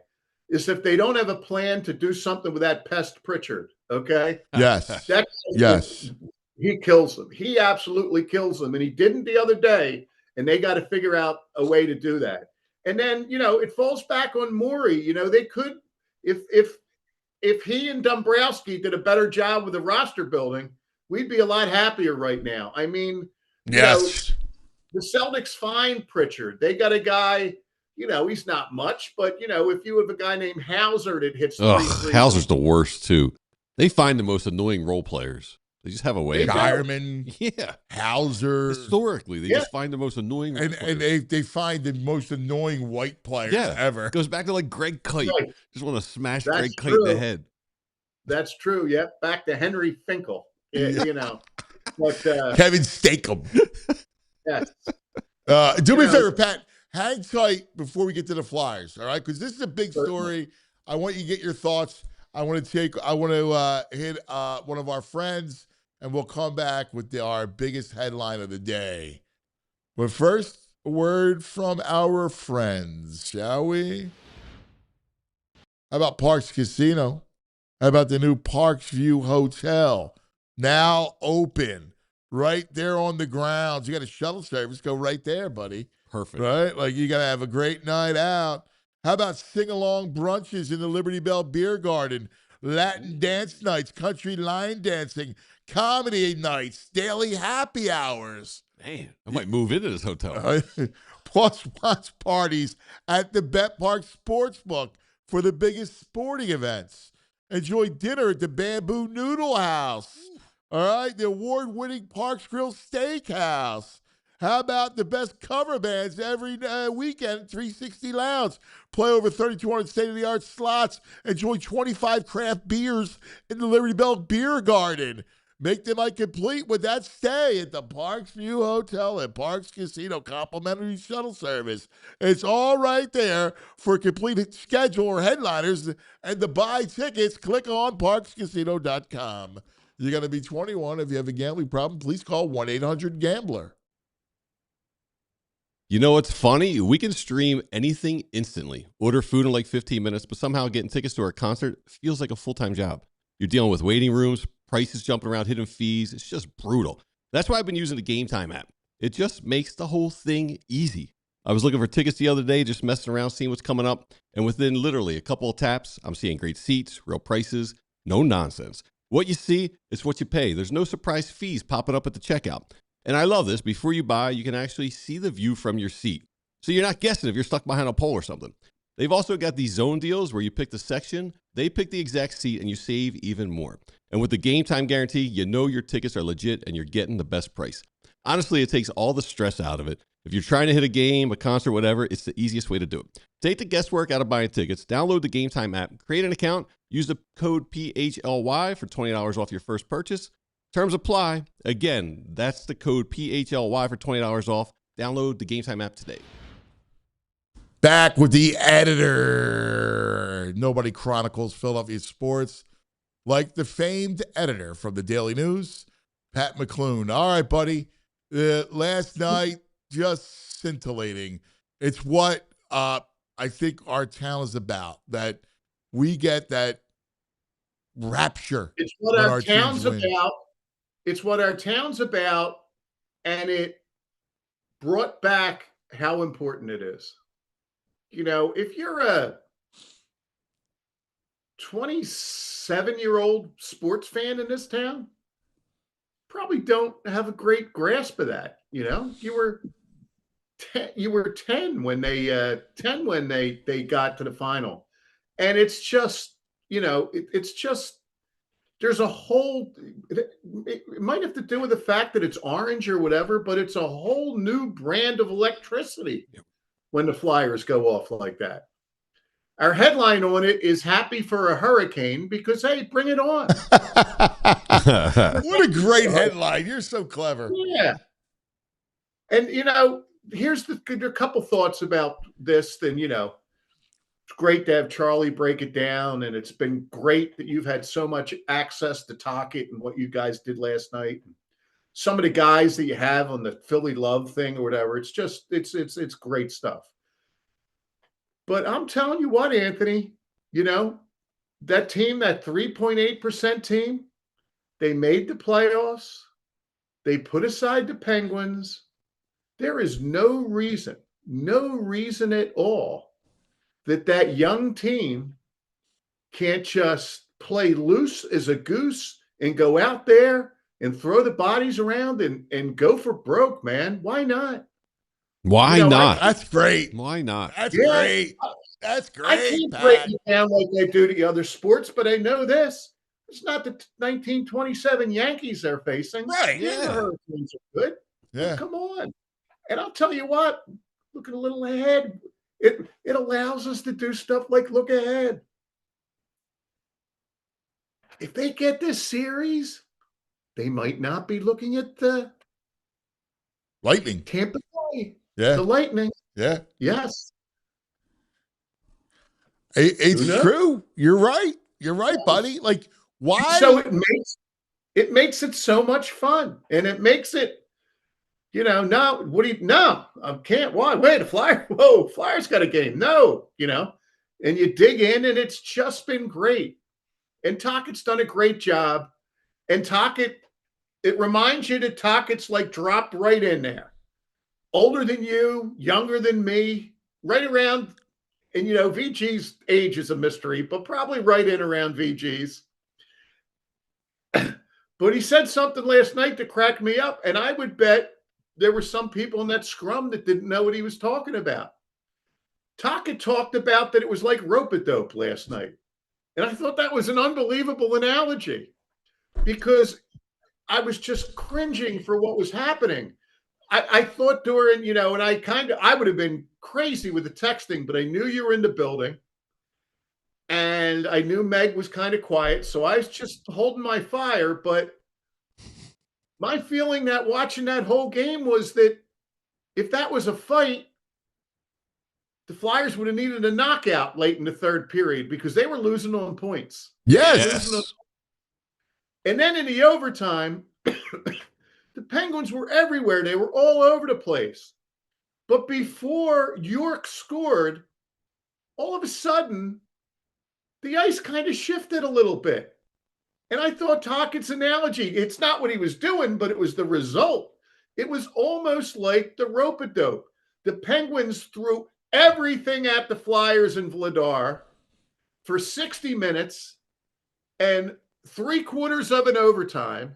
is if they don't have a plan to do something with that pest Pritchard, okay? Yes. Yes. He kills them. He absolutely kills them. And he didn't the other day, and they got to figure out a way to do that. And then, it falls back on Morey. They could, if he and Dombrowski did a better job with the roster building, we'd be a lot happier right now. I mean, Yes. the Celtics find Pritchard. They got a guy, he's not much, but, if you have a guy named Hauser that hits three, Hauser's the worst, too. They find the most annoying role players. They just have a way. Geierman, Yeah. Hauser. Historically, they just find the most annoying role And players. they find the most annoying white players ever. It goes back to like Greg Kite. Right. Just want to smash That's Greg Kite in the true. head. That's true. Yeah. Back to Henry Finkel, But Kevin Stakem. yes. Do me a favor, Pat. Hang tight before we get to the Flyers, all right? Because this is a big story. I want you to get your thoughts. I want to hit one of our friends, and we'll come back with our biggest headline of the day. But first, a word from our friends, shall we? How about Parks Casino? How about the new Parks View Hotel? Now open. Right there on the grounds. You got a shuttle service. Go right there, buddy. Perfect. Right? Like you got to have a great night out. How about sing-along brunches in the Liberty Bell Beer Garden, Latin dance nights, country line dancing, comedy nights, daily happy hours. Man, I might move into this hotel. Plus watch parties at the Bet Park Sportsbook for the biggest sporting events. Enjoy dinner at the Bamboo Noodle House. All right, the award-winning Parks Grill Steakhouse. How about the best cover bands every weekend at 360 Lounge? Play over 3,200 state-of-the-art slots. Enjoy 25 craft beers in the Liberty Bell Beer Garden. Make the night complete with that stay at the Parks View Hotel and Parks Casino complimentary shuttle service. It's all right there. For a complete schedule or headliners and to buy tickets, click on parkscasino.com. You got to be 21. If you have a gambling problem, please call 1-800-GAMBLER. You know what's funny? We can stream anything instantly. Order food in like 15 minutes, but somehow getting tickets to our concert feels like a full-time job. You're dealing with waiting rooms, prices jumping around, hidden fees. It's just brutal. That's why I've been using the Game Time app. It just makes the whole thing easy. I was looking for tickets the other day, just messing around, seeing what's coming up. And within literally a couple of taps, I'm seeing great seats, real prices, no nonsense. What you see is what you pay. There's no surprise fees popping up at the checkout. And I love this. Before you buy, you can actually see the view from your seat. So you're not guessing if you're stuck behind a pole or something. They've also got these zone deals where you pick the section, they pick the exact seat, and you save even more. And with the Game Time guarantee, you know your tickets are legit and you're getting the best price. Honestly, it takes all the stress out of it. If you're trying to hit a game, a concert, whatever, it's the easiest way to do it. Take the guesswork out of buying tickets, download the Game Time app, create an account, use the code PHLY for $20 off your first purchase. Terms apply. Again, that's the code PHLY for $20 off. Download the Game Time app today. Back with the editor. Nobody chronicles Philadelphia sports like the famed editor from the Daily News, Pat McCloon. All right, buddy. Last night, just scintillating. It's what I think our town is about, that we get that rapture. It's what when our town's teams win. about. It's what our town's about, and it brought back how important it is. If you're a 27-year-old sports fan in this town, probably don't have a great grasp of that. You were 10 when they got to the final, and it's just it's just. There's a whole, it might have to do with the fact that it's orange or whatever, but it's a whole new brand of electricity when the Flyers go off like that. Our headline on it is happy for a hurricane because, hey, bring it on. What a great headline. You're so clever. Yeah. And, here's a couple thoughts about this. Then, it's great to have Charlie break it down, and it's been great that you've had so much access to talk it and what you guys did last night. some of the guys that you have on the Philly Love thing or whatever. It's just it's great stuff. But I'm telling you what, Anthony, that team, that 3.8% team, they made the playoffs. They put aside the Penguins. There is no reason at all that young team can't just play loose as a goose and go out there and throw the bodies around and go for broke, man. Why not? Why not? That's great. Why not? That's Yeah. great. That's great. I can't Pat. break it down like they do the other sports, but I know this. It's not the 1927 Yankees they're facing. Right. Yeah, the Hurricanes are good. Yeah. Come on. And I'll tell you what, looking a little ahead, it allows us to do stuff like look ahead. If they get this series, they might not be looking at the Lightning. Tampa Bay, Yeah. the Lightning. Yeah. Yes. It's Who knows? true. You're right. You're right, buddy. Like, why? So it makes it so much fun, and it makes it, I can't. Why? Wait, Flyers got a game. No, and you dig in, and it's just been great. And Tockett's done a great job. And Tockett, it reminds you that Tockett's like dropped right in there. Older than you, younger than me, right around, and VG's age is a mystery, but probably right in around VG's. But he said something last night that cracked me up, and I would bet there were some people in that scrum that didn't know what he was talking about. Tockett talked about that it was like rope-a-dope last night. And I thought that was an unbelievable analogy because I was just cringing for what was happening. I thought during, and I would have been crazy with the texting, but I knew you were in the building. And I knew Meg was kind of quiet, so I was just holding my fire. But my feeling that watching that whole game was that if that was a fight, the Flyers would have needed a knockout late in the third period because they were losing on points. Yes. And then in the overtime, the Penguins were everywhere. They were all over the place. But before York scored, all of a sudden, the ice kind of shifted a little bit. And I thought Tockett's analogy, it's not what he was doing, but it was the result. It was almost like the rope-a-dope. The Penguins threw everything at the Flyers and Vladar for 60 minutes and 3/4 of an overtime.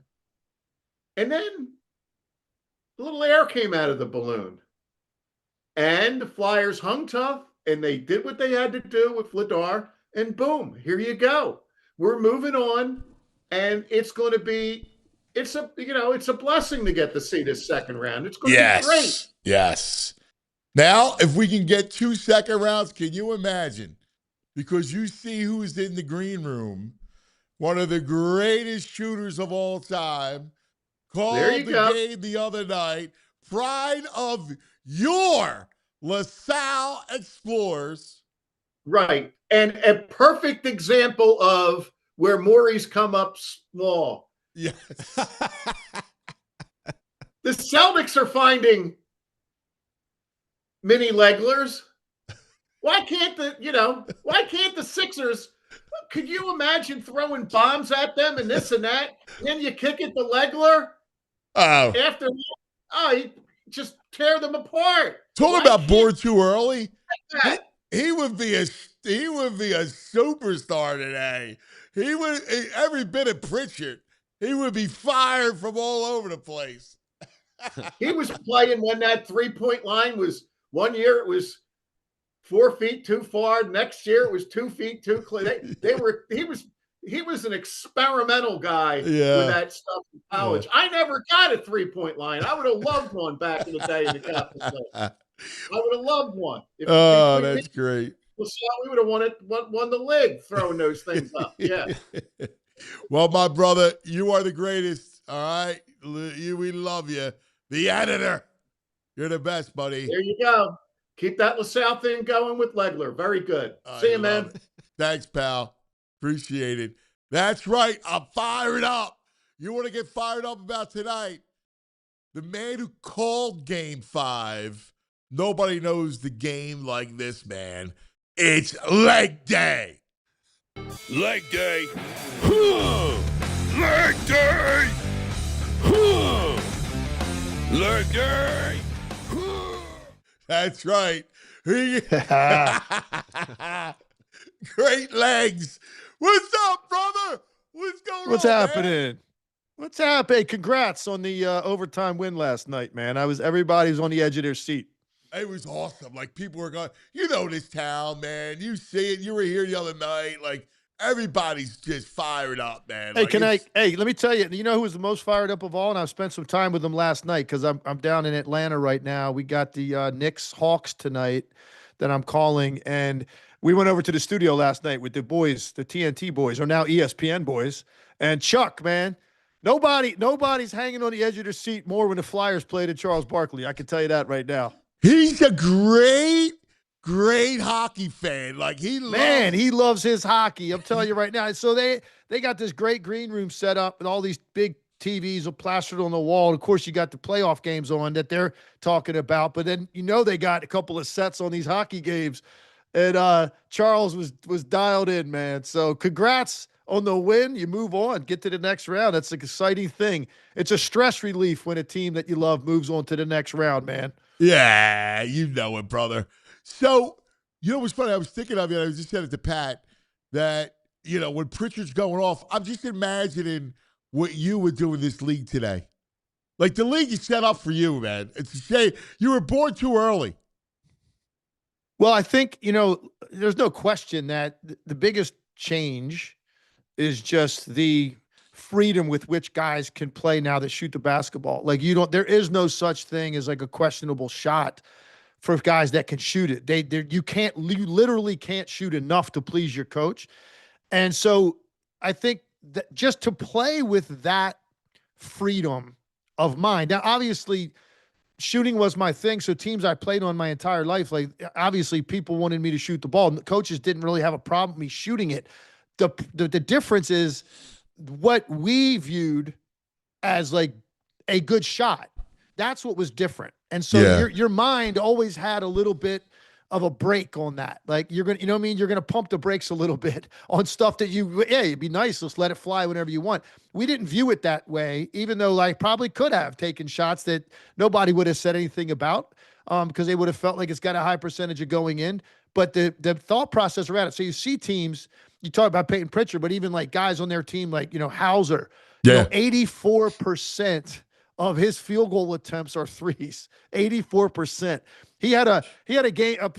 And then a little air came out of the balloon. And the Flyers hung tough, and they did what they had to do with Vladar. And boom, here you go. We're moving on, and it's going to be, it's a blessing to get to see this second round. It's going to be great. Yes. Now, if we can get 2 second rounds, can you imagine? Because you see who's in the green room, one of the greatest shooters of all time, called the game the other night, pride of your LaSalle Explorers. Right. And a perfect example of where Maury's come up small. Yes. The Celtics are finding mini Leglers. Why can't the Sixers? Could you imagine throwing bombs at them and this and that? And then you kick it to Legler. Oh. After you just tear them apart. Talking about bored too early. That? He would be a superstar today. He would every bit of Pritchard. He would be fired from all over the place. He was playing when that 3-point line was, one year it was 4 feet too far. Next year it was 2 feet too close. He was an experimental guy with that stuff in college. Yeah. I never got a 3-point line. I would have loved one back in the day in the Catholic League. I would have loved one. That's great. We would have won the league throwing those things up. Yeah. Well, my brother, you are the greatest. All right. We love you. The editor. You're the best, buddy. There you go. Keep that LaSalle thing going with Legler. Very good. See you, man. Thanks, pal. Appreciate it. That's right. I'm fired up. You want to get fired up about tonight? the man who called Game 5. Nobody knows the game like this, man. It's leg day. Leg day. Leg day. Leg day. That's right. Great legs. What's up, brother? What's going What's on, man? happening? What's happening? Congrats on the overtime win last night, man. Everybody was on the edge of their seat. It was awesome. Like, people were going, you know this town, man. You see it. You were here the other night. Like, everybody's just fired up, man. Hey, Like, hey, let me tell you, you know who was the most fired up of all? And I've spent some time with them last night because I'm down in Atlanta right now. We got the Knicks Hawks tonight that I'm calling. And we went over to the studio last night with the boys, the TNT boys, or now ESPN boys. And Chuck, man, nobody's hanging on the edge of their seat more when the Flyers played at Charles Barkley. I can tell you that right now. he's a great hockey fan. Like, he loves his hockey. I'm telling you right now. So they got this great green room set up and all these big TVs are plastered on the wall. And of course, you got the playoff games on that they're talking about. But then they got a couple of sets on these hockey games. And Charles was dialed in, man. So congrats on the win. You move on, get to the next round. That's an exciting thing. It's a stress relief when a team that you love moves on to the next round, man. Yeah, you know it, brother. So, you know what's funny? I was thinking of it. I was just saying it to Pat that, when Pritchard's going off, I'm just imagining what you would do in this league today. Like, the league is set up for you, man. It's a shame. You were born too early. Well, I think, there's no question that the biggest change is just the freedom with which guys can play now that shoot the basketball. Like, there is no such thing as like a questionable shot for guys that can shoot it. You literally can't shoot enough to please your coach. And so I think that just to play with that freedom of mind. Now, obviously, shooting was my thing. So teams I played on my entire life, like, obviously people wanted me to shoot the ball. And the coaches didn't really have a problem with me shooting it. The difference is what we viewed as like a good shot. That's what was different. And so your mind always had a little bit of a break on that. Like, you're going to, you're going to pump the brakes a little bit on stuff that it'd be nice. Let's let it fly whenever you want. We didn't view it that way, even though I probably could have taken shots that nobody would have said anything about because they would have felt like it's got a high percentage of going in. But the thought process around it. So you see teams, you talk about Peyton Pritchard, but even like guys on their team, like, Hauser, 84% of his field goal attempts are threes. 84%. He had a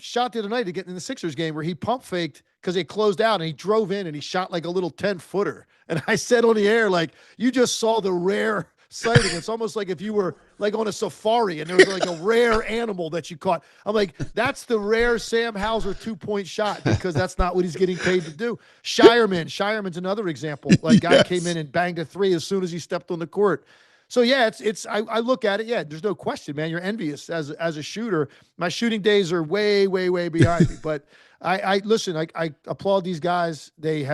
shot the other night to get in the Sixers game where he pump faked because they closed out and he drove in and he shot like a little 10-footer. And I said on the air, like, you just saw the rare sighting. It's almost like if you were like on a safari and there was like a rare animal that you caught. I'm like, that's the rare Sam Hauser 2-point shot because that's not what he's getting paid to do. Shireman's another example. Like, guy came in and banged a three as soon as he stepped on the court. So yeah, I look at it. Yeah, there's no question, man. You're envious as a shooter. My shooting days are way, way, way behind me. But I listen. I applaud these guys. They've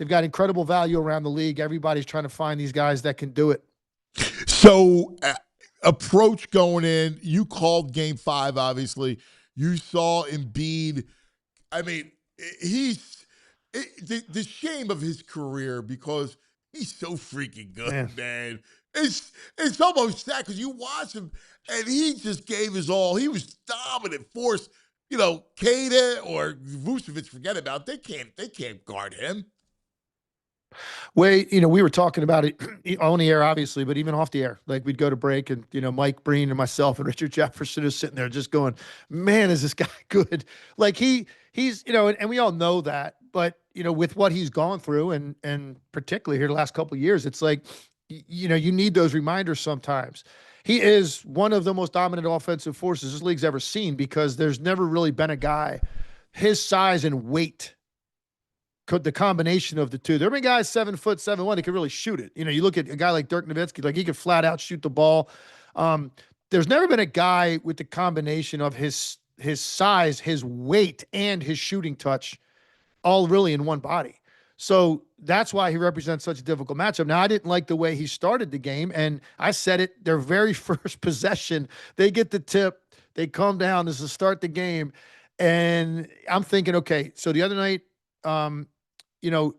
got incredible value around the league. Everybody's trying to find these guys that can do it. So, approach going in. You called Game 5. Obviously, you saw Embiid. I mean, the shame of his career because he's so freaking good, man. It's almost sad because you watch him and he just gave his all. He was dominant force. Kada or Vucevic, forget about it. They can't guard him. Way, we were talking about it on the air, obviously, but even off the air. Like, we'd go to break and, Mike Breen and myself and Richard Jefferson is sitting there just going, man, is this guy good? Like, he's, and we all know that, but, with what he's gone through and particularly here the last couple of years, it's like, you need those reminders sometimes. He is one of the most dominant offensive forces this league's ever seen because there's never really been a guy his size and weight, the combination of the two. There have been guys 7'7" that can really shoot it. You look at a guy like Dirk Nowitzki, like he could flat out shoot the ball. There's never been a guy with the combination of his size, his weight, and his shooting touch all really in one body. So that's why he represents such a difficult matchup. Now, I didn't like the way he started the game, and I said it, their very first possession, they get the tip, they come down, this is to start the game, and I'm thinking, okay, so the other night, you know,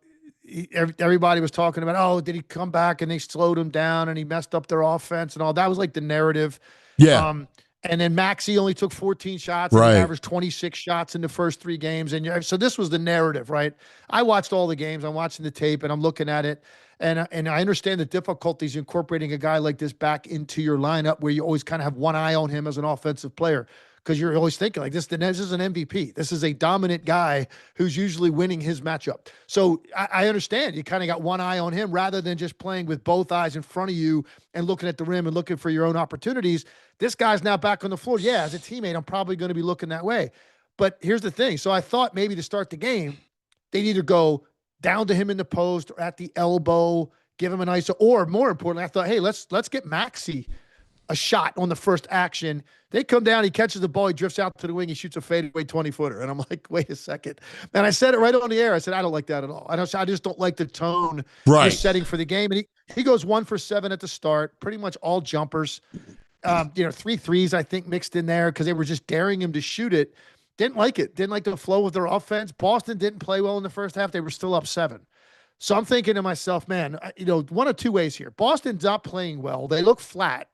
everybody was talking about, oh, did he come back and they slowed him down and he messed up their offense and all. That was like the narrative. Yeah. And then Maxey only took 14 shots and he averaged 26 shots in the first 3 games. And so this was the narrative, right? I watched all the games. I'm watching the tape and I'm looking at it. And I understand the difficulties incorporating a guy like this back into your lineup where you always kind of have one eye on him as an offensive player, because you're always thinking like this is an MVP. This is a dominant guy who's usually winning his matchup. So I understand you kind of got one eye on him rather than just playing with both eyes in front of you and looking at the rim and looking for your own opportunities. This guy's now back on the floor. Yeah, as a teammate, I'm probably going to be looking that way. But here's the thing. So I thought maybe to start the game, they'd either go down to him in the post or at the elbow, give him a nice, or more importantly, I thought, hey, let's get Maxey a shot on the first action. They come down, he catches the ball, he drifts out to the wing, he shoots a fadeaway 20-footer. And I'm like, wait a second. And I said it right on the air. I said, I don't like that at all. I just don't like the tone you're setting for the game. And he goes 1 for 7 at the start, pretty much all jumpers. 3 threes, I think, mixed in there because they were just daring him to shoot it. Didn't like it. Didn't like the flow of their offense. Boston didn't play well in the first half. They were still up 7. So I'm thinking to myself, man, one of two ways here. Boston's not playing well. They look flat.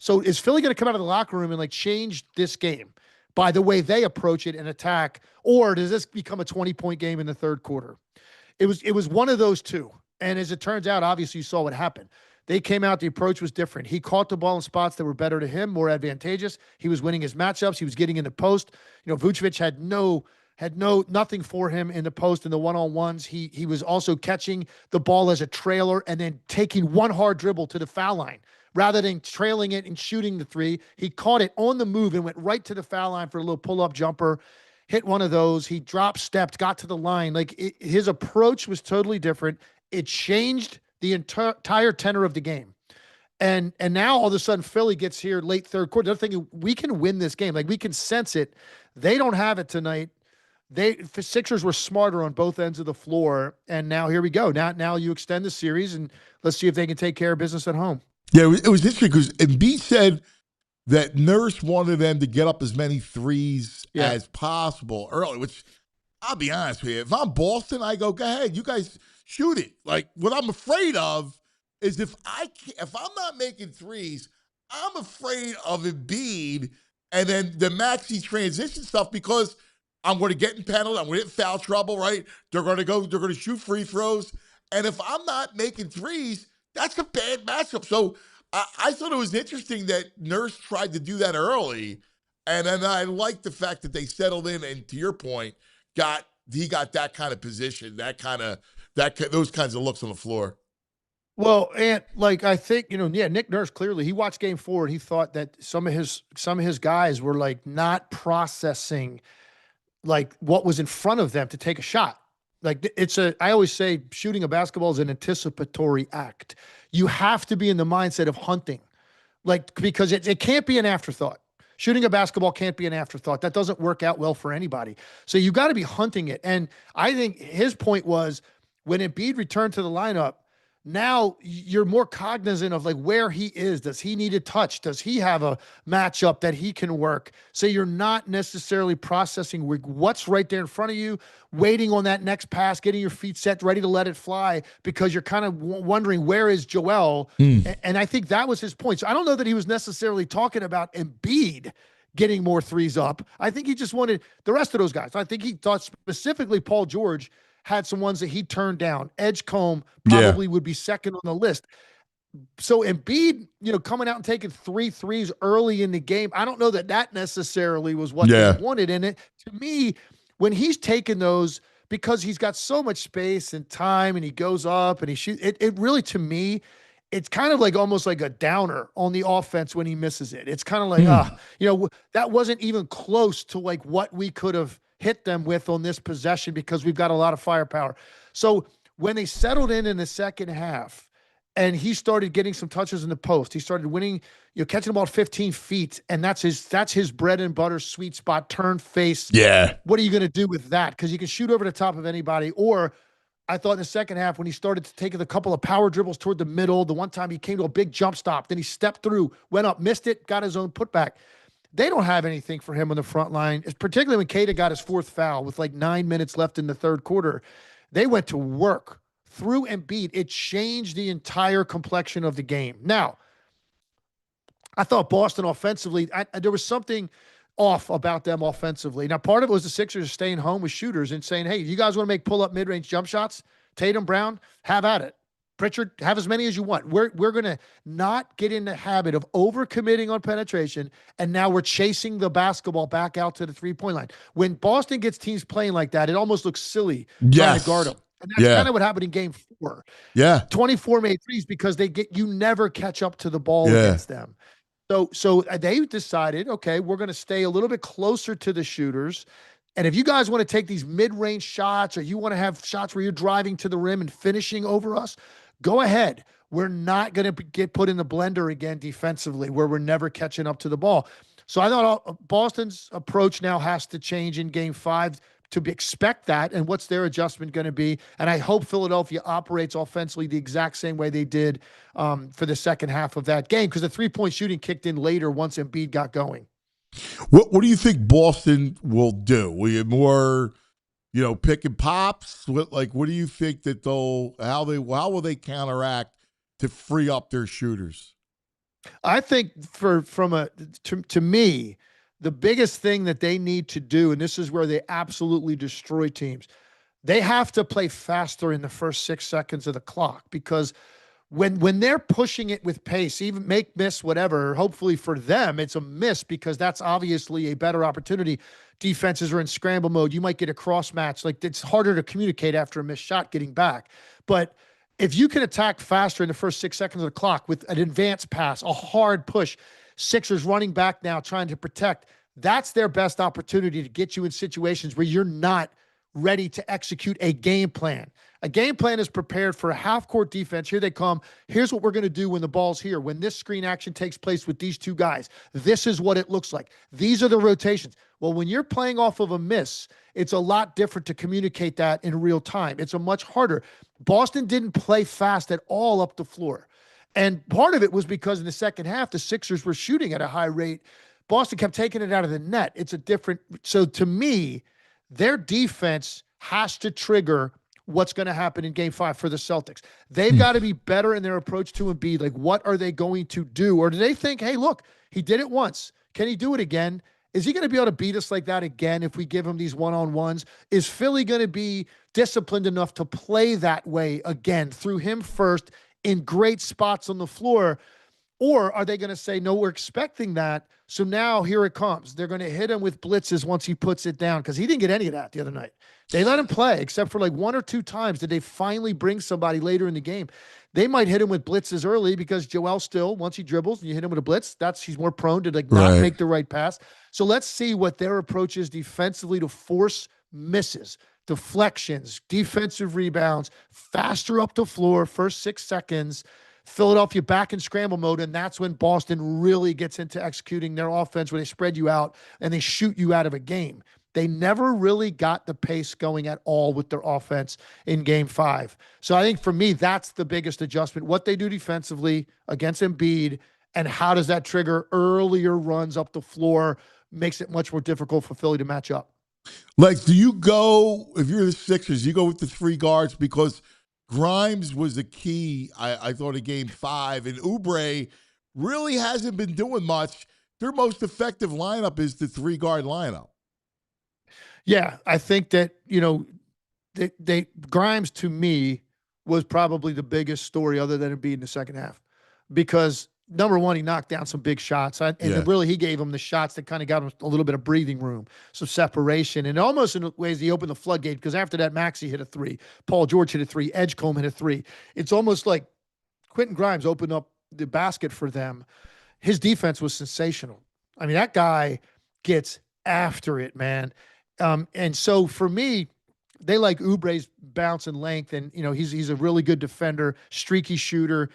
So is Philly going to come out of the locker room and change this game by the way they approach it and attack, or does this become a 20-point game in the third quarter? It was one of those two. And as it turns out, obviously you saw what happened. They came out, the approach was different. He caught the ball in spots that were better to him, more advantageous. He was winning his matchups. He was getting in the post. Vucevic had nothing for him in the post in the one-on-ones. He was also catching the ball as a trailer and then taking one hard dribble to the foul line. Rather than trailing it and shooting the 3, he caught it on the move and went right to the foul line for a little pull-up jumper, hit one of those. He dropped, stepped, got to the line. His approach was totally different. It changed the entire tenor of the game. And now all of a sudden Philly gets here late third quarter. They're thinking, we can win this game. We can sense it. They don't have it tonight. The Sixers were smarter on both ends of the floor. And now here we go. Now you extend the series and let's see if they can take care of business at home. Yeah, it was interesting because Embiid said that Nurse wanted them to get up as many threes as possible early, which I'll be honest with you. If I'm Boston, I go ahead, you guys shoot it. What I'm afraid of is if I'm not making threes, I'm afraid of Embiid and then the Maxey transition stuff because I'm going to get in penalty, I'm going to get in foul trouble, right? They're going to shoot free throws. And if I'm not making threes, that's a bad matchup. So I thought it was interesting that Nurse tried to do that early, and then I like the fact that they settled in. And to your point, he got that kind of position, those kinds of looks on the floor. Well, and I think Nick Nurse clearly he watched Game 4 and he thought that some of his guys were not processing what was in front of them to take a shot. I always say shooting a basketball is an anticipatory act. You have to be in the mindset of hunting, because it can't be an afterthought. Shooting a basketball can't be an afterthought. That doesn't work out well for anybody. So you got to be hunting it. And I think his point was when Embiid returned to the lineup, now you're more cognizant of where he is. Does he need a touch? Does he have a matchup that he can work? So you're not necessarily processing what's right there in front of you, waiting on that next pass, getting your feet set, ready to let it fly, because you're kind of wondering, where is Joel? And I think that was his point. So I don't know that he was necessarily talking about Embiid getting more threes up. I think he just wanted the rest of those guys. I think he thought specifically Paul George had some ones that he turned down. Edgecomb probably would be second on the list. So Embiid, coming out and taking 3 threes early in the game, I don't know that necessarily was what they wanted in it. To me, when he's taking those, because he's got so much space and time and he goes up and he shoots, it really, to me, it's kind of almost like a downer on the offense when he misses it. It's kind of that wasn't even close to what we could have hit them with on this possession because we've got a lot of firepower. So when they settled in the second half and he started getting some touches in the post, he started winning, catching the ball 15 feet. And that's his bread and butter sweet spot, turn face. Yeah. What are you going to do with that? Because you can shoot over the top of anybody, or I thought in the second half when he started to take a couple of power dribbles toward the middle, the one time he came to a big jump stop, then he stepped through, went up, missed it, got his own putback. They don't have anything for him on the front line, particularly when Keita got his fourth foul with like 9 minutes left in the third quarter. They went to work through Embiid. It changed the entire complexion of the game. Now, I thought Boston offensively, there was something off about them offensively. Now, part of it was the Sixers staying home with shooters and saying, hey, you guys want to make pull-up mid-range jump shots? Tatum, Brown, have at it. Pritchard, have as many as you want. We're going to not get in the habit of overcommitting on penetration, and now we're chasing the basketball back out to the three-point line. When Boston gets teams playing like that, it almost looks silly trying to guard them. And that's kind of what happened in game 4. Yeah. 24 made threes because you never catch up to the ball against them. So they decided, okay, we're going to stay a little bit closer to the shooters. And if you guys want to take these mid-range shots or you want to have shots where you're driving to the rim and finishing over us, go ahead. We're not going to get put in the blender again defensively where we're never catching up to the ball. So I thought Boston's approach now has to change in game 5 to expect that. And what's their adjustment going to be? And I hope Philadelphia operates offensively the exact same way they did for the second half of that game, because the three-point shooting kicked in later once Embiid got going. What do you think Boston will do? Will you more, pick and pops? What do you think that how will they counteract to free up their shooters? I think to me, the biggest thing that they need to do, and this is where they absolutely destroy teams, they have to play faster in the first 6 seconds of the clock, because when they're pushing it with pace, even make, miss, whatever, hopefully for them, it's a miss because that's obviously a better opportunity. Defenses are in scramble mode. You might get a cross match. Like, it's harder to communicate after a missed shot getting back. But if you can attack faster in the first 6 seconds of the clock with an advanced pass, a hard push, Sixers running back now trying to protect, that's their best opportunity to get you in situations where you're not ready to execute a game plan. A game plan is prepared for a half-court defense. Here they come. Here's what we're going to do when the ball's here. When this screen action takes place with these two guys, this is what it looks like. These are the rotations. Well, when you're playing off of a miss, it's a lot different to communicate that in real time. It's a much harder. Boston didn't play fast at all up the floor. And part of it was because in the second half, the Sixers were shooting at a high rate. Boston kept taking it out of the net. So to me, their defense has to trigger what's going to happen in game 5 for the Celtics. They've got to be better in their approach to Embiid. Like, what are they going to do? Or do they think, hey, look, he did it once. Can he do it again? Is he going to be able to beat us like that again if we give him these one-on-ones? Is Philly going to be disciplined enough to play that way again through him first in great spots on the floor? Or are they going to say, no, we're expecting that, so now here it comes. They're going to hit him with blitzes once he puts it down, because he didn't get any of that the other night. They let him play, except for like 1 or 2 times did they finally bring somebody later in the game. They might hit him with blitzes early because Joel still, once he dribbles and you hit him with a blitz, he's more prone to not make the right pass. So let's see what their approach is defensively to force misses, deflections, defensive rebounds, faster up the floor, first 6 seconds. Philadelphia back in scramble mode, and that's when Boston really gets into executing their offense, where they spread you out and they shoot you out of a game. They never really got the pace going at all with their offense in game 5. So I think for me, that's the biggest adjustment. What they do defensively against Embiid, and how does that trigger earlier runs up the floor, makes it much more difficult for Philly to match up. Like, do you go, if you're the Sixers, you go with the 3 guards? Because Grimes was the key, I thought, in game 5, and Oubre really hasn't been doing much. Their most effective lineup is the 3-guard lineup. Yeah, I think that, Grimes, to me, was probably the biggest story other than Embiid in the second half. Because, number one, he knocked down some big shots. Really, he gave him the shots that kind of got him a little bit of breathing room, some separation. And almost in ways, he opened the floodgate, because after that, Maxey hit a 3. Paul George hit a 3. Edgecomb hit a 3. It's almost like Quentin Grimes opened up the basket for them. His defense was sensational. I mean, that guy gets after it, man. And so for me, they like Oubre's bounce and length, and he's a really good defender, streaky shooter.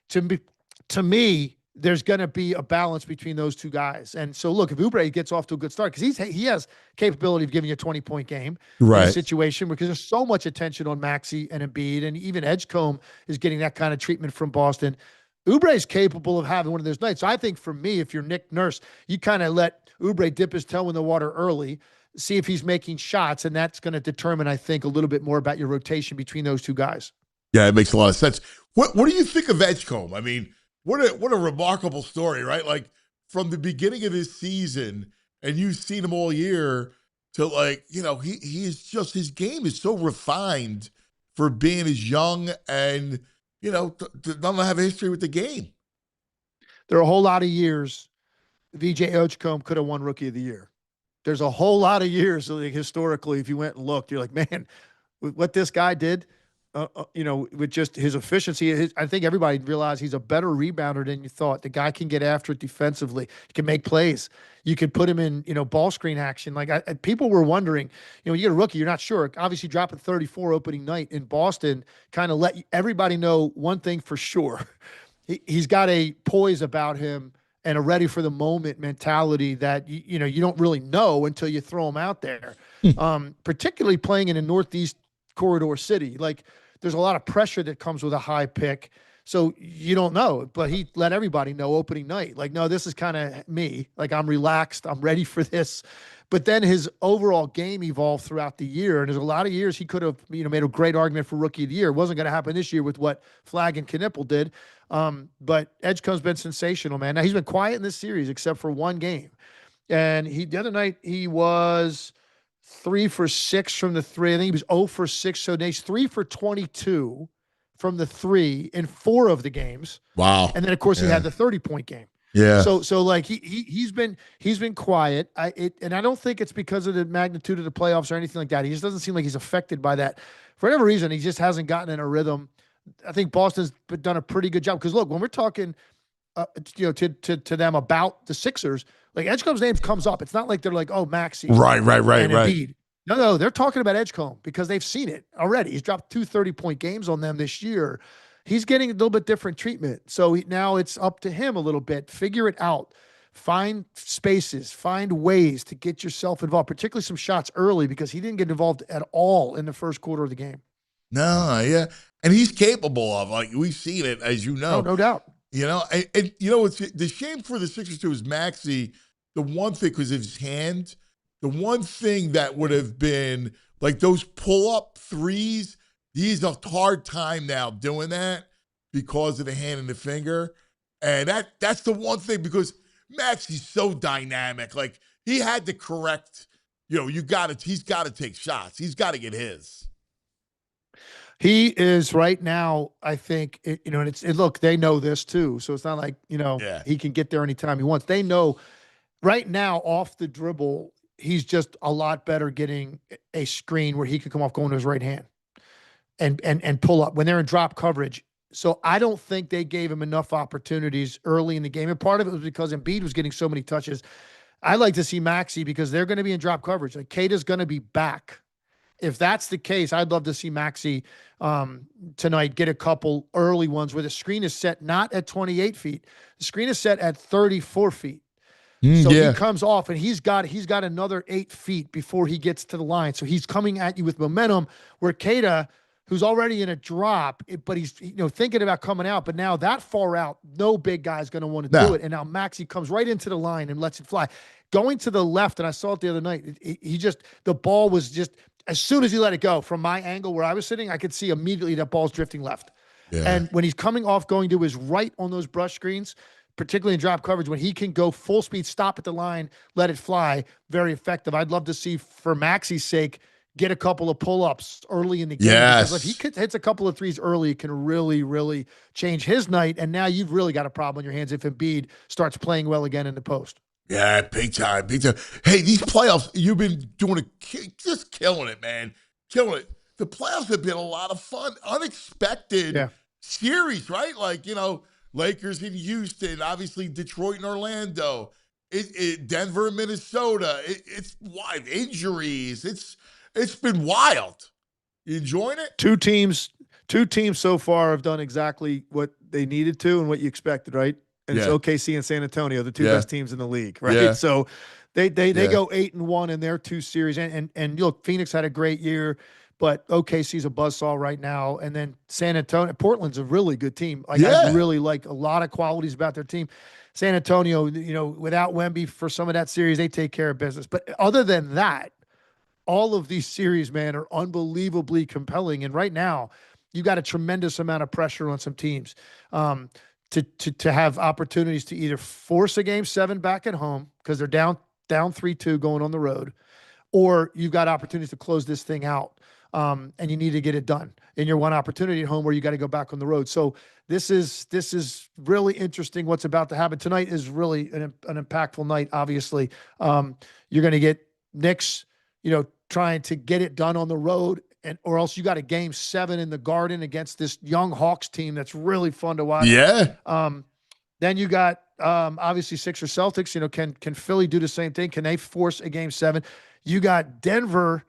To me, there's going to be a balance between those two guys. And so, look, if Oubre gets off to a good start, because he has capability of giving you a 20-point game in a situation because there's so much attention on Maxey and Embiid, and even Edgecomb is getting that kind of treatment from Boston. Oubre is capable of having one of those nights. So I think for me, if you're Nick Nurse, you kind of let Oubre dip his toe in the water early, see if he's making shots, and that's going to determine, I think, a little bit more about your rotation between those two guys. Yeah, it makes a lot of sense. What do you think of Edgecomb? I mean, what a remarkable story, right? Like from the beginning of his season, and you've seen him all year, to like, he is just, his game is so refined for being as young and, to not have a history with the game. There are a whole lot of years VJ Edgecomb could have won Rookie of the Year. There's a whole lot of years, like, historically, if you went and looked, you're like, man, with what this guy did, with just his efficiency, I think everybody realized he's a better rebounder than you thought. The guy can get after it defensively. He can make plays. You could put him in, ball screen action. Like people were wondering, you get a rookie, you're not sure. Obviously, dropping 34 opening night in Boston kind of let everybody know one thing for sure. He's got a poise about him and a ready for the moment mentality that you don't really know until you throw him out there. Particularly playing in a Northeast corridor city, like there's a lot of pressure that comes with a high pick, so you don't know. But he let everybody know opening night, like, no, this is kind of me. Like, I'm relaxed, I'm ready for this. But then his overall game evolved throughout the year, and there's a lot of years he could have made a great argument for Rookie of the Year. It wasn't going to happen this year with what Flagg and Knipple did. But Edgecomb's been sensational, man. Now, he's been quiet in this series except for one game. And the other night, he was 3 for 6 from the 3. I think he was 0 for 6. So he's 3 for 22 from the 3 in 4 of the games. Wow. And then, of course, he had the 30-point game. Yeah. So like he's been quiet. And I don't think it's because of the magnitude of the playoffs or anything like that. He just doesn't seem like he's affected by that. For whatever reason, he just hasn't gotten in a rhythm. I think Boston's done a pretty good job, because look, when we're talking, to them about the Sixers, like Edgecomb's name comes up. It's not like they're like, oh, Maxey, right. and Embiid. No, they're talking about Edgecomb because they've seen it already. He's dropped 2 30-point games on them this year. He's getting a little bit different treatment. So now it's up to him a little bit. Figure it out. Find spaces. Find ways to get yourself involved, particularly some shots early, because he didn't get involved at all in the first quarter of the game. No, yeah. And he's capable of, like, we've seen it, as you know. Oh, no doubt. And it's the shame for the Sixers too is Maxey. The one thing, because of his hand, the one thing that would have been like those pull-up threes, he's a hard time now doing that because of the hand and the finger. And that's the one thing, because Maxey's so dynamic. Like, he had to correct, he's got to take shots. He's got to get his. He is right now, I think, look, they know this too. So it's not like, he can get there anytime he wants. They know right now off the dribble, he's just a lot better getting a screen where he can come off going to his right hand and pull up when they're in drop coverage. So I don't think they gave him enough opportunities early in the game. And part of it was because Embiid was getting so many touches. I like to see Maxey because they're going to be in drop coverage. Like, Kata's going to be back. If that's the case, I'd love to see Maxey tonight get a couple early ones where the screen is set not at 28 feet. The screen is set at 34 feet. So he comes off and he's got another 8 feet before he gets to the line. So he's coming at you with momentum, where Kata, who's already in a drop, but he's thinking about coming out. But now that far out, no big guy's going to want to do it. And now Maxey comes right into the line and lets it fly. Going to the left, and I saw it the other night, the ball was just, as soon as he let it go, from my angle where I was sitting, I could see immediately that ball's drifting left. Yeah. And when he's coming off, going to his right on those brush screens, particularly in drop coverage, when he can go full speed, stop at the line, let it fly, very effective. I'd love to see, for Maxey's sake, get a couple of pull-ups early in the game. Yes. Because if he hits a couple of threes early, it can really, really change his night. And now you've really got a problem on your hands if Embiid starts playing well again in the post. Yeah, big time. Hey, these playoffs, you've been doing just killing it, man. Killing it. The playoffs have been a lot of fun, unexpected series, right? Like, Lakers in Houston, obviously Detroit and Orlando, Denver and Minnesota. It's wild. Injuries. It's been wild. You enjoying it? Two teams so far have done exactly what they needed to and what you expected, right? and it's Yeah. OKC and San Antonio, the two Yeah. best teams in the league, right? Yeah. So they Yeah. go 8-1 in their 2 series, and look, Phoenix had a great year, but OKC's a buzzsaw right now, and then San Antonio, Portland's a really good team. Like I Yeah. really like a lot of qualities about their team. San Antonio, without Wemby for some of that series, they take care of business. But other than that, all of these series, man, are unbelievably compelling. And right now, you got a tremendous amount of pressure on some teams to have opportunities to either force a game 7 back at home because they're down 3-2 going on the road, or you've got opportunities to close this thing out. And you need to get it done in your one opportunity at home where you got to go back on the road. So this is really interesting. What's about to happen tonight is really an impactful night. Obviously, you're going to get Knicks, trying to get it done on the road, or else you got a game 7 in the Garden against this young Hawks team that's really fun to watch. Yeah. Then you got obviously Sixers Celtics. Can Philly do the same thing? Can they force a game 7? You got Denver.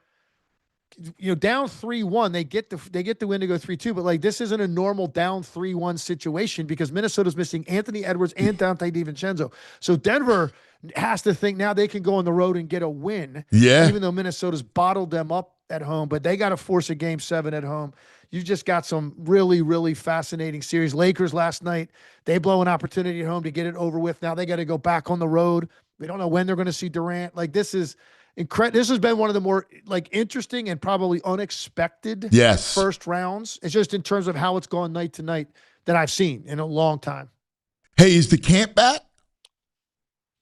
Down 3-1, they get the win to go 3-2, but like this isn't a normal down 3-1 situation because Minnesota's missing Anthony Edwards and Dante DiVincenzo. So Denver has to think now they can go on the road and get a win. Yeah. Even though Minnesota's bottled them up at home, but they got to force a game 7 at home. You just got some really, really fascinating series. Lakers last night, they blow an opportunity at home to get it over with. Now they got to go back on the road. We don't know when they're going to see Durant. Like this is incredible. This has been one of the more interesting and probably unexpected first rounds. It's just in terms of how it's gone night to night that I've seen in a long time. Hey, is the camp back?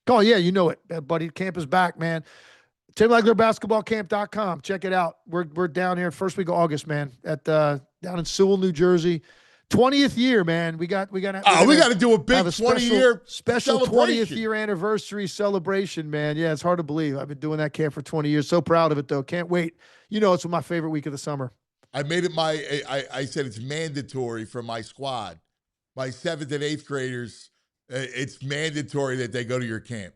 Oh yeah, you know it, buddy. Camp is back, man. TimLeglerBasketballCamp.com. Check it out. We're down here first week of August, man, at down in Sewell, New Jersey. 20th year, man. We got to do a big 20-year special celebration. 20th year anniversary celebration, man. Yeah, it's hard to believe. I've been doing that camp for 20 years. So proud of it, though. Can't wait. It's my favorite week of the summer. I made it I said it's mandatory for my squad. My 7th and 8th graders, it's mandatory that they go to your camp.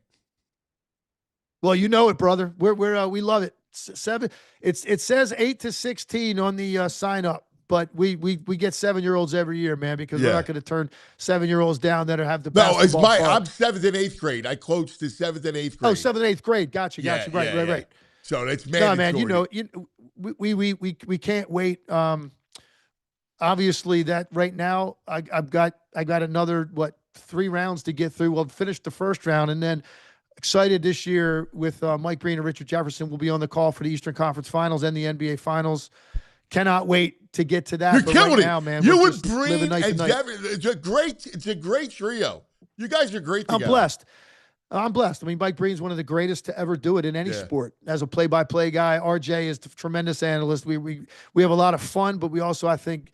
Well, you know it, brother. We love it. 7. It says 8 to 16 on the sign up. But we get 7-year-olds every year, man, because we're not going to turn 7-year-olds down that have the basketball ball. I'm 7th and 8th grade. I coached the 7th and 8th grade. Oh, 7th and 8th grade. Gotcha. Right. So it's mandatory. No, man, we can't wait. Obviously that right now I got another 3 rounds to get through. We'll finish the first round, and then excited this year with Mike Breen and Richard Jefferson will be on the call for the Eastern Conference Finals and the NBA Finals. Cannot wait to get to that. You're but killing right it. now, man. You we're and just Breen living night to and night. Jefferson. It's a great trio. You guys are great together. I'm blessed. I mean, Mike Breen's one of the greatest to ever do it in any sport. As a play-by-play guy, RJ is a tremendous analyst. We have a lot of fun, but we also, I think,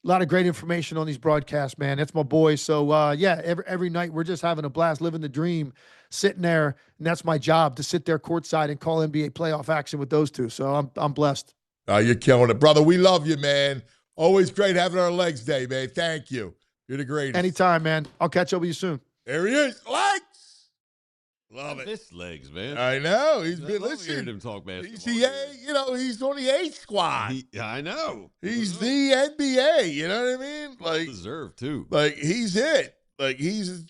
a lot of great information on these broadcasts, man. That's my boy. So, every night we're just having a blast, living the dream, sitting there, and that's my job, to sit there courtside and call NBA playoff action with those two. So I'm blessed. You're killing it, brother. We love you, man. Always great having our legs day, man. Thank you. You're the greatest. Anytime, man. I'll catch up with you soon. There he is. Legs. Love it. This legs, man. I know. He's I been love hearing listening. him talk basketball. He's he's on the A squad. I know. He's the NBA. You know what I mean? Like deserved too. Like he's it. Like he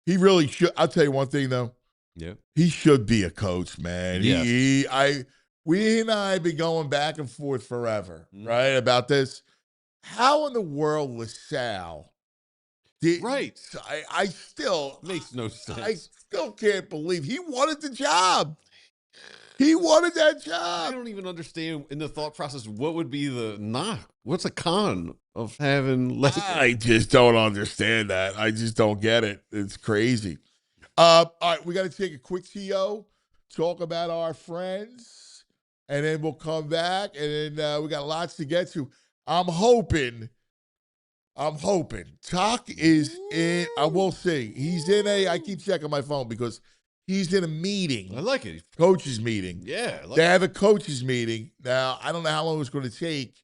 really should. I'll tell you one thing though. Yeah. He should be a coach, man. Yes. We and I have been going back and forth forever, right, about this. How in the world was Sal? Right. I still makes no sense. I still can't believe he wanted the job. He wanted that job. I don't even understand in the thought process what would be the knock. What's a con of having less? I just don't understand that. I just don't get it. It's crazy. All right, we got to take a quick TO, talk about our friends. And then we'll come back, and then we got lots to get to. I'm hoping. Talk is in, I will see. He's in I keep checking my phone because he's in a meeting. I like it. Coaches meeting. Yeah. They have a coaches meeting. Now, I don't know how long it's going to take.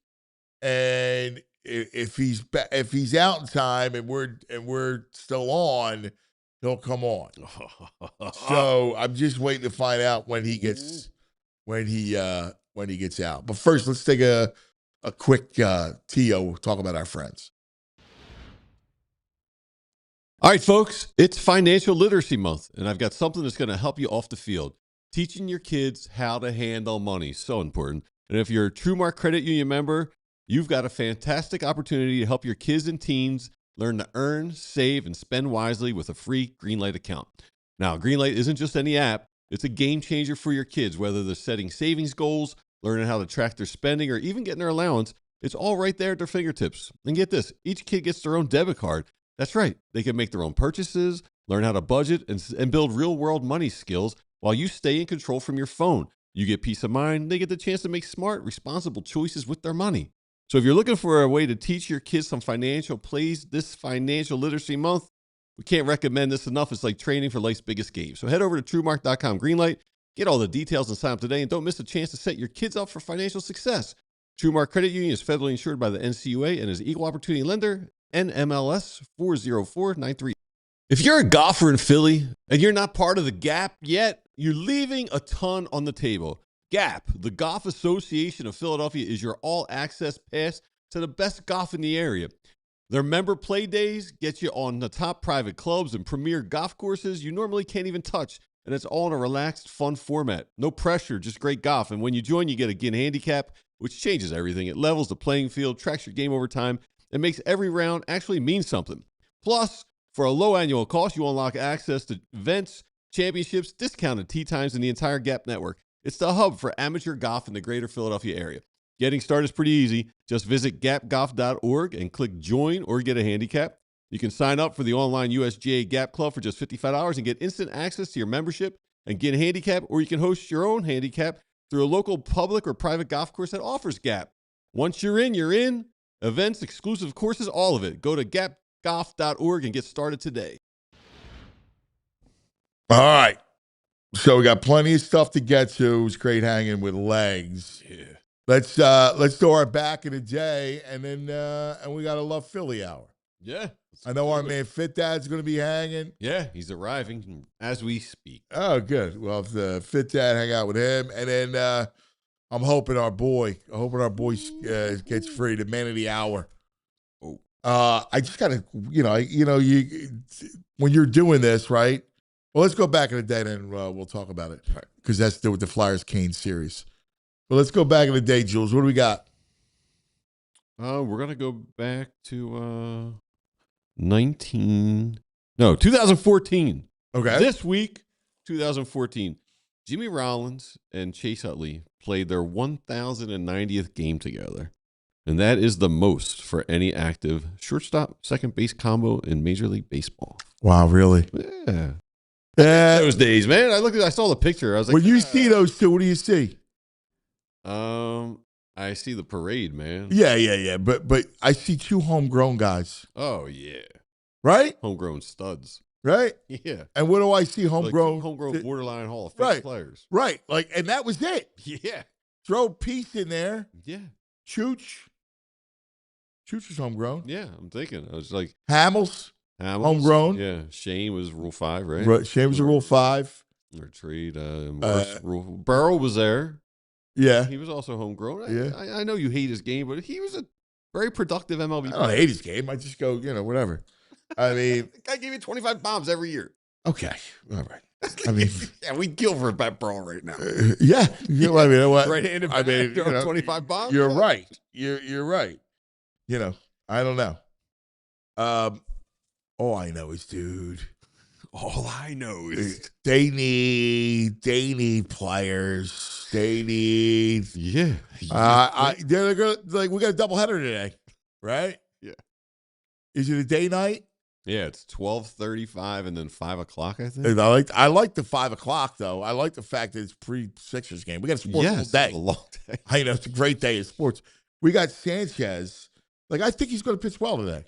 And if he's out in time and we're still on, he'll come on. So I'm just waiting to find out when he gets out. But first, let's take a quick TO, talk about our friends. All right, folks, it's Financial Literacy Month, and I've got something that's going to help you off the field. Teaching your kids how to handle money, so important. And if you're a TrueMark Credit Union member, you've got a fantastic opportunity to help your kids and teens learn to earn, save, and spend wisely with a free Greenlight account. Now, Greenlight isn't just any app. It's a game changer for your kids, whether they're setting savings goals, learning how to track their spending, or even getting their allowance. It's all right there at their fingertips. And get this, each kid gets their own debit card. That's right. They can make their own purchases, learn how to budget, and build real-world money skills while you stay in control from your phone. You get peace of mind. They get the chance to make smart, responsible choices with their money. So if you're looking for a way to teach your kids some financial plays this Financial Literacy Month, we can't recommend this enough. It's like training for life's biggest game. So head over to TrueMark.com Greenlight, get all the details and sign up today, and don't miss a chance to set your kids up for financial success. TrueMark Credit Union is federally insured by the NCUA and is an equal opportunity lender, NMLS 40493. If you're a golfer in Philly and you're not part of the GAP yet, you're leaving a ton on the table. GAP, the Golf Association of Philadelphia, is your all-access pass to the best golf in the area. Their member play days get you on the top private clubs and premier golf courses you normally can't even touch, and it's all in a relaxed, fun format. No pressure, just great golf. And when you join, you get a GIN handicap, which changes everything. It levels the playing field, tracks your game over time, and makes every round actually mean something. Plus, for a low annual cost, you unlock access to events, championships, discounted tee times in the entire GAP network. It's the hub for amateur golf in the greater Philadelphia area. Getting started is pretty easy. Just visit gapgolf.org and click join or get a handicap. You can sign up for the online USGA GAP Club for just $55 and get instant access to your membership and get a handicap, or you can host your own handicap through a local public or private golf course that offers GAP. Once you're in, you're in. Events, exclusive courses, all of it. Go to gapgolf.org and get started today. All right. So we got plenty of stuff to get to. It was great hanging with Legs. Yeah. Let's do our back in the day, and then and we got a Love Philly hour. Yeah. I know our man Fit Dad's going to be hanging. Yeah, he's arriving as we speak. Oh, good. Well, if the Fit Dad, hang out with him, and then I'm hoping our boy gets free. The man of the hour. Oh. I just gotta, when you're doing this, right? Well, let's go back in the day, then we'll talk about it because that's with the Flyers Kane series. But let's go back in the day, Jules. What do we got? We're gonna go back to 2014. Okay. This week, 2014, Jimmy Rollins and Chase Utley played their 1,090th game together. And that is the most for any active shortstop, second base combo in Major League Baseball. Wow, really? Yeah. Those days, man. I saw the picture. I was like, when you see those two, what do you see? I see the parade, man. Yeah. But I see two homegrown guys. Oh, yeah. Right? Homegrown studs. Right? Yeah. And what do I see? Homegrown. Like homegrown borderline Hall of Fame players. Right. And that was it. Yeah. Throw Peace in there. Yeah. Chooch was homegrown. Yeah, I'm thinking. I was like Hamels. Homegrown. Yeah. Shane was Rule 5, right? Shane was a Rule 5. Or trade. Burrow was there. Yeah. He was also homegrown. Yeah. I know you hate his game, but he was a very productive MLB player. I don't hate his game. I just go, whatever. I mean. The guy gave you 25 bombs every year. Okay. All right. I mean. Yeah, we'd kill for a bat brawl right now. Yeah. I mean, what? Right-handed I mean, 25 bombs? You're right. You're right. I don't know. All I know is, dude. All I know is they need players. They need. Yeah. They're gonna, we got a doubleheader today, right? Yeah. Is it a day night? Yeah, it's 12:35 and then 5 o'clock, I think. And I like the 5 o'clock though. I like the fact that it's pre-Sixers game. We got a sports all day. It's a long day. I know it's a great day of sports. We got Sanchez. I think he's going to pitch well today.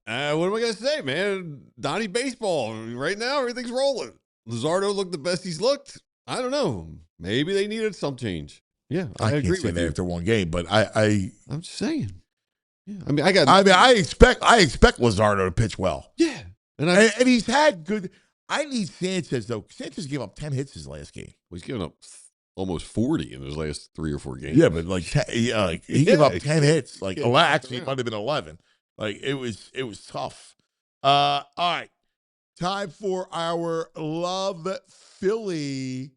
What am I going to say, man? Donnie baseball. Right now, everything's rolling. Luzardo looked the best he's looked. I don't know. Maybe they needed some change. Yeah, I agree can't say with that you. after one game, but I'm just saying. Yeah, I expect Luzardo to pitch well. Yeah, and he's had good. I need Sanchez though. Sanchez gave up 10 hits his last game. He's given up almost 40 in his last 3 or 4 games. Yeah, but he gave up 10 hits. Actually, it might have been 11. It was tough. All right. Time for our Love Philly.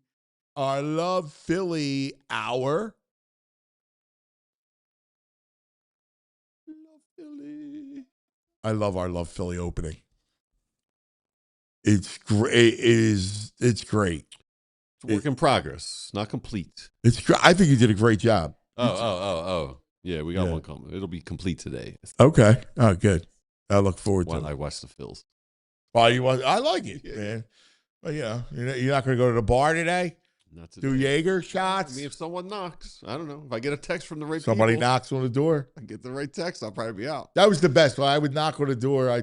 Our Love Philly hour. Love Philly. I love our Love Philly opening. It's great. It's great. It's a work in progress, not complete. I think you did a great job. Oh. Yeah, we got one coming. It'll be complete today. Okay. Oh, good. I look forward to When it. I watch the Phils. Well, I like it, man. But you're not going to go to the bar today? Not today. Do Jaeger I shots? mean, if someone knocks, I don't know. If I get a text from the right Somebody people, knocks on the door. I get the right text, I'll probably be out. That was the best. When I would knock on the door, I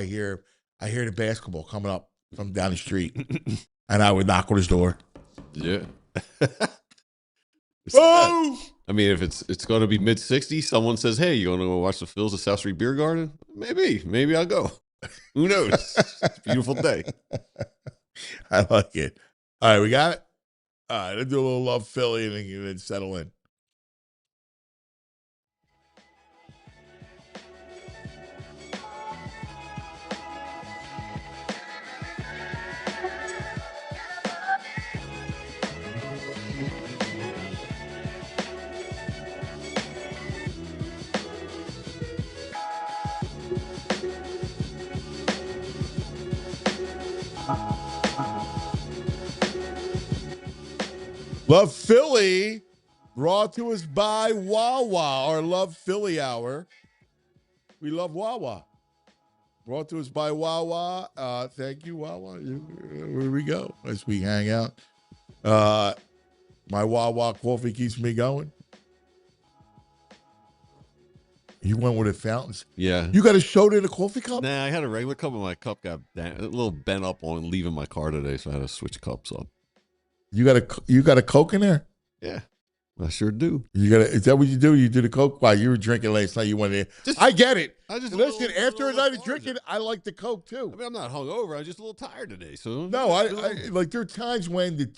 hear the basketball coming up from down the street, and I would knock on his door. Yeah. Oh! I mean, if it's going to be mid-60s, someone says, hey, you want to go watch the Phils at South Street Beer Garden? Maybe I'll go. Who knows? It's a beautiful day. I like it. All right, we got it? All right, let's do a little Love Philly and then settle in. Love Philly, brought to us by Wawa, our Love Philly hour. We love Wawa. Brought to us by Wawa. Thank you, Wawa. Where we go as we hang out. My Wawa coffee keeps me going. You went with the fountains. Yeah. You got a soda in a coffee cup? Nah, I had a regular cup, and my cup got a little bent up on leaving my car today, so I had to switch cups up. You got a Coke in there? Yeah, I sure do. Is that what you do? You do the Coke? Wow, you were drinking last night. You went in. I get it. Listen, after a night of drinking, I like the Coke too. I mean, I'm not hungover. I'm just a little tired today. So no, I like there are times when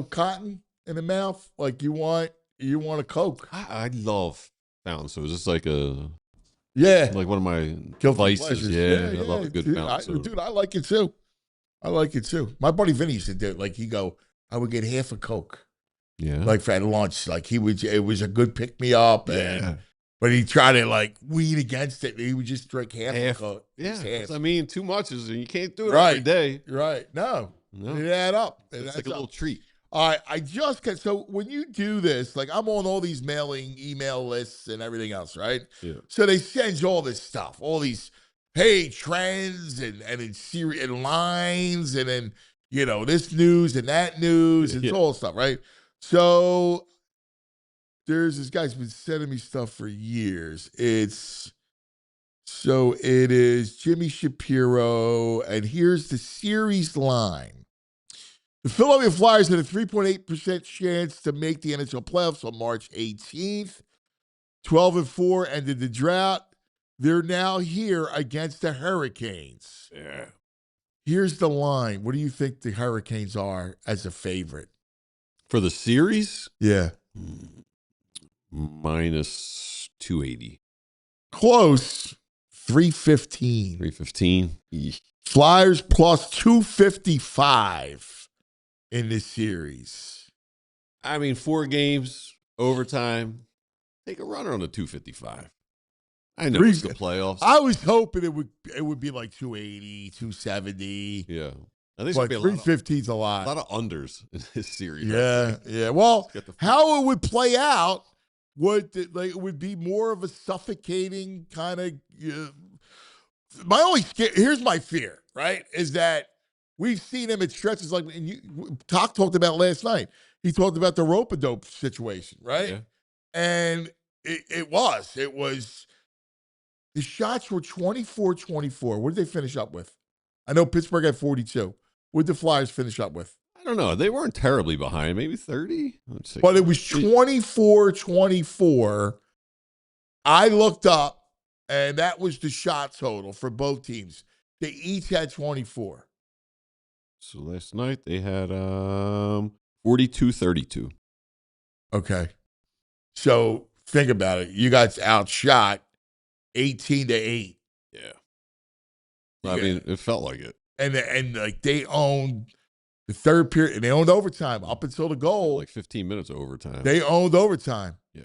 cotton in the mouth, like you want a Coke. I love fountain sodas. It's like like one of my Guilty vices. pleasures. Yeah, I love a good dude, fountain soda. Dude, I like it too. My buddy Vinny used to do it. Like I would get half a Coke. Yeah. Like for at lunch. Like it was a good pick me up. Yeah. But he tried to wean against it. He would just drink half a Coke. Yeah. Half. I mean, too much you can't do it every day. Right. No. It add up. It's like a little treat. All right. So when you do this, like I'm on all these email lists and everything else, right? Yeah. So they send you all this stuff, all these trends and in series and lines and then this news and that news and all stuff, right? So there's this guy's been sending me stuff for years. It is Jimmy Shapiro, and here's the series line. The Philadelphia Flyers had a 3.8% chance to make the NHL playoffs on March 18th. 12-4 ended the drought. They're now here against the Hurricanes. Yeah. Here's the line. What do you think the Hurricanes are as a favorite? For the series? Yeah. Minus 280. Close. 315. 315. Flyers plus 255 in this series. I mean, 4 games, overtime. Take a runner on the 255. I know it's the playoffs. I was hoping it would be like 280, 270. Yeah. I think but 315 is a lot. A lot of unders in this series. Yeah, yeah. Well, how it would play out would be more of a suffocating kind of. Here's my fear, right? Is that we've seen him at stretches like talked about last night. He talked about the rope-a-dope situation, right? Yeah. And it was the shots were 24-24. What did they finish up with? I know Pittsburgh had 42. What did the Flyers finish up with? I don't know. They weren't terribly behind. Maybe 30. But it was 24-24. I looked up, and that was the shot total for both teams. They each had 24. So last night they had 42-32. Okay. So think about it. You guys outshot 18-8. Yeah. I mean, it felt like it. And like they owned the third period, and they owned overtime up until the goal. Like 15 minutes of overtime. They owned overtime. Yeah.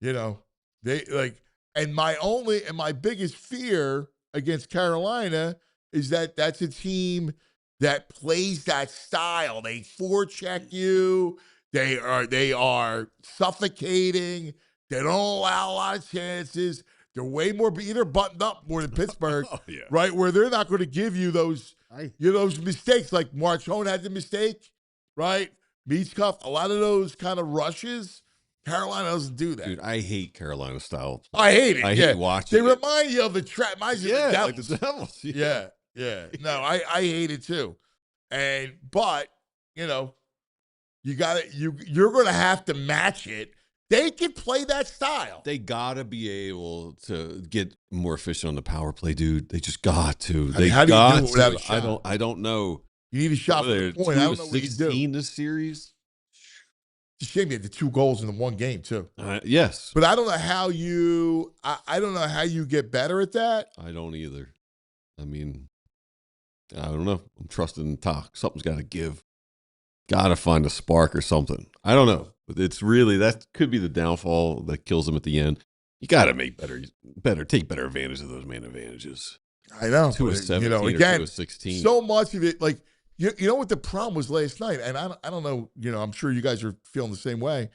You know, they like, and my biggest fear against Carolina is that that's a team that plays that style. They forecheck you. They are suffocating. They don't allow a lot of chances. They're way more either buttoned up more than Pittsburgh, right? Where they're not going to give you those those mistakes. Like Marchone had the mistake, right? Mishkov, a lot of those kind of rushes. Carolina doesn't do that. Dude, I hate Carolina style. I hate it. I hate watching They remind you of the trap. Reminds you of the Devils. Like the Devils. Yeah. No, I hate it too. But you know, you're going to have to match it. They can play that style. They gotta be able to get more efficient on the power play, dude. They just got to. How do you do it without a shot? I don't know. You need a shot for the point. I don't know what you do. 16 this series. It's a shame you had the 2 goals in the one game too. Yes, but I don't know how you. I don't know how you get better at that. I don't either. I mean, I don't know. I'm trusting Talk. Something's got to give. Got to find a spark or something. I don't know. But it's really, that could be the downfall that kills them at the end. You got to make take better advantage of those man advantages. I know. 2 of 17 again, or 2 of 16. So much of it, like, you know what the problem was last night? And I don't know, I'm sure you guys are feeling the same way,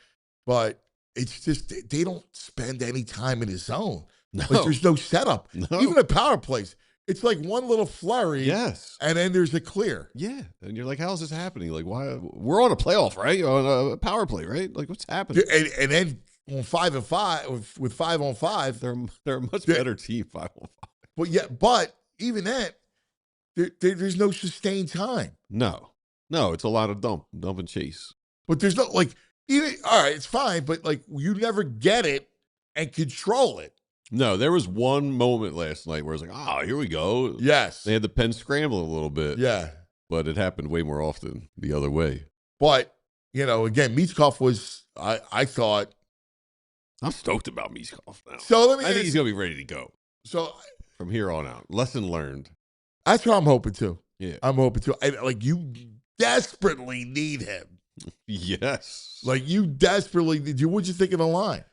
but it's just, they don't spend any time in the zone. No. Like, there's no setup. No. Even the power plays. It's like one little flurry. Yes. And then there's a clear. Yeah. And you're like, how is this happening? Like, why? We're on a playoff, right? On a power play, right? Like, what's happening? And then on 5-5, with 5-on-5. They're a much better team, 5-on-5. But even that, there's no sustained time. No, it's a lot of dump and chase. But there's no, like, even, all right, it's fine, but like, you never get it and control it. No, there was one moment last night where I was like, oh, here we go. Yes. They had the pen scramble a little bit. Yeah. But it happened way more often the other way. But, again, Mishkov was, I thought. I'm stoked about Mishkov now. So I think he's going to be ready to go. So from here on out. Lesson learned. That's what I'm hoping to. Yeah. I'm hoping to. Like, you desperately need him. Yes. Like, you desperately need you. What'd you think of the line?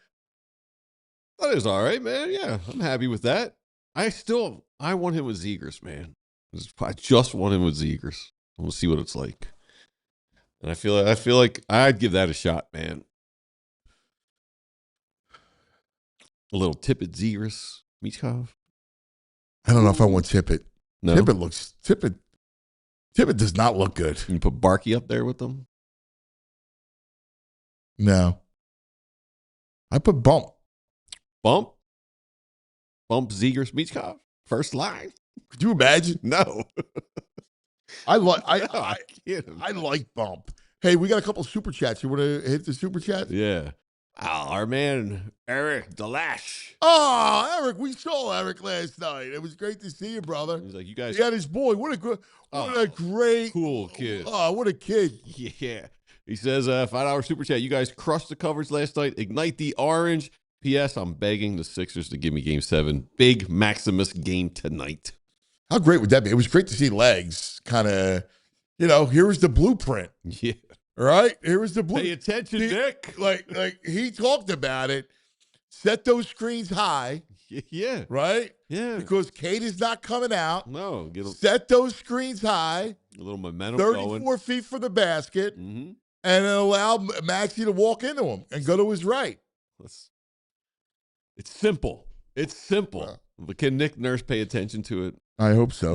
That is all right, man. Yeah, I'm happy with that. I want him with Zegras, man. I just want him with Zegras. I want to see what it's like. And I feel like I'd give that a shot, man. A little Tippett Zegras, Mishkov. I don't know if I want Tippett. No? Tippett does not look good. Can you put Barkey up there with them? No. I put Bump. Bump Zegras, Mishkov, first line. Could you imagine? No. I can't. I like Bump. Hey, we got a couple super chats. You want to hit the super chat? Yeah. Our man Eric Delash. Oh, Eric, we saw Eric last night. It was great to see you, brother. He's like, you guys. He had his boy. What a great, cool kid. Oh, what a kid. Yeah. He says, $5 super chat. You guys crushed the coverage last night. Ignite the orange. P.S. I'm begging the Sixers to give me Game 7. Big Maximus game tonight. How great would that be? It was great to see Legs kind of, here was the blueprint. Yeah. All right? Here was the blueprint. Pay attention, Nick. Like he talked about it. Set those screens high. Yeah. Right? Yeah. Because Kate is not coming out. No. Set those screens high. A little momentum 34 going. feet from the basket. Mm-hmm. And allow Maxey to walk into him and go to his right. It's simple. But can Nick Nurse pay attention to it? I hope so.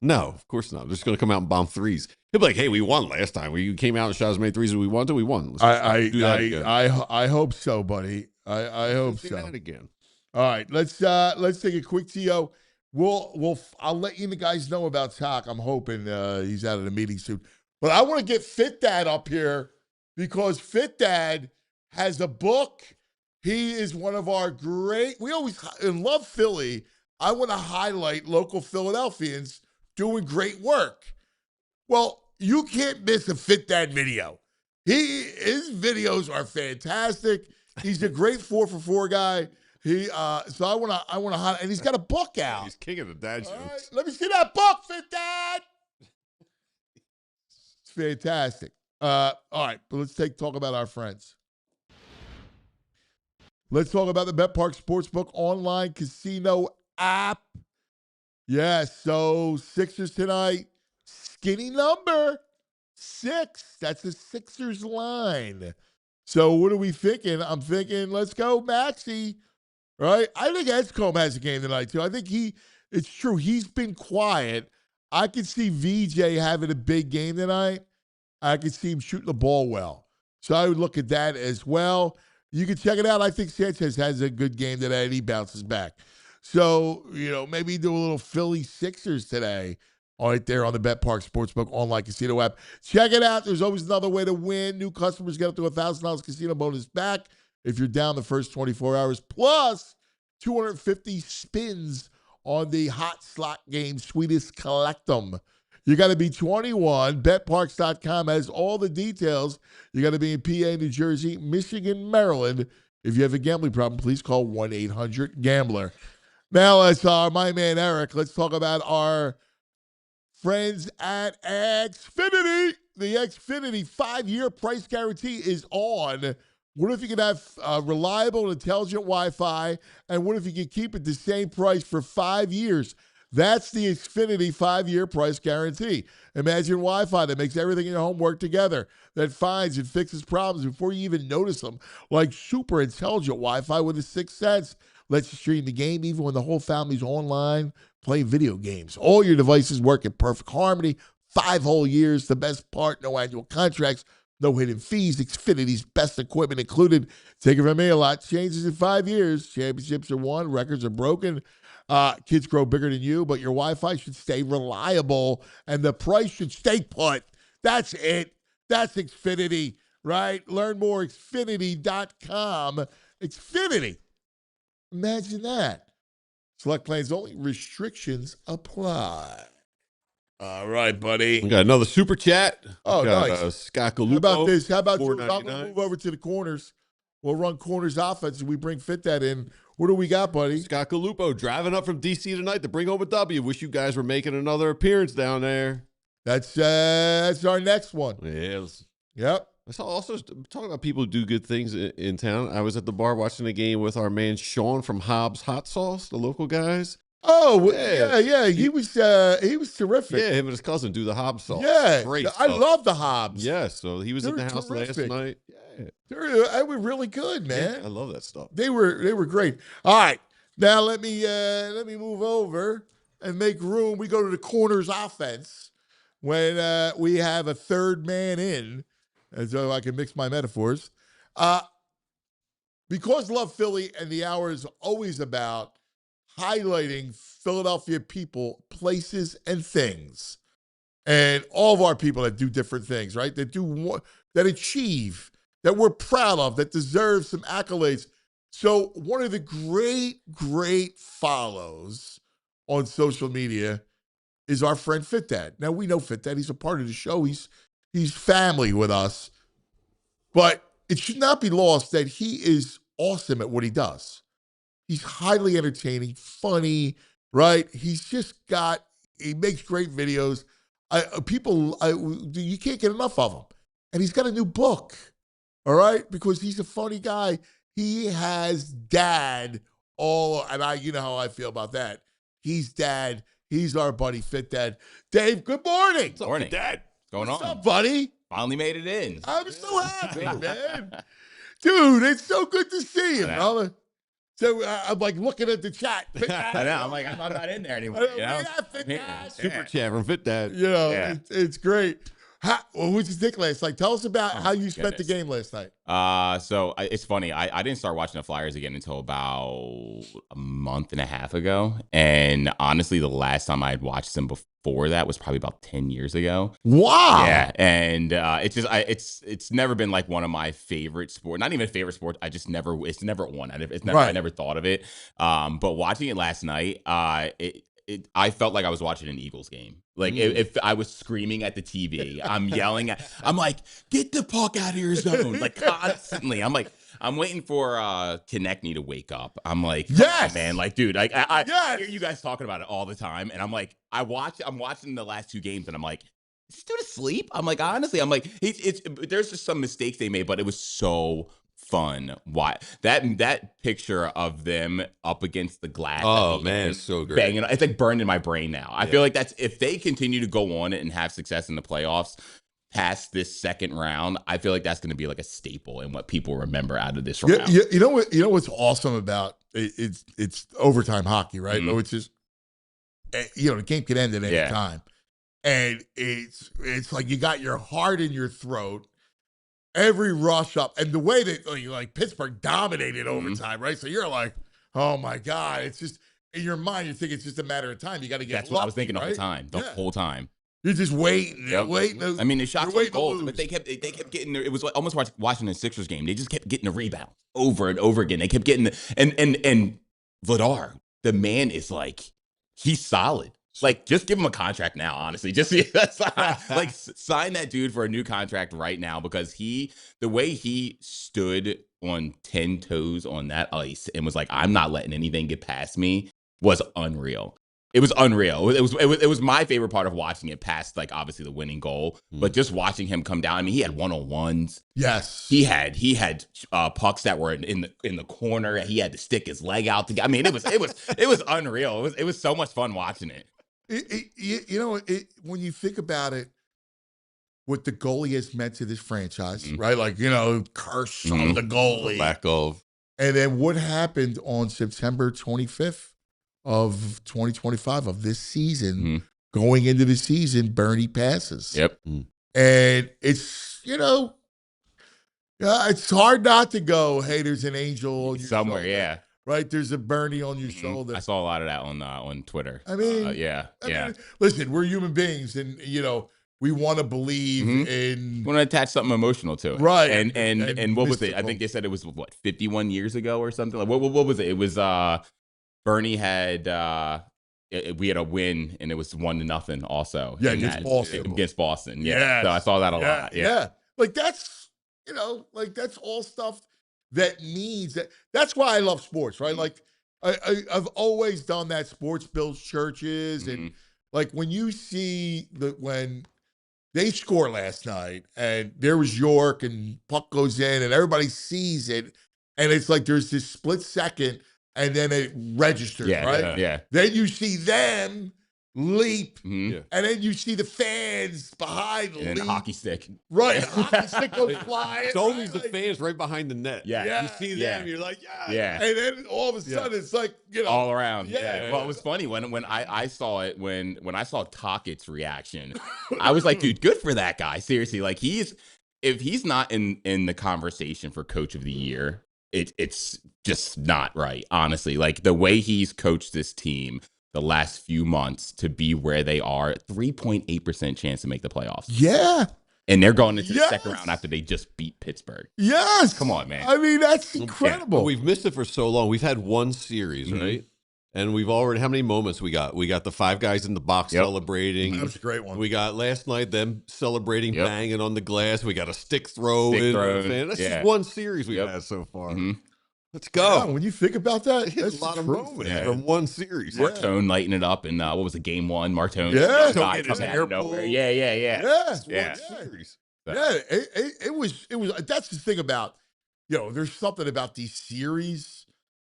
No, of course not. They're just going to come out and bomb threes. He'll be like, hey, we won last time. We came out and shot as many threes as we wanted. We won. I hope so, buddy. I hope so. That again. All right, let's take a quick TO. I'll let you guys know about Talk. I'm hoping he's out of the meeting soon. But I want to get Fit Dad up here because Fit Dad has a book. He is one of our great, we always love Philly. I want to highlight local Philadelphians doing great work. Well, you can't miss a Fit Dad video. His videos are fantastic. He's a great 4-for-4 guy. So I wanna and he's got a book out. He's king of the dad All jokes. right, let me see that book, Fit Dad. It's fantastic. All right, but let's talk about our friends. Let's talk about the BetPark Sportsbook online casino app. Yes, so Sixers tonight. Skinny number 6. That's the Sixers line. So what are we thinking? I'm thinking, let's go Maxey. Right? I think Edgecomb has a game tonight, too. I think it's true. He's been quiet. I could see VJ having a big game tonight. I could see him shooting the ball well. So I would look at that as well. You can check it out. I think Sanchez has a good game today, and he bounces back. So, maybe do a little Philly Sixers today right there on the BetPark Sportsbook online casino app. Check it out. There's always another way to win. New customers get up to $1,000 casino bonus back if you're down the first 24 hours, plus 250 spins on the hot slot game, Sweetest Collectum. You got to be 21. BetParks.com has all the details. You got to be in PA, New Jersey, Michigan, Maryland. If you have a gambling problem, please call 1-800-GAMBLER. Now, as my man Eric, let's talk about our friends at Xfinity. The Xfinity 5-year price guarantee is on. What if you could have reliable and intelligent Wi-Fi? And what if you could keep it the same price for 5 years? That's the Xfinity 5-year price guarantee. Imagine Wi-Fi that makes everything in your home work together, that finds and fixes problems before you even notice them, like super intelligent Wi-Fi with a 6th sense. Lets you stream the game even when the whole family's online playing video games. All your devices work in perfect harmony. 5 whole years. The best part, no annual contracts, no hidden fees. Xfinity's best equipment included. Take it from me, a lot changes in 5 years. Championships are won. Records are broken. Kids grow bigger than you, but your Wi-Fi should stay reliable, and the price should stay put. That's it. That's Xfinity, right? Learn more, Xfinity.com. Xfinity. Imagine that. Select plans only. Restrictions apply. All right, buddy. We got another super chat. Oh, nice. Scott How Galupo, about this? How about you? I'm going to $4.99. move over to the corners. We'll run corners offense, and we bring Fit that in. What do we got, buddy? Scott Galupo driving up from D.C. tonight to bring home a W. Wish you guys were making another appearance down there. That's our next one. Yeah. Yep. I saw also talking about people who do good things in town. I was at the bar watching a game with our man Sean from Hobbs Hot Sauce, the local guys. Oh, yeah. He was terrific. Yeah, him and his cousin do the Hobbs Sauce. Yeah. Great I stuff. love the Hobbs. Yeah, so he was They at the were house terrific. last night. They were really good, man. Yeah, I love that stuff. They were great. All right. Now let me move over and make room. We go to the corners offense when we have a third man in, as though I can mix my metaphors. Because Love Philly and the hour is always about highlighting Philadelphia people, places, and things. And all of our people that do different things, right? That achieve, that we're proud of, that deserve some accolades. So one of the great follows on social media is our friend Fit Dad. Now, we know Fit Dad. He's a part of the show. He's family with us. But it should not be lost that he is awesome at what he does. He's highly entertaining, funny, right? He makes great videos. You can't get enough of him. And he's got a new book, all right? Because he's a funny guy. He has dad and you know how I feel about that. He's dad. He's our buddy, Fit Dad. Dave, good morning. What's up, Dad? Going What's on? up, buddy? Finally made it in. I'm so happy, man. Dude, it's so good to see you, brother. So I'm like looking at the chat. I know. I'm like, I'm not in there anymore. You know? Super chat from Fit Dad. It's great. What'd you think last night? Tell us about how you spent the game last night. So it's funny. I didn't start watching the Flyers again until about a month and a half ago. And honestly, the last time I had watched them before that was probably about 10 years ago. Wow. Yeah. And it's never been like one of my favorite sports. Not even a favorite sport. It's never one. I never thought of it. But watching it last night, I felt like I was watching an Eagles game. Like if I was screaming at the TV, I'm yelling I'm like, get the puck out of your zone. Like constantly. I'm like, I'm waiting for Konechny to wake up. I'm like, come Yes! on, man, like, dude, like I Yes! hear you guys talking about it all the time, and I'm like, I'm watching the last 2 games, and I'm like, is this dude asleep? I'm like, honestly, I'm like, there's just some mistakes they made, but it was so fun. Why that picture of them up against the glass? Oh man, it's so great. Banging, it's like burned in my brain now. I feel like that's if they continue to go on it and have success in the playoffs past this second round, I feel like that's going to be like a staple in what people remember out of this round. You know what? You know what's awesome about it, it's overtime hockey, right? Mhm. Which is, the game can end at any time, and it's like you got your heart in your throat. Every rush up, and the way that like Pittsburgh dominated overtime, right? So you're like, oh my God, it's just in your mind, you think it's just a matter of time. You got to get. That's what I was thinking right? the whole time. The whole time. You're just waiting, waiting. I mean, the shots were goals, lose. but they kept getting. It was almost like watching the Sixers game. They just kept getting the rebound over and over again. They kept getting and Vladar, the man is like, he's solid. Like, just give him a contract now, honestly. Just like sign that dude for a new contract right now, because the way he stood on 10 toes on that ice and was like, I'm not letting anything get past me, was unreal. It was unreal. It was my favorite part of watching it, past like obviously the winning goal, but just watching him come down. I mean, he had 1-on-1s. Yes, he had pucks that were in the corner. He had to stick his leg out to. I mean, it was unreal. It was so much fun watching it. When you think about it, what the goalie has meant to this franchise, Mm-hmm. right? Like, curse on the goalie. Lack of. And then what happened on September 25th of 2025 of this season, going into the season, Bernie passes. Yep. And it's, it's hard not to go, hey, there's an angel on your somewhere, shoulder. yeah. Right, there's a Bernie on your shoulder. I saw a lot of that on Twitter. I mean, I mean, listen, we're human beings, and we want to believe in. Want to attach something emotional to it, right? And what was it? I think they said it was 51 years ago or something. Like what was it? It was Bernie had we had a win, and it was 1-0 also. Yeah, against Boston. Against Boston. Yeah. So I saw that a lot. Yeah. Like that's that's all stuff that means that. That's why I love sports, right? Like I've always done that. Sports builds churches, and like when you see when they score last night, and there was York, and puck goes in, and everybody sees it, and it's like there's this split second, and then it registers, right? Yeah. Then you see them leap, Mhm. and then you see the fans behind And then leap. the hockey stick. Right, hockey stick goes flying. It's always right? the fans right behind the net. Yeah. You see them, you're like, yeah. Yeah. And then all of a sudden, it's like, all around. Yeah. Well, it was funny when I saw it, when I saw Tockett's reaction, I was like, dude, good for that guy. Seriously, like if he's not in the conversation for coach of the year, it's just not right, honestly. Like the way he's coached this team the last few months to be where they are, 3.8% chance to make the playoffs. Yeah. And they're going into the second round after they just beat Pittsburgh. Yes. Come on, man. I mean, that's But incredible. we've missed it for so long. We've had one series, right? And we've already, how many moments we got? We got the 5 guys in the box celebrating. That was a great one. We got last night them celebrating, Yep. banging on the glass. We got a stick throw. Stick in. throw. That's Yeah. just one series we've Yep. had so far. Mhm. Let's Yeah, go. when you think about that, It's that's a lot of truth, moments man. from one series. Martone lighting it up in what was it, game 1? Martone. Yeah. Guy Get his coming out hair of nowhere. pulled. Yeah. Yeah. Yeah. Series. Yeah, it was. That's the thing about, there's something about these series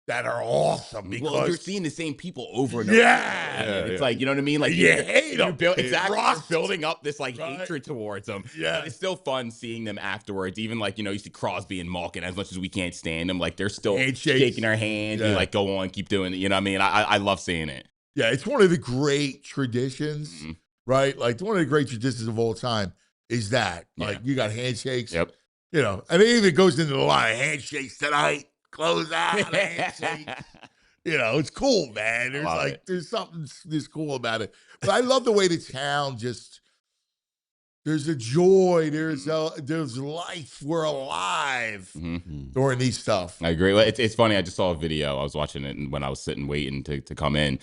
that are awesome because Well, you're seeing the same people over and over. Yeah. again. It's like, you know what I mean? Like You hate them. Exactly. You're Rust. building up this like Right. hatred towards them. Yeah. But it's still fun seeing them afterwards. Even like, you see Crosby and Malkin, as much as we can't stand them, like they're still Handshakes. shaking their hands and Yeah. like go on, keep doing it. You know what I mean? I love seeing it. yeah, it's one of the great traditions, right? Like one of the great traditions of all time is that like you got handshakes. Yep. And it even goes into the line of handshakes tonight, close out, handshakes. It's cool, man. There's love like it. there's something this cool about it. But I love the way the town just there's a joy, there's life, we're alive during these stuff. I agree. Well, it's funny. I just saw a video. I was watching it when I was sitting waiting to come in.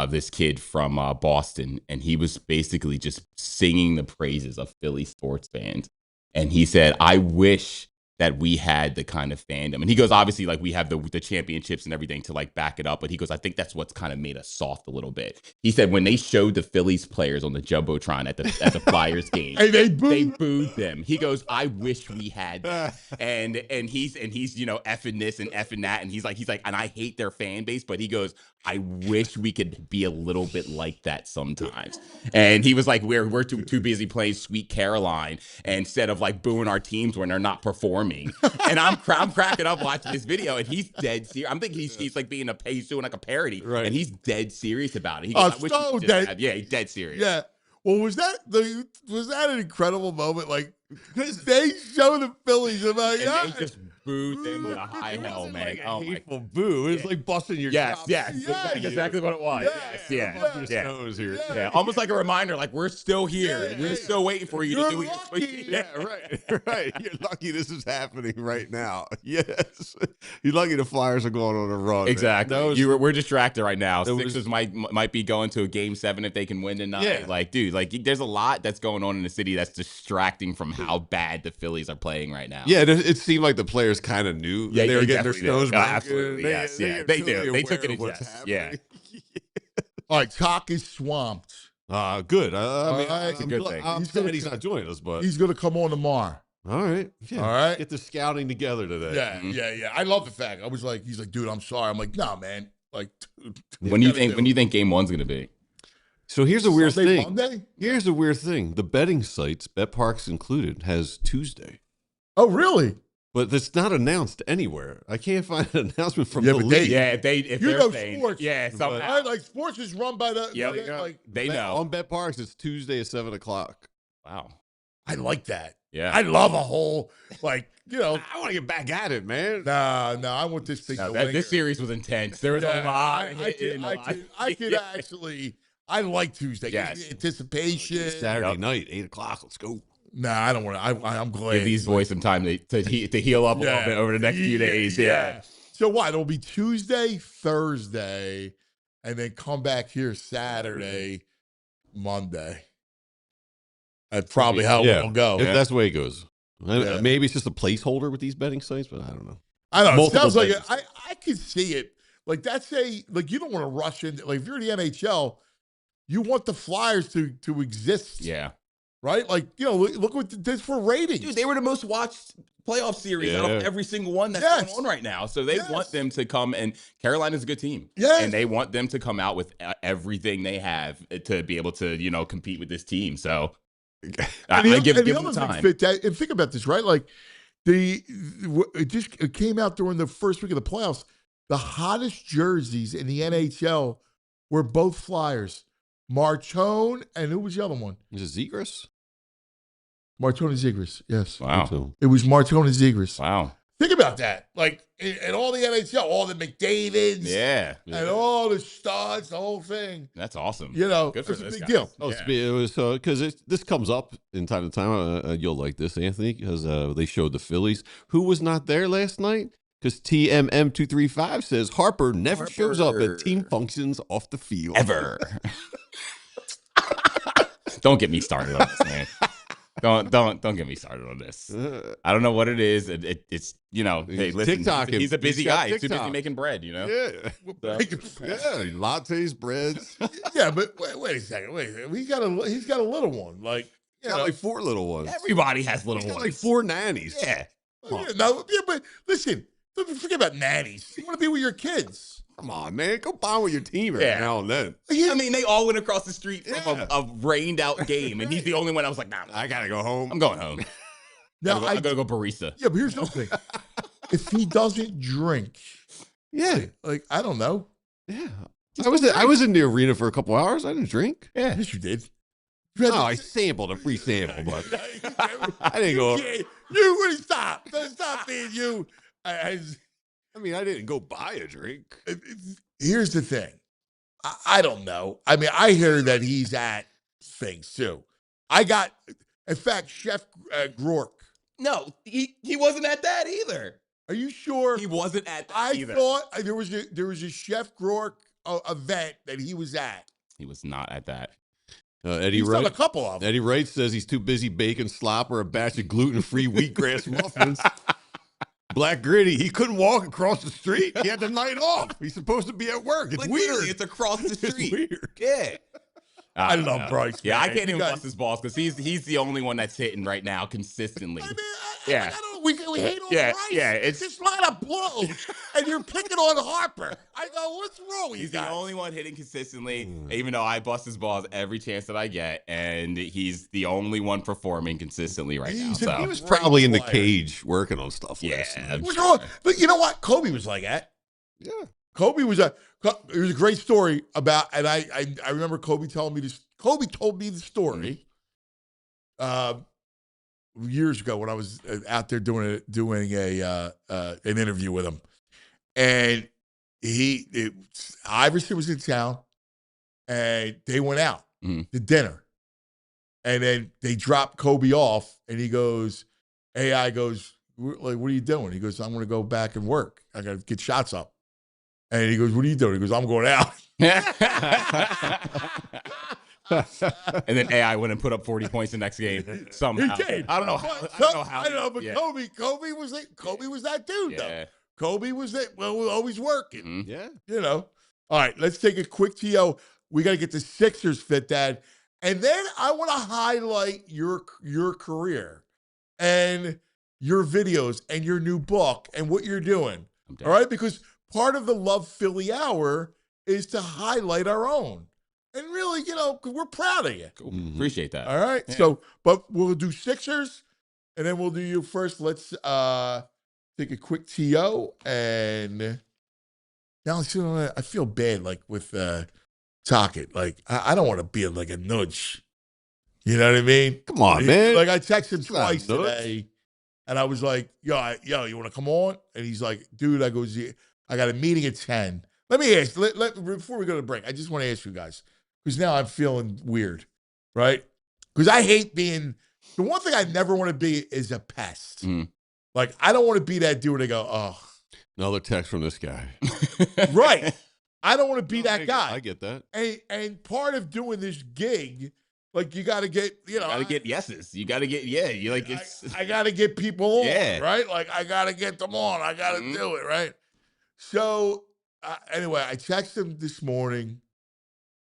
This kid from Boston, and he was basically just singing the praises of Philly sports fans. And he said, "I wish that we had the kind of fandom. And he goes, obviously, like we have the championships and everything to like back it up. But he goes, I think that's what's kind of made us soft a little bit. He said when they showed the Phillies players on the Jumbotron at the Flyers game, Hey, they booed them. He goes, I wish we had that. and he's effing this and effing that. And he's like, and I hate their fan base, but he goes, I wish we could be a little bit like that sometimes. And he was like, we're too busy playing Sweet Caroline instead of like booing our teams when they're not performing. And I'm cracking up watching this video, and he's dead serious. I'm thinking he's like he's doing like a parody, Right. and he's dead serious about it. He goes, I wish we could just have-" Yeah, he's dead serious. Yeah. Well, was that an incredible moment? Like, they show the Phillies, and like, And they just booed them with a high hell, man. Like a Oh my hateful boo. It's like busting your chops. Yes, that's exactly what it was. Yeah. Almost like a reminder, like we're still here. We're still waiting for you to do what you're supposed to. Yeah, right. You're lucky this is happening right now. Yes. You're lucky the Flyers are going on a run. Exactly. We're distracted right now. Sixers might be going to a game 7 if they can win tonight. Yeah. Like, dude, like there's a lot that's going on in the city that's distracting from how bad the Phillies are playing right now. Yeah, it seemed like the players kind of knew that they were getting their stones broken. Absolutely, yes. They do. They took it in jest. Yeah. all right, Cock is swamped. Good. I mean, It's a good thing. I'm glad he's not joining us, but He's going to come on tomorrow. all right. Yeah. All right. Get the scouting together today. Yeah. I love the fact. I was like, he's like, dude, I'm sorry. I'm like, nah, man. Like, dude, When do you think game 1's gonna be? So here's a weird Sunday, thing. Monday? Here's a weird thing. The betting sites, BetParks included, has Tuesday. Oh, really? But it's not announced anywhere. I can't find an announcement from Yeah, the but they- league. If You they're know saying, sports. yeah, somehow. Right? Like, sports is run by the. Yeah, like, they know. On BetParks, it's Tuesday at 7:00. Wow. I like that. Yeah. I love a whole, like, you know. I want to get back at it, man. Nah, I want this thing to linger. This series was intense. There was a lot. I could actually. I like Tuesday. Yes. Gives me anticipation. Saturday night, 8:00. Let's go. Nah, I don't want to. I'm glad. Give these boys some time to heal up a little bit over the next few days. Yeah. So what? It'll be Tuesday, Thursday, and then come back here Saturday, Monday. That's probably how it'll go. If that's the way it goes. Yeah. Maybe it's just a placeholder with these betting sites, but I don't know. I don't know. It Multiple sounds like betting I could see it. Like that's like you don't want to rush in. Like if you're in the NHL, you want the Flyers to exist. Yeah. Right? Like, you know, look what this for ratings. Dude, they were the most watched playoff series out of every single one that's going on right now. So they want them to come, and Carolina's a good team. Yes. And they want them to come out with everything they have to be able to, compete with this team. So I give them time. And think about this, right? Like it came out during the first week of the playoffs. The hottest jerseys in the NHL were both Flyers. Martone, and who was the other one? Is it Zegras? Martone and Zegras, yes. Wow. It was Martone and Zegras. Wow. Think about that. Like, and all the NHL, all the McDavids. Yeah. And all the studs, the whole thing. That's awesome. You know, Good for it's a this big guy. deal. Oh, it was because this comes up in time to time. You'll like this, Anthony, because they showed the Phillies. Who was not there last night? Because TMM235 says Harper never shows up at team functions off the field. Ever. Don't get me started on this, man. Don't get me started on this. I don't know what it is. It's hey, listen, TikToking. he's a busy He's got guy. He's too busy TikTok. making bread, Yeah. So- Yeah. Lattes, breads. Yeah, but wait a second. He's got a little one. Like, you Got know, like 4 little ones. Everybody has little He's got ones. like 4 nannies. Yeah. but listen, forget about nannies. You want to be with your kids. Come on, man. Go bond with your team every now and then. I mean, they all went across the street from a rained out game, and he's the only one. I was like, nah, I gotta go home. I'm going home. Now, I gotta go barista. Yeah, but here's the thing. If he doesn't drink, like, I don't know. Yeah. I was in the arena for a couple hours. I didn't drink. Yeah, yes, you did. No, I sampled a free sample, but I didn't go. You really stop. Stop being you. I mean, I didn't go buy a drink. Here's the thing. I don't know. I mean, I hear that he's at things too. In fact, Chef Grork. No, he wasn't at that either. Are you sure? He wasn't at that I either. thought there was a Chef Grork event that he was at. He was not at that. Eddie He's Wright. done a couple of them. Eddie Wright says he's too busy baking slop or a batch of gluten-free wheatgrass muffins. Black Gritty, he couldn't walk across the street. He had the night off. He's supposed to be at work. It's Like, weird. literally, it's across the It's street. weird. Yeah. I don't love know. Bryce. Yeah, I man. can't You even guys- bust his balls because he's the only one that's hitting right now consistently. I mean, Yeah. I don't, we hate on Yeah, Bryce. yeah, it's- This line of blows, and you're picking on Harper. I go, what's wrong with you He's the guys? only one hitting consistently, even though I bust his balls every chance that I get, and he's the only one performing consistently right now. He's- So He was Great probably in the player. cage working on stuff last yeah, night. What's wrong? But you know what? Kobe was like that. Yeah. Kobe was it was a great story about, and I remember Kobe telling me this. Kobe told me the story years ago when I was out there doing an interview with him, and Iverson was in town, and they went out to dinner, and then they dropped Kobe off, and he goes, AI goes, like, what are you doing? He goes, I'm going to go back and work. I got to get shots up. And he goes, what are you doing? He goes, I'm going out. and then AI went and put up 40 points the next game somehow. He did. I don't know how. But yeah. Kobe was that dude though. Yeah. Kobe was always working. Mhm. Yeah. You know. All right, let's take a quick TO. We got to get the Sixers fit, Dad, and then I want to highlight your career and your videos and your new book and what you're doing. All right, because part of the Love Philly Hour is to highlight our own. And really, you know, 'cause we're proud of you. Cool. Appreciate that. All right. Yeah. So, but we'll do Sixers, and then we'll do you first. Let's take a quick TO. And now I feel bad, like with Tockett. Like, I don't want to be like a nudge. You know what I mean? Come on, man. Like, I texted him It's not twice nudge. today, and I was like, yo, you want to come on? And he's like, dude, I goes, I got a meeting at 10. Let me ask, before we go to break, I just want to ask you guys, because now I'm feeling weird, right? Because I hate being, the one thing I never want to be is a pest. Like, I don't want to be that dude where they go, oh. Another text from this guy. Right. I don't want to be that guy. I get that. And part of doing this gig, like, you got to get, you know. You gotta get yeses. You gotta get, you like it's. I got to get people on, Yeah. right? Like, I got to get them on. I got to do it, right? So, anyway, I texted him this morning.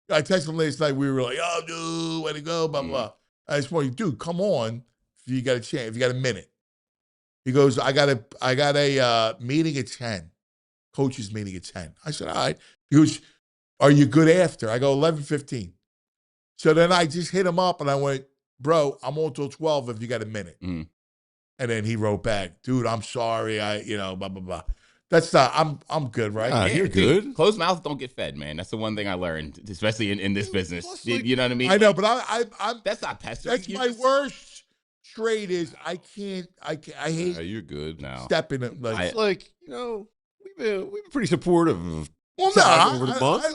I texted him last night. We were like, oh, dude, way to go, blah, blah. I just want you, dude, come on if you got a chance, if you got a minute. He goes, I got a meeting at 10, coach's meeting at 10. I said, all right. He goes, are you good after? I go, 11:15. So then I just hit him up and I went, bro, I'm on till 12 if you got a minute. And then he wrote back, dude, I'm sorry. Blah, blah, blah. That's not, I'm good, right? You're good. Closed mouths don't get fed, man. That's the one thing I learned, especially in this business. You know what I mean? I know, but I'm that's not pestering. that's my worst trait is I hate You're good. No. stepping it. Like, It's like, we've been pretty supportive of well, no, talking over the months.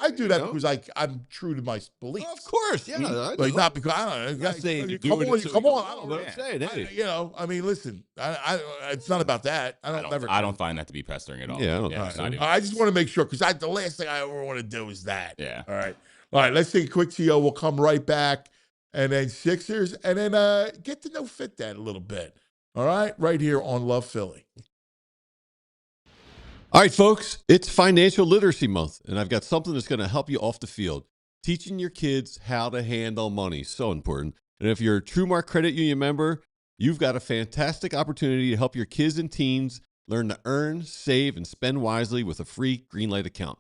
I do that You know? because I'm true to my beliefs. Of course, yeah. I Like, know. not because I don't know. I'm not saying you're come doing on, it so come you on. can- I don't but know. I'm saying, hey. I mean, listen, it's not about that. I don't find that to be pestering at all. Yeah, I don't it's think not so. even- I just want to make sure because the last thing I ever want to do is that. Yeah. All right. Let's take a quick TO. We'll come right back, and then Sixers, and then get to know Fit Dad a little bit. All right, right here on Love Philly. All right, folks, it's Financial Literacy Month, and I've got something that's going to help you off the field. Teaching your kids how to handle money, so important. And if you're a TrueMark Credit Union member, you've got a fantastic opportunity to help your kids and teens learn to earn, save, and spend wisely with a free Greenlight account.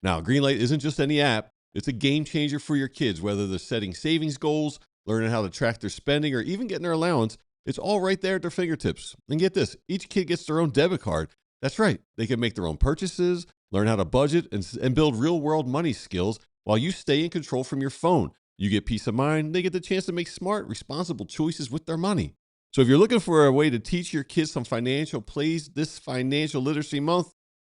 Now, Greenlight isn't just any app. It's a game changer for your kids, whether they're setting savings goals, learning how to track their spending, or even getting their allowance. It's all right there at their fingertips. And get this, each kid gets their own debit card. That's right. They can make their own purchases, learn how to budget, and build real-world money skills while you stay in control from your phone. You get peace of mind. They get the chance to make smart, responsible choices with their money. So if you're looking for a way to teach your kids some financial plays this Financial Literacy Month,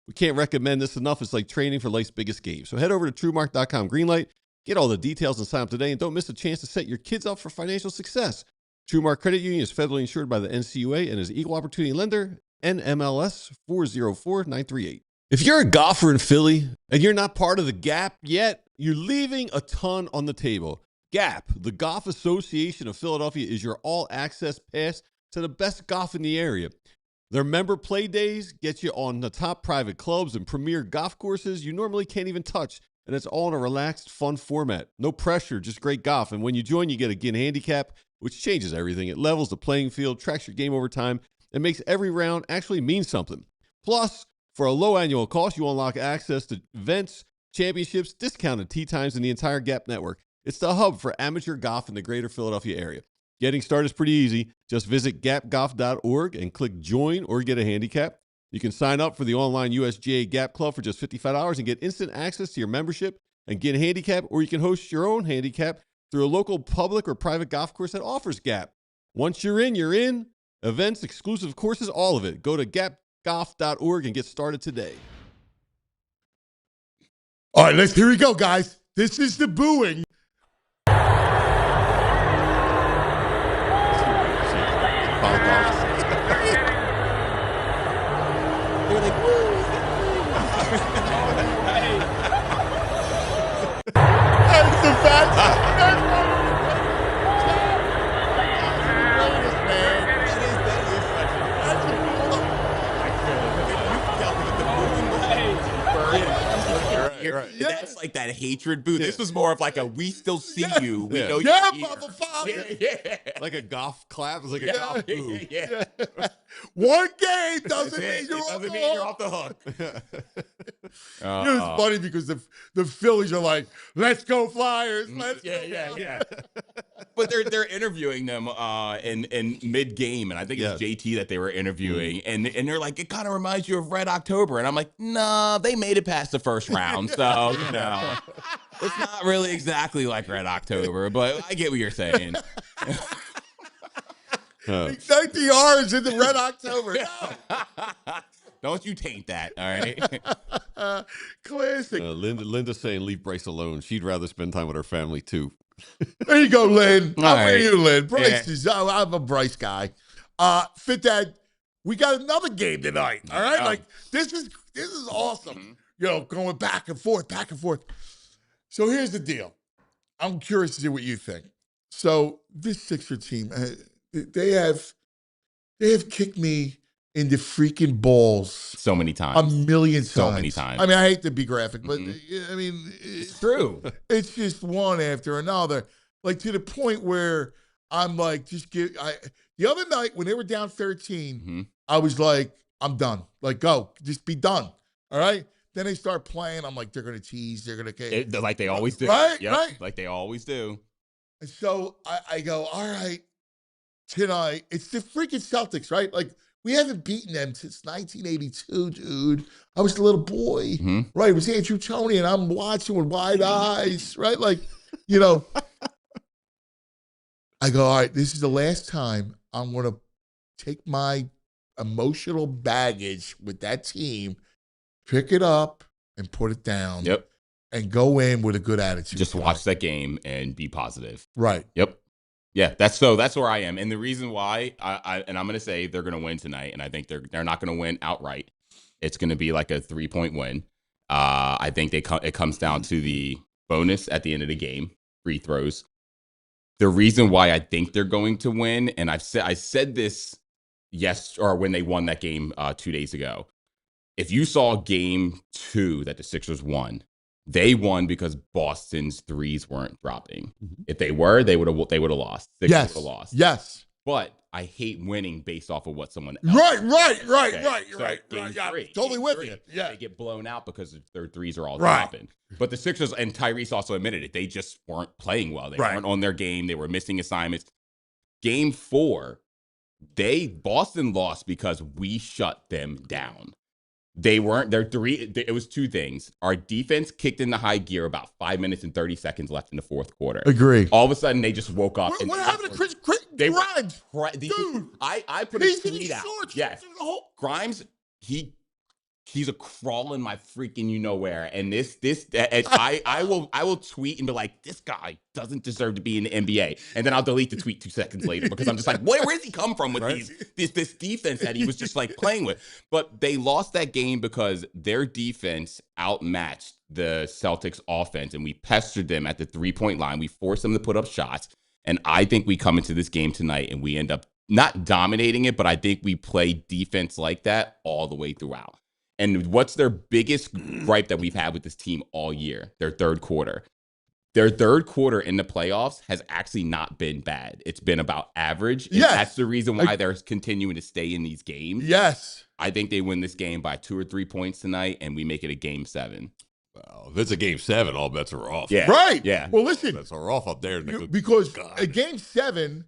we can't recommend this enough. It's like training for life's biggest game. So head over to TrueMark.com Greenlight, get all the details and sign up today, and don't miss a chance to set your kids up for financial success. TrueMark Credit Union is federally insured by the NCUA and is an equal opportunity lender. NMLS 404938. If you're a golfer in Philly and you're not part of the GAP yet, you're leaving a ton on the table. GAP, the Golf Association of Philadelphia, is your all-access pass to the best golf in the area. Their member play days get you on the top private clubs and premier golf courses you normally can't even touch. And it's all in a relaxed, fun format. No pressure, just great golf. And when you join, you get a GIN handicap, which changes everything. It levels the playing field, tracks your game over time, and makes every round actually mean something. Plus, for a low annual cost, you unlock access to events, championships, discounted tee times in the entire Gap network. It's the hub for amateur golf in the greater Philadelphia area. Getting started is pretty easy. Just visit gapgolf.org and click join or get a handicap. You can sign up for the online USGA Gap Club for just $55 and get instant access to your membership and get a handicap, or you can host your own handicap through a local public or private golf course that offers Gap. Once you're in, you're in. Events, exclusive courses, all of it. Go to gapgolf.org and get started today. All right, here we go, guys. This is the booing. They were like, woo! That's the fact. That's like that hatred boo. This was more of like a we still see you. We know Yeah, you're here. motherfucker. Yeah. Like a golf clap. It's like a golf boo. Yeah. One game doesn't mean you're off the hook. You know, it's funny because the Phillies are like, let's go Flyers. Yeah. But they're interviewing them in mid game, and I think it's JT that they were interviewing, and they're like, it kind of reminds you of Red October, and I'm like, no, they made it past the first round, so you know, it's not really exactly like Red October, but I get what you're saying. Ignite the orange in the Red October. No. Don't you taint that, all right? Classic. Linda's saying leave Bryce alone. She'd rather spend time with her family too. There you go, Lynn. All How are right. you, Lynn? Bryce Yeah. is, I'm a Bryce guy. Fit Dad, we got another game tonight. All right, like this is awesome. You know, going back and forth. So here's the deal. I'm curious to see what you think. So this Sixer team, they have kicked me in the freaking balls So many times. a million times. So many times. I mean, I hate to be graphic, but I mean, It's true. it's just one after another, like to the point where I'm like, the other night when they were down 13, I was like, I'm done. Like, go, just be done. All right. Then they start playing. I'm like, they're gonna tease. They're gonna Like they always do. Right, Yep, right. Like they always do. And so I go, all right, tonight it's the freaking Celtics, right? Like we haven't beaten them since 1982, dude. I was a little boy, right? It was Andrew Toney, and I'm watching with wide eyes, right? Like, you know. I go, all right, this is the last time I'm going to take my emotional baggage with that team, pick it up, and put it down. Yep. And go in with a good attitude. Just watch that game and be positive. Right. Yep. Yeah, that's where I am. And the reason why I'm going to say they're going to win tonight, and I think they're not going to win outright. It's going to be like a 3-point win. I think it comes down to the bonus at the end of the game, free throws. The reason why I think they're going to win, and I said this when they won that game 2 days ago. If you saw game 2 that the Sixers won, they won because Boston's threes weren't dropping. If they were, they would have lost. Sixers would have lost. Yes. But I hate winning based off of what someone else Right. Game Yeah, three, totally game with three, you. Yeah. They get blown out because their threes are all Right. dropping. But the Sixers, and Tyrese also admitted it, they just weren't playing well. They weren't on their game. They were missing assignments. Game 4, Boston lost because we shut them down. They weren't, it was two things. Our defense kicked into high gear about 5 minutes and 30 seconds left in the fourth quarter. Agree. All of a sudden, they just woke up. What happened to Chris Grimes? Dude, I put a tweet out. Yes. Grimes, he's a crawl in my freaking you know where. And I will tweet and be like, this guy doesn't deserve to be in the NBA. And then I'll delete the tweet 2 seconds later because I'm just like, where does he come from with this defense that he was just like playing with? But they lost that game because their defense outmatched the Celtics offense, and we pestered them at the 3-point line. We forced them to put up shots. And I think we come into this game tonight and we end up not dominating it, but I think we play defense like that all the way throughout. And what's their biggest gripe that we've had with this team all year? Their third quarter. Their third quarter in the playoffs has actually not been bad. It's been about average. And Yes. that's the reason why they're continuing to stay in these games. Yes. I think they win this game by 2 or 3 points tonight, and we make it a game 7. Well, if it's a game 7, all bets are off. Yeah. Right. Yeah. Well, All listen, bets are off up there. because God. a game 7,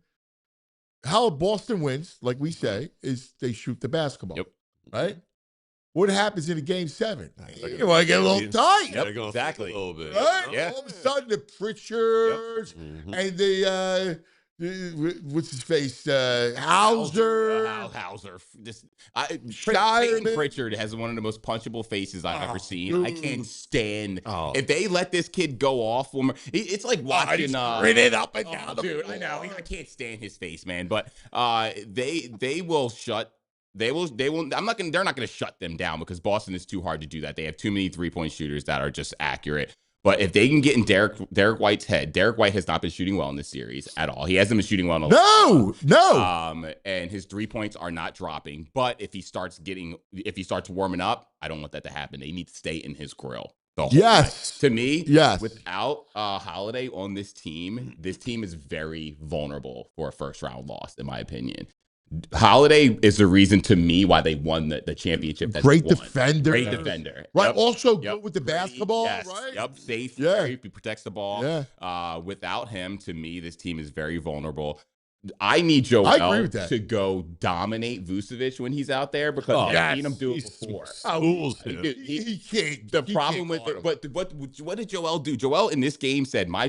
how Boston wins, like we say, is they shoot the basketball. Yep. Right? What happens in a game 7? You want to get a little tight. Yeah, they're gonna exactly. flip a little bit. Right? Yeah. All of a sudden, the Pritchards and the what's his face, Hauser. Hauser. Shireman. Peyton Pritchard has one of the most punchable faces I've ever seen. I can't stand. Oh. If they let this kid go off, it's like watching. He's grinning up and down the dude, I know. I can't stand his face, man. But they will shut. They will. I'm not gonna. They're not gonna shut them down because Boston is too hard to do that. They have too many 3-point shooters that are just accurate. But if they can get in Derek White's head, Derek White has not been shooting well in this series at all. He hasn't been shooting well in a No. and his 3 points are not dropping. But if he starts warming up, I don't want that to happen. They need to stay in his grill. The whole night. To me, without Holiday on this team is very vulnerable for a first round loss, in my opinion. Holiday is the reason to me why they won the championship. Great defender. Great defender. Right. Yep. Also good with the basketball, Yes. right? Yep. Safe. Yeah. He protects the ball. Yeah. Without him, to me, this team is very vulnerable. I need Joel I agree with that. to go dominate Vucevic when he's out there because I've seen him do it before. He can't. The problem with it, but what did Joel do? Joel in this game said, "My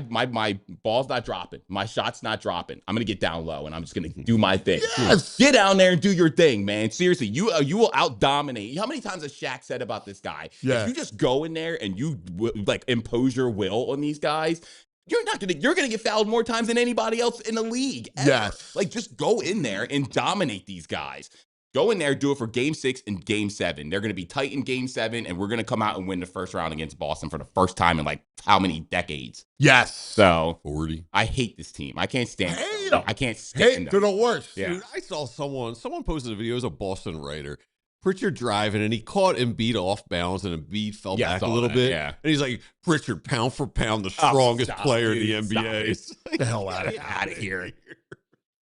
ball's not dropping, my shot's not dropping. I'm gonna get down low and I'm just gonna do my thing. Yes. Get down there and do your thing, man. Seriously, you will out dominate. How many times has Shaq said about this guy? Yeah. If you just go in there and you like impose your will on these guys." You're gonna get fouled more times than anybody else in the league. Ever. Yes. Like just go in there and dominate these guys. Go in there, do it for game 6 and game 7. They're gonna be tight in game 7, and we're gonna come out and win the first round against Boston for the first time in like how many decades? Yes. So 40. I hate this team. I can't stand Hate them. 'em. I can't stand Hate to them. the worst. Yeah. Dude, I saw someone posted a video. It was a Boston writer. Pritchard driving, and he caught Embiid off balance, and Embiid fell Yeah, I back a saw little that, bit. yeah. And he's like, Pritchard, pound for pound, the strongest stop, player in the dude, stop NBA. it. It's like, the hell out of Get out of here.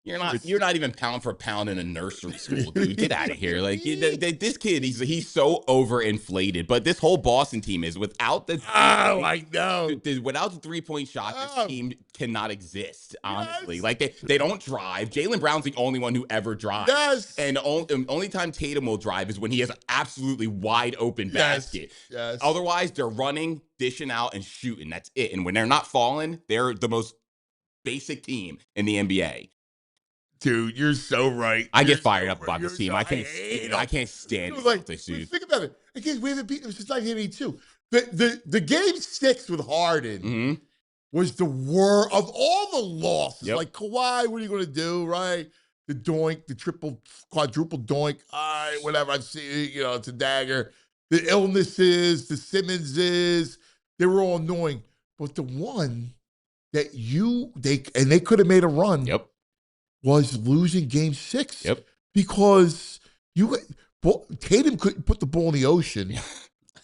You're not even pound for pound in a nursery school, dude. Get out of here. Like this kid, he's so overinflated. But this whole Boston team is without the I know. without the 3-point shot, Oh. this team cannot exist. Honestly, like they don't drive. Jaylen Brown's the only one who ever drives. Yes. And the only time Tatum will drive is when he has an absolutely wide open basket. Yes. Otherwise, they're running, dishing out, and shooting. That's it. And when they're not falling, they're the most basic team in the NBA. Dude, you're so right. I You're get fired so up right. about You're this team. so- I can't stand Dude, like, this dude. think about it. Again, we haven't beaten them since 1982. The game 6 with Harden Mhm. was the worst of all the losses. Yep. Like Kawhi, what are you going to do, right? The doink, the quadruple doink, all right, whatever. I see, it's a dagger. The illnesses, the Simmonses, they were all annoying. But the one that they could have made a run. Yep. Was losing game 6. Yep. Because Tatum couldn't put the ball in the ocean,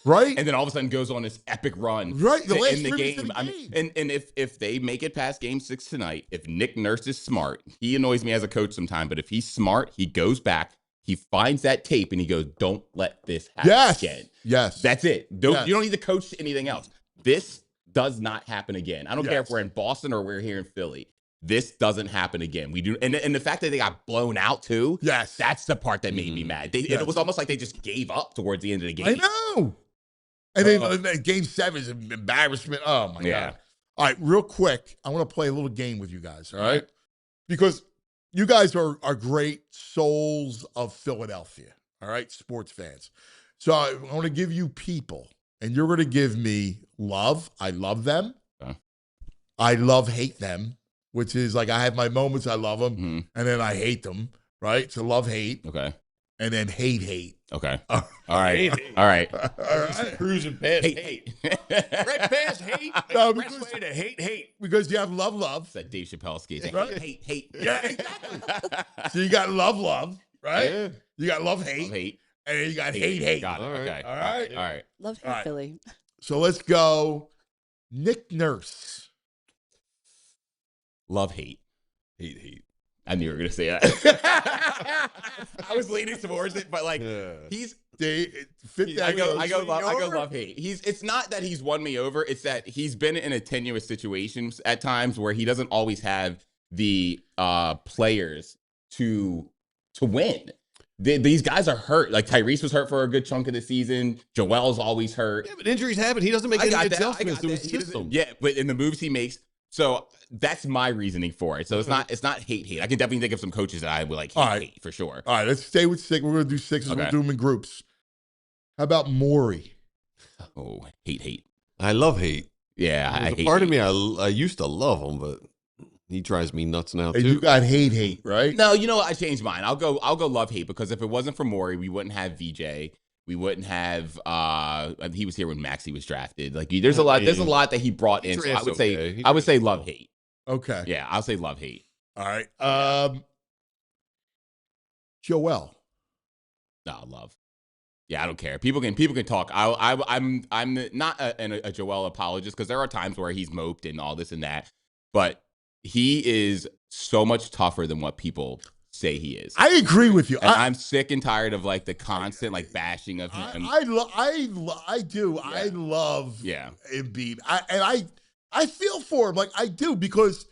right? And then all of a sudden goes on this epic run. Right, the to last end the 3 minutes game. of the I mean, and if they make it past game 6 tonight, if Nick Nurse is smart, he annoys me as a coach sometime, but if he's smart, he goes back, he finds that tape, and he goes, "Don't let this happen again." Yes. That's it. Yes. You don't need to coach anything else. This does not happen again. I don't care if Yes. we're in Boston or we're here in Philly. This doesn't happen again. We do, and the fact that they got blown out too. Yes. That's the part that made me mad. It was almost like they just gave up towards the end of the game. I know. And then game 7 is an embarrassment. Oh, my Yeah. God. All right, real quick, I want to play a little game with you guys, all right? Because you guys are great souls of Philadelphia, all right, sports fans. So I want to give you people, and you're going to give me love. I love them. Okay. I hate them, which is like I have my moments, I love them, and then I hate them, right? So love, hate. Okay. and then hate. Okay. All right. All right. All right. Cruising past Hate. Right past hate. No, Expressway to hate. Because you have love. It's that Dave Chappelle skate. Right. Hate. Yeah, exactly. So you got love, right? Yeah. You got love, hate, and then you got hate. Got it. All right. Okay. All right. All right. Love All right. Philly. So let's go. Nick Nurse. Love hate. Hate. I knew you were gonna say that. I was leaning towards it, but like he's. I go love hate. It's not that he's won me over. It's that he's been in a tenuous situations at times where he doesn't always have the players to win. These guys are hurt. Like Tyrese was hurt for a good chunk of the season. Joel's always hurt. Yeah, but injuries happen. He doesn't make any adjustments to his system. Yeah, but in the moves he makes. So that's my reasoning for it. So it's not hate. I can definitely think of some coaches that I would like hate for sure. All right, let's stay with 6. We're going to do 6s. Okay. We'll do them in groups. How about Maury? Oh, hate. I love hate. Yeah, I hate. Part of me, I used to love him, but he drives me nuts now And too. you got hate, right? No, you know what? I changed mine. I'll go love hate because if it wasn't for Maury, we wouldn't have VJ. We wouldn't have. He was here when Maxey was drafted. Like, there's a lot that he brought in. So I would say love hate. Okay. Yeah, I'll say love hate. All right. Joel. No, love. Yeah, I don't care. People can talk. I'm not a Joel apologist because there are times where he's moped and all this and that, but he is so much tougher than what people say he is. I agree with you. And I'm sick and tired of like the constant like bashing of him. I do. Yeah. I love Embiid. I feel for him. Like I do because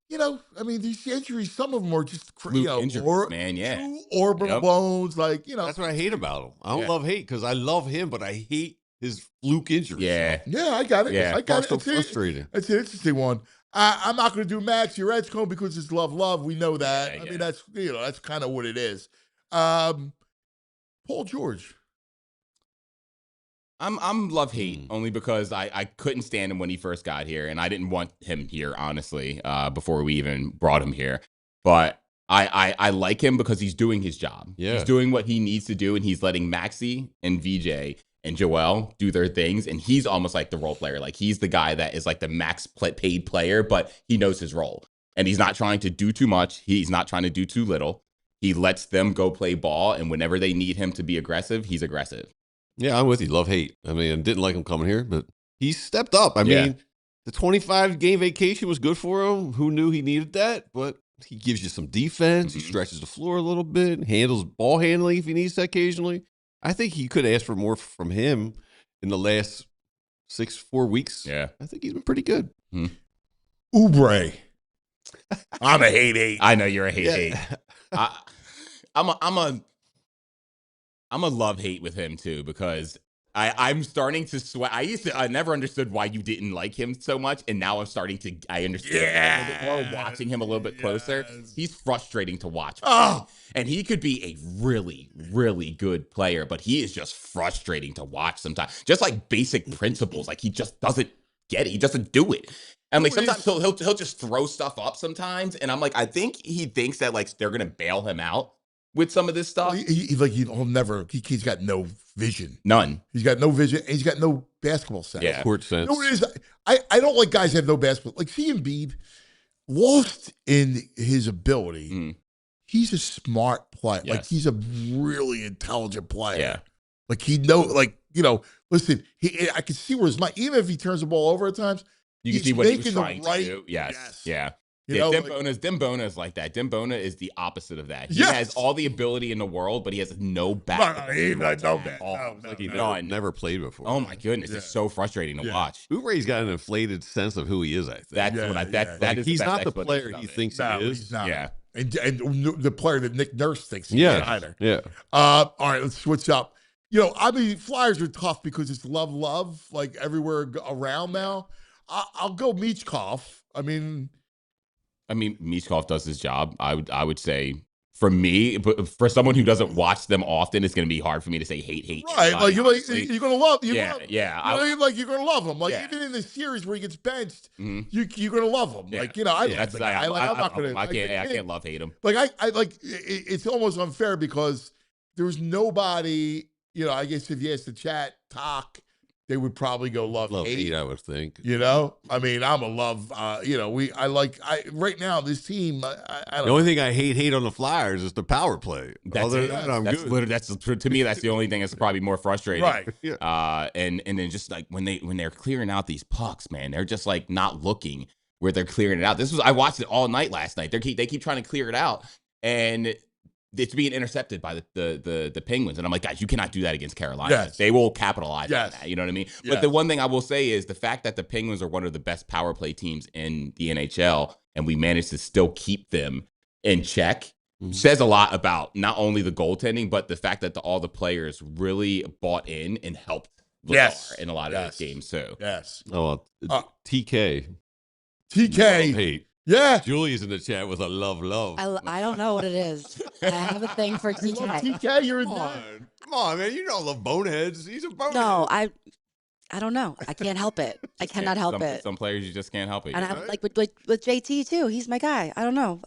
these injuries, some of them are just crazy. Injuries, man. Yeah. True orbital bones. Like, That's what I hate about him. I don't love hate because I love him, but I hate his fluke injuries. Yeah. Yeah, I got it. Yeah. I got So it. frustrating. It's an interesting one. I'm not going to do Max or Edgecomb because it's love. We know that. Yeah, I mean, that's kind of what it is. Paul George. I'm love hate only because I couldn't stand him when he first got here, and I didn't want him here honestly before we even brought him here. But I like him because he's doing his job. Yeah. He's doing what he needs to do, and he's letting Maxey and VJ and Joel do their things, and he's almost like the role player. Like he's the guy that is like the max paid player, but he knows his role, and he's not trying to do too much. He's not trying to do too little. He lets them go play ball, and whenever they need him to be aggressive, he's aggressive. Yeah, I'm with you. Love hate. I mean, I didn't like him coming here, but he stepped up. I mean, the 25-game vacation was good for him. Who knew he needed that? But he gives you some defense. He stretches the floor a little bit, handles ball handling if he needs to occasionally. I think he could ask for more from him in the last 4 weeks. Yeah. I think he's been pretty good. Oubre. I'm a hate. I know you're a hate. I'm a love hate with him too because I'm starting to sweat. I never understood why you didn't like him so much, and now I'm starting to. I understand a little bit more watching him a little bit closer. He's frustrating to watch. And he could be a really, really good player, but he is just frustrating to watch sometimes. Just like basic principles, like he just doesn't get it. He doesn't do it. And like sometimes he'll just throw stuff up sometimes, and I'm like, I think he thinks that like they're gonna bail him out with some of this stuff. He's got no vision. None. He's got no vision. And he's got no basketball sense. Yeah. Court sense. You know what it is? I don't like guys that have no basketball. Like, see Embiid, lost in his ability. He's a smart player. Yes. Like, he's a really intelligent player. Yeah. Like, listen, I can see where his mind, even if he turns the ball over at times, You can he's see what he was making the trying right to do. Yes. Yeah. You Yeah, know, Dembona is like that. Dembona is the opposite of that. He Yes. has all the ability in the world, but he has no basketball. Never played before. Oh my goodness, it's so frustrating to watch. Oubre's got an inflated sense of who he is. I think That's that is he's the best not the player explanation he of it. thinks he is. He's not. Yeah. And the player that Nick Nurse thinks he is either. Yeah. All right, let's switch up. Flyers are tough because it's love, like everywhere around now. I'll go Mishkov. I mean, Mishkov does his job. I would say for me, but for someone who doesn't watch them often, it's going to be hard for me to say hate. Right, like you're going to love. Yeah. You're going to love him. Like even in the series where he gets benched, you're going to love him. Yeah. Like I'm not going to. I can't love hate him. Like it's almost unfair because there's nobody, I guess if you ask the chat, they would probably go love hate. I would think. I'm a love, right now, this team, I don't The know. only thing I hate on the Flyers is the power play. Other than that, I'm good. That's to me, that's the only thing that's probably more frustrating. Right. Yeah. And then just like when they're clearing out these pucks, man, they're just like not looking where they're clearing it out. I watched it all night last night. They keep trying to clear it out, and it's being intercepted by the Penguins. And I'm like, guys, you cannot do that against Carolina. Yes. They will capitalize on that. You know what I mean? Yes. But the one thing I will say is the fact that the Penguins are one of the best power play teams in the NHL, and we managed to still keep them in check, says a lot about not only the goaltending, but the fact that all the players really bought in and helped Vladar in a lot of those games too. Yes. Oh, TK. TK. Hate. Yeah. Julie's in the chat with a love. I don't know what it is. I have a thing for TK. TK, you're a Come on, man. You don't love boneheads. He's a bonehead. No, I don't know. I can't help it. I cannot help it. Some players you just can't help it. And I'm like with JT too. He's my guy. I don't know.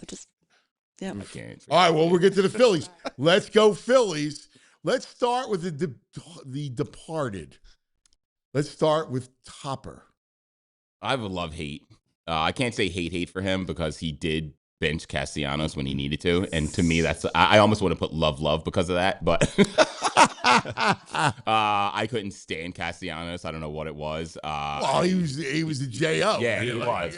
Yeah. I can't. All right, well, we'll get to the Phillies. Let's go Phillies. Let's start with the departed. Let's start with Topper. I have a love-hate. I can't say hate for him because he did bench Castellanos when he needed to. And to me, I almost want to put love because of that. But I couldn't stand Castellanos. I don't know what it was. Well, he was a J.O. Yeah, he was.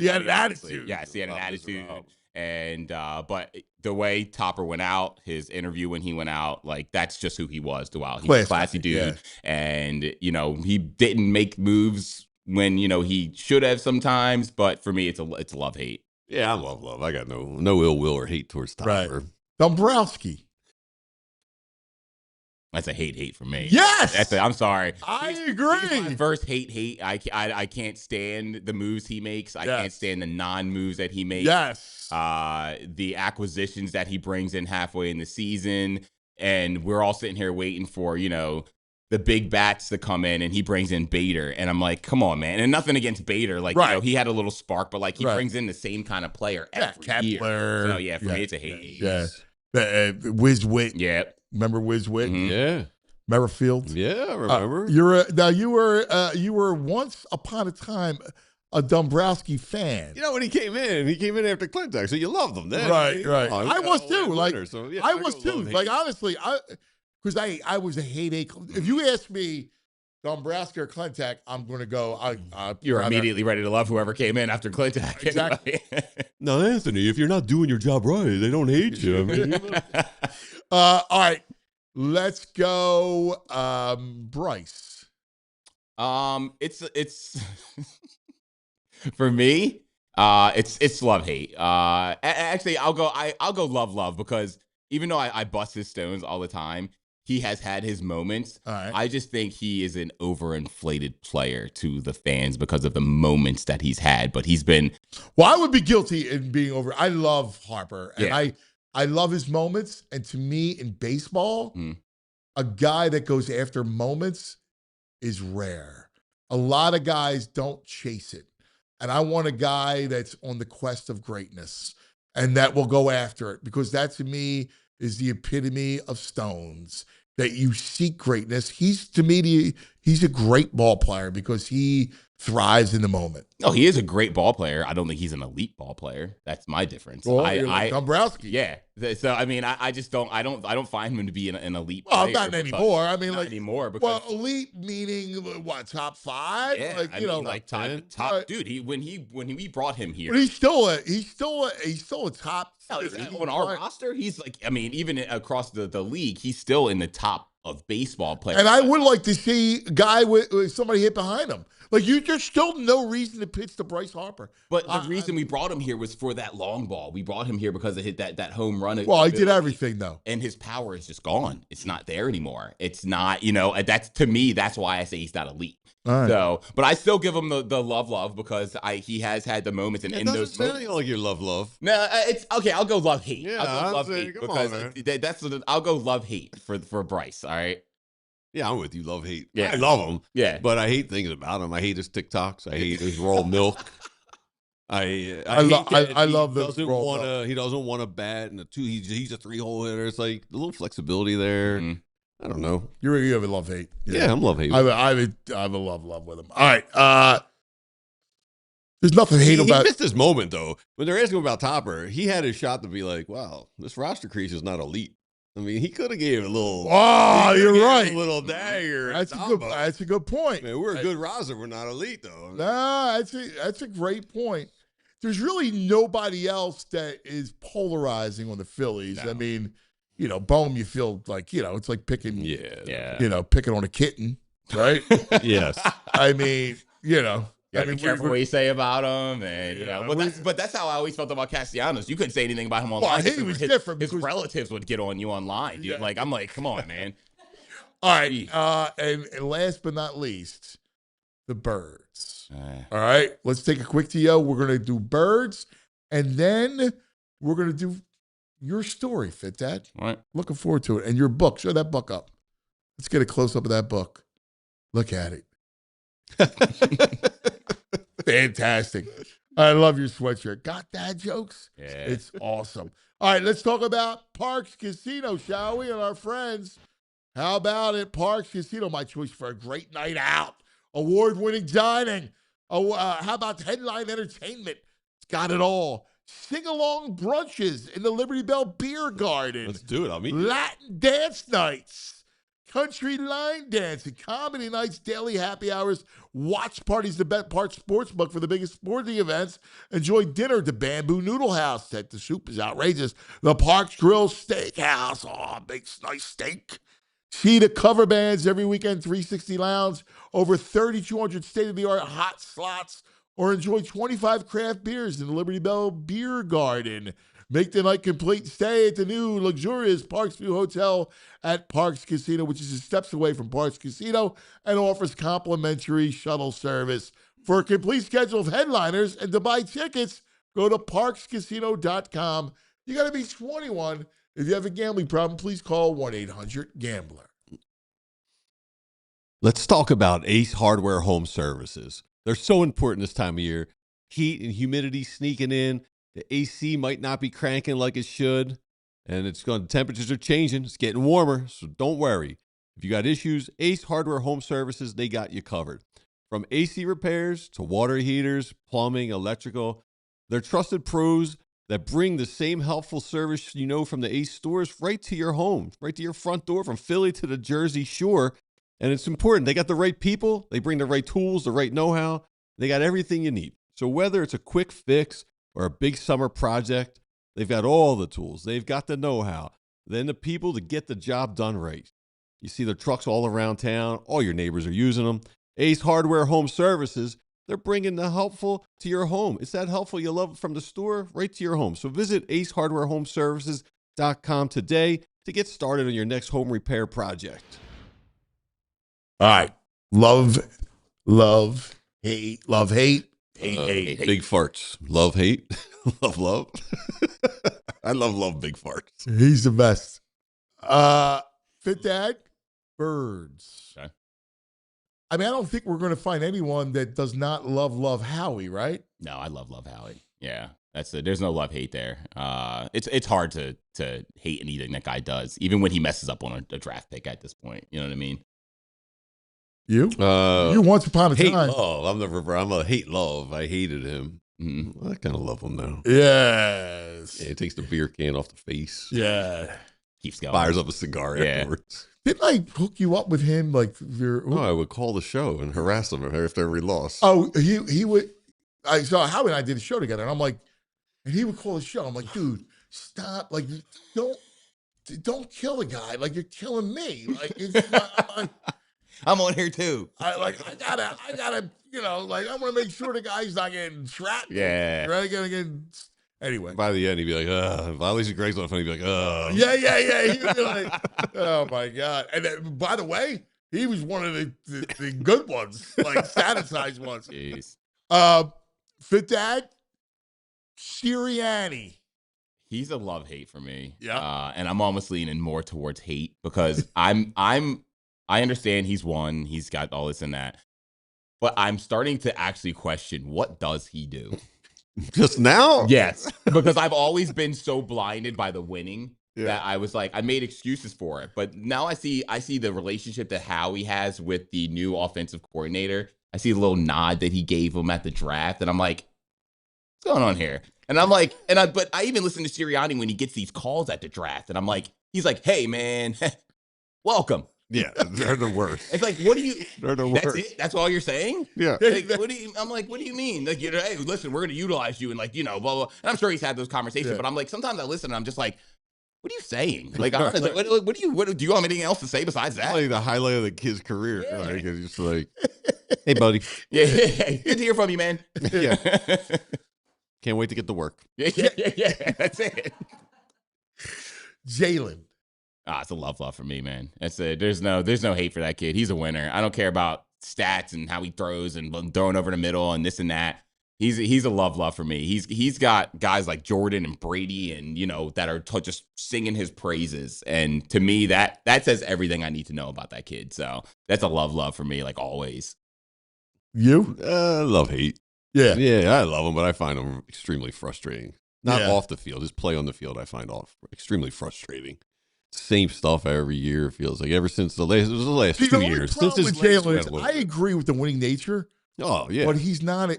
He had an attitude. Yes, he had an attitude. And but the way Topper went out, his interview when he went out, like that's just who he was throughout. He was a classy dude. Yeah. And, he didn't make moves when, he should have sometimes. But for me, it's a love-hate. Yeah, I love. I got no ill will or hate towards Topper. Right. Dombrowski. That's a hate for me. Yes! I'm sorry. I agree. He's my first hate. I can't stand the moves he makes. I can't stand the non-moves that he makes. Yes. The acquisitions that he brings in halfway in the season. And we're all sitting here waiting for, the big bats to come in, and he brings in Bader. And I'm like, come on, man. And nothing against Bader. Like, he had a little spark, but like he brings in the same kind of player every year. So yeah, for me, it's a hate. Yeah. Wiz Witt. Yeah. Remember Wiz Witt? Mm-hmm. Yeah. Merrifield. Yeah, I remember. You were once upon a time a Dombrowski fan. When he came in after Clinton, so you loved him then. Right. Oh, I was too. I was too. Like honestly, because I was a hate. If you ask me, Dombrowski or Clinton, I'm going to go. You're immediately ready to love whoever came in after Clinton. Exactly. Now, Anthony, if you're not doing your job right, they don't hate you. I mean, all right, let's go, Bryce. It's for me. It's love hate. Actually, I'll go love because even though I bust his stones all the time, he has had his moments. All right. I just think he is an overinflated player to the fans because of the moments that he's had. But he's been. Well, I would be guilty in being over. I love Harper, and I love his moments. And to me, in baseball, a guy that goes after moments is rare. A lot of guys don't chase it. And I want a guy that's on the quest of greatness and that will go after it, because that to me is the epitome of Stones, that you seek greatness. He's a great ball player because he thrives in the moment. Oh, he is a great ball player. I don't think he's an elite ball player. That's my difference. Well, Dombrowski. Yeah. So I mean, I just don't. I don't find him to be an elite player. Well, not anymore. I mean, not anymore. Because, elite meaning what? Top 5? Yeah. Top dude. When we brought him here, but he's still a top. On our roster, he's like. I mean, even across the league, he's still in the top of baseball players. And I would like to see a guy with somebody hit behind him. Like, there's still no reason to pitch to Bryce Harper. But the reason we brought him here was for that long ball. We brought him here because it hit that home run. Well, he did everything, though. And his power is just gone. It's not there anymore. It's not, that's, to me, that's why I say he's not elite. All right. So, but I still give him the love because he has had the moments. And in those moments. Like your love. No, it's okay. I'll go love hate. Yeah, I'll go love hate because I'll go love hate for Bryce. All right. Yeah, I'm with you. Love hate. Yeah. I love him. Yeah. But I hate things about him. I hate his TikToks. I hate his raw milk. I love the doesn't roll want up. to. He doesn't want to bat and a two. He's a 3-hole hitter. It's like a little flexibility there. I don't know. You have a love hate. Yeah, I'm love hate. I have a love with him. All right. There's nothing to hate He about. missed his moment though. When they're asking him about Topper, he had his shot to be like, "Wow, this roster crease is not elite." I mean, he could have gave a little. Oh, you're right. A little dagger. That's a good point. Man, we're a good roster. We're not elite though. Nah, that's a great point. There's really nobody else that is polarizing on the Phillies. No. I mean, Bohm, you feel like, it's like picking, Yeah. picking on a kitten, right? Yes. I mean, Be careful what you say about him, and Yeah, but that's how I always felt about Castellanos. You couldn't say anything about him Well, online. he was different His because- relatives would get on you online, dude. Yeah. Like I'm like, come on, man. All right. And last but not least, the birds. All right. Let's take a quick TO. We're going to do birds, and then we're going to do your story, Fit Dad. All right. Looking forward to it. And your book. Show that book up. Let's get a close up of that book. Look at it. Fantastic. I love your sweatshirt. Got dad jokes? Yeah. It's awesome. All right, let's talk about Parks Casino, shall we? And our friends. How about it? Parks Casino, my choice for a great night out. Award-winning dining. How about headline entertainment? It's got it all. Sing-along brunches in the Liberty Bell Beer Garden. Let's do it. I'll meet you. Latin dance nights, country line dancing, comedy nights, daily happy hours, watch parties, the Bet Park Sportsbook for the biggest sporting events. Enjoy dinner at the Bamboo Noodle House. That the soup is outrageous. The Parks Grill Steakhouse. Oh, big nice steak. See the cover bands every weekend, 360 Lounge, over 3,200 state-of-the-art hot slots, or enjoy 25 craft beers in the Liberty Bell Beer Garden. Make the night complete. Stay at the new luxurious Parksview Hotel at Parks Casino, which is just steps away from Parks Casino, and offers complimentary shuttle service. For a complete schedule of headliners and to buy tickets, go to parkscasino.com. You got to be 21. If you have a gambling problem, please call 1-800-GAMBLER. Let's talk about Ace Hardware Home Services. They're so important this time of year. Heat and humidity sneaking in. The AC might not be cranking like it should. And the temperatures are changing. It's getting warmer, so don't worry. If you got issues, Ace Hardware Home Services, they got you covered. From AC repairs to water heaters, plumbing, electrical, they're trusted pros that bring the same helpful service from the Ace stores right to your home, right to your front door, from Philly to the Jersey Shore. And it's important. They got the right people. They bring the right tools, the right know-how. They got everything you need. So whether it's a quick fix or a big summer project, they've got all the tools. They've got the know-how. Then the people to get the job done right. You see their trucks all around town. All your neighbors are using them. Ace Hardware Home Services, they're bringing the helpful to your home. It's that helpful you love from the store right to your home. So visit acehardwarehomeservices.com today to get started on your next home repair project. All right. Love, hate, hate. Big farts. Love, hate. love. I love big farts. He's the best. Fit Dad, birds. Okay. I mean, I don't think we're going to find anyone that does not love Howie, right? No, I love Howie. Yeah, there's no love hate there. It's hard to hate anything that guy does, even when he messes up on a draft pick at this point. You know what I mean? You once upon a hate time. Love. I'm a hate love. I hated him. Mm-hmm. I kind of love him now. Yes. Yeah, he takes the beer can off the face. Yeah. Keeps going. Fires up a cigar afterwards. Didn't I hook you up with him? Like No, I would call the show and harass him after every loss. Oh, he would. I saw Howie and I did a show together, and I'm like, and he would call the show. I'm like, dude, stop! Like, don't kill the guy. Like, you're killing me. Like, it's not, I'm on here too. I gotta, like, I want to make sure the guy's not getting trapped. Yeah. Right? Anyway. By the end, he'd be like, at least Greg's not funny. He'd be like, Yeah. He'd be like, oh my God. And then, by the way, he was one of the good ones, like sanitized ones. Jeez. Fit Dad, Sirianni. He's a love hate for me. Yeah. And I'm almost leaning more towards hate because I understand he's won. He's got all this and that. But I'm starting to actually question, what does he do? Just now? Yes, because I've always been so blinded by the winning that I was like, I made excuses for it. But now I see the relationship that Howie has with the new offensive coordinator. I see a little nod that he gave him at the draft, and I'm like, what's going on here? And I'm like, but I even listen to Sirianni when he gets these calls at the draft, and I'm like, he's like, hey man, welcome. Yeah, they're the worst. It's like, what do you? They're the That's worst. it. That's all you're saying? Yeah. Like, I'm like, what do you mean? Like, hey, listen, we're going to utilize you, and like, blah, blah. And I'm sure he's had those conversations, but I'm like, sometimes I listen, and I'm just like, what are you saying? Like, honestly, what do you have anything else to say besides that? Like the highlight of the kid's career. Yeah. Like, it's just like, hey, buddy. Yeah, good to hear from you, man. Yeah. Can't wait to get to work. Yeah. That's it. Jalen. It's a love for me, man. That's it. There's no hate for that kid. He's a winner. I don't care about stats and how he throws and throwing over the middle and this and that. He's a love for me. He's got guys like Jordan and Brady and that are just singing his praises. And to me, that says everything I need to know about that kid. So that's a love for me, like always. You? Love hate. Yeah. Yeah, I love him, but I find him extremely frustrating. Not Yeah. off the field, his play on the field I find extremely frustrating. Same stuff every year, it feels like. Ever since the last 2 years. Since his with Jalen is I agree with the winning nature. Oh, yeah. But he's not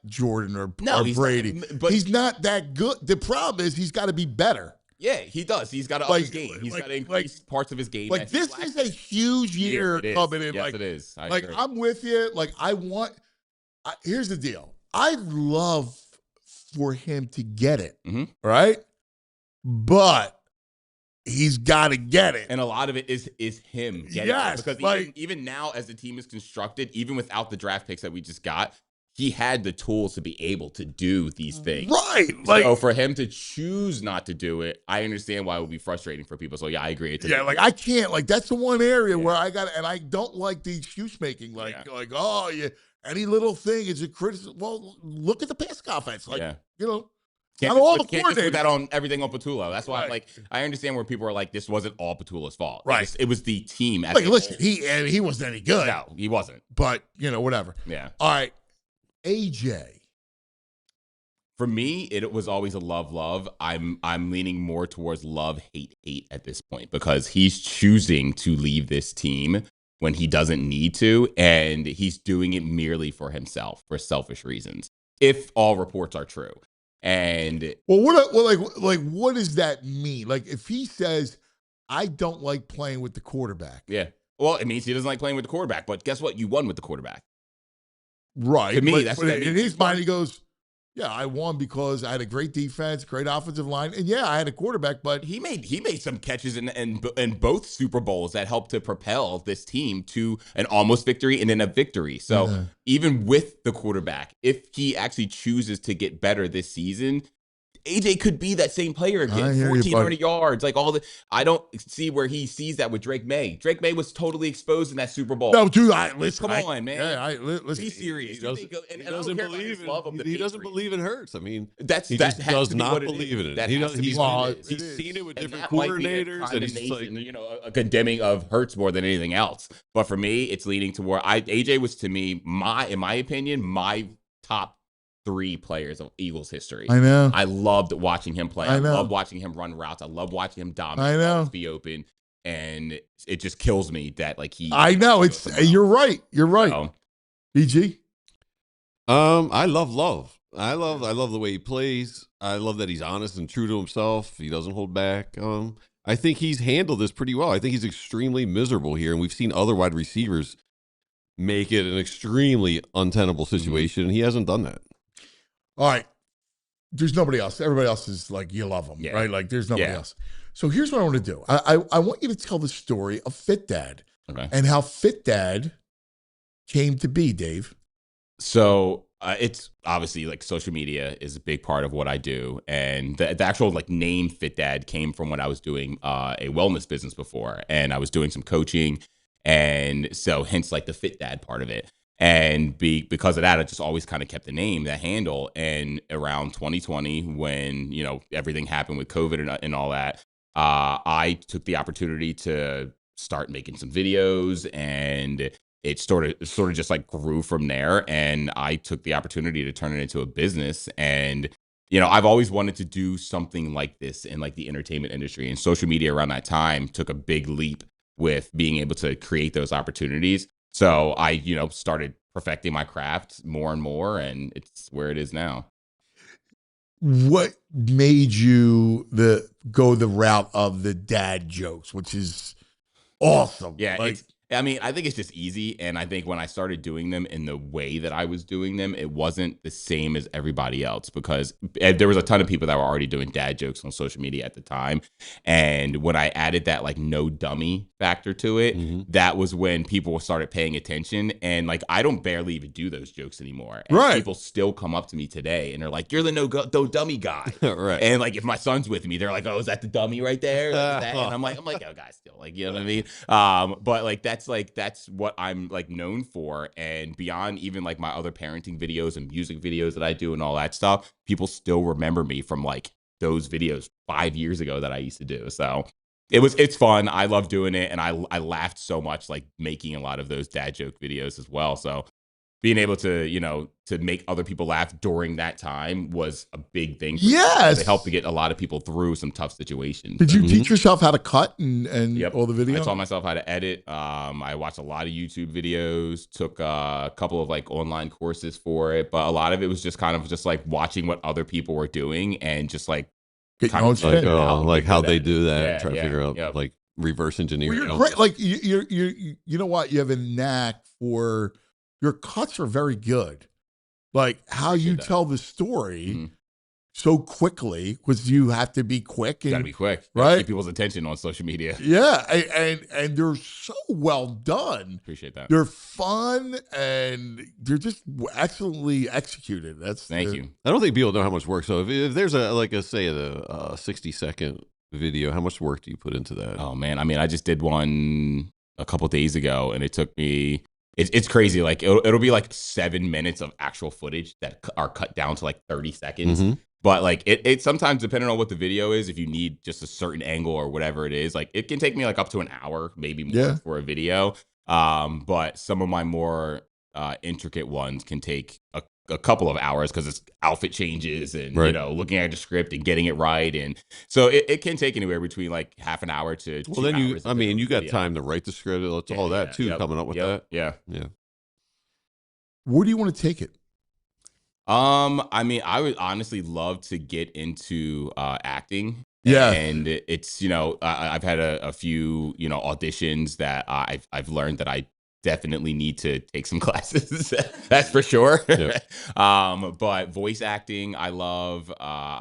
Jordan or he's Brady. not, but he's not that good. The problem is he's got to be better. Yeah, he does. He's got to up his game. He's got to increase parts of his game. Like, this is a huge year coming in. Yes, like, it is. I'm with you. Like, here's the deal. I'd love for him to get it, right? But he's got to get it. And a lot of it is him getting it. Because even now, as the team is constructed, even without the draft picks that we just got, he had the tools to be able to do these things. Right. So for him to choose not to do it, I understand why it would be frustrating for people. So yeah, I agree. I can't. Like, that's the one area where I got, and I don't like the excuse making. Like, oh, yeah, any little thing is a criticism. Well, look at the passing offense. Like, Can't not all the just put coordinators. that on everything on Patullo. That's why, I understand where people are like, this wasn't all Patullo's fault. Right. It was the team. Like, listen, he wasn't any good. No, he wasn't. But, whatever. Yeah. All right. AJ. For me, it was always a love. I'm leaning more towards love, hate at this point because he's choosing to leave this team when he doesn't need to, and he's doing it merely for himself, for selfish reasons, if all reports are true. And what does that mean? Like, if he says, I don't like playing with the quarterback. Yeah. Well, it means he doesn't like playing with the quarterback, but guess what? You won with the quarterback. Right. To me, but, that's but what that in means. his mind, he goes, yeah, I won because I had a great defense, great offensive line, and yeah, I had a quarterback, but he made some catches in both Super Bowls that helped to propel this team to an almost victory and then a victory. So even with the quarterback, if he actually chooses to get better this season, AJ could be that same player again. 1,400 yards, like all the. I don't see where he sees that with Drake May. Drake May was totally exposed in that Super Bowl. No, dude, come on, man. Yeah, listen, be serious. He doesn't believe in Hurts. I mean, he just does not believe in it. He's seen it with different coordinators, and he's just like, a condemning of Hurts more than anything else. But for me, it's leaning to where AJ was, to me, in my opinion, my top 3 players of Eagles history. I know. I loved watching him play. I loved watching him run routes. I love watching him dominate. I know. Be open. And it just kills me that he. I know. You're right. You're right. BG? I love. I love the way he plays. I love that he's honest and true to himself. He doesn't hold back. I think he's handled this pretty well. I think he's extremely miserable here, and we've seen other wide receivers make it an extremely untenable situation, and he hasn't done that. All right. There's nobody else. Everybody else is like, you love them, right? Like, there's nobody else. So here's what I want to do. I want you to tell the story of Fit Dad and how Fit Dad came to be, Dave. So it's obviously like social media is a big part of what I do. And the actual name Fit Dad came from when I was doing a wellness business before. And I was doing some coaching. And so hence the Fit Dad part of it. And because of that, I just always kind of kept the name, that handle. And around 2020, when, everything happened with COVID and all that, I took the opportunity to start making some videos, and it sort of just like grew from there. And I took the opportunity to turn it into a business. And, you know, I've always wanted to do something like this in like the entertainment industry, and social media around that time took a big leap with being able to create those opportunities. So I, you know, started perfecting my craft more and more, and it's where it is now. What made you go the route of the dad jokes, which is awesome? Yeah, Like, I mean, I think it's just easy. And I think when I started doing them in the way that I was doing them, it wasn't the same as everybody else, because there was a ton of people that were already doing dad jokes on social media at the time. And when I added that like no dummy factor to it, that was when people started paying attention. And like, I don't barely even do those jokes anymore. And Right. people still come up to me today and they're like, "You're the no dummy guy." Right. And like, if my son's with me, they're like, "Oh, is that the dummy right there?" Like, that? And I'm like, "Oh, guys, still like, you know what I mean?" But like, that's what I'm like known for. And beyond even like my other parenting videos and music videos that I do and all that stuff, people still remember me from like those videos 5 years ago that I used to do. So it's fun. I love doing it. And I laughed so much like making a lot of those dad joke videos as well. So being able to, you know, to make other people laugh during that time was a big thing. Yes. To help to get a lot of people through some tough situations. Did you teach yourself how to cut and Yep. all the video? I taught myself how to edit. I watched a lot of YouTube videos, took a couple of like online courses for it, but a lot of it was just kind of just like watching what other people were doing and just like Get your kind own of spin. figuring out Like how they that. do that, Yeah, try to yeah, figure out yep. like reverse engineer. Well, you're great. Like you know what? You have a knack for your cuts are very good. Like how you Appreciate that. tell the story so quickly, because you have to be quick. You And, gotta be quick, right? Keep people's attention on social media. Yeah, and they're so well done. Appreciate that. They're fun and they're just excellently executed. Thank you. I don't think people know how much work. So if there's a 60-second video, how much work do you put into that? Oh man, I mean, I just did one a couple days ago, and it took me. It's crazy. Like it'll be like 7 minutes of actual footage that are cut down to like 30 seconds. But like it sometimes, depending on what the video is, if you need just a certain angle or whatever it is, like it can take me like up to an hour, maybe more for a video. But some of my more intricate ones can take a couple of hours because it's outfit changes and you know, looking at the script and getting it right. And so it can take anywhere between like half an hour to 2 then hours. you got time to write the script. It's all that too, coming up with that. Yeah. Where do you want to take it? I mean, I would honestly love to get into acting. Yeah. And it's, you know, I've had a few, you know, auditions that I've learned that I definitely need to take some classes. That's for sure. But voice acting, I love.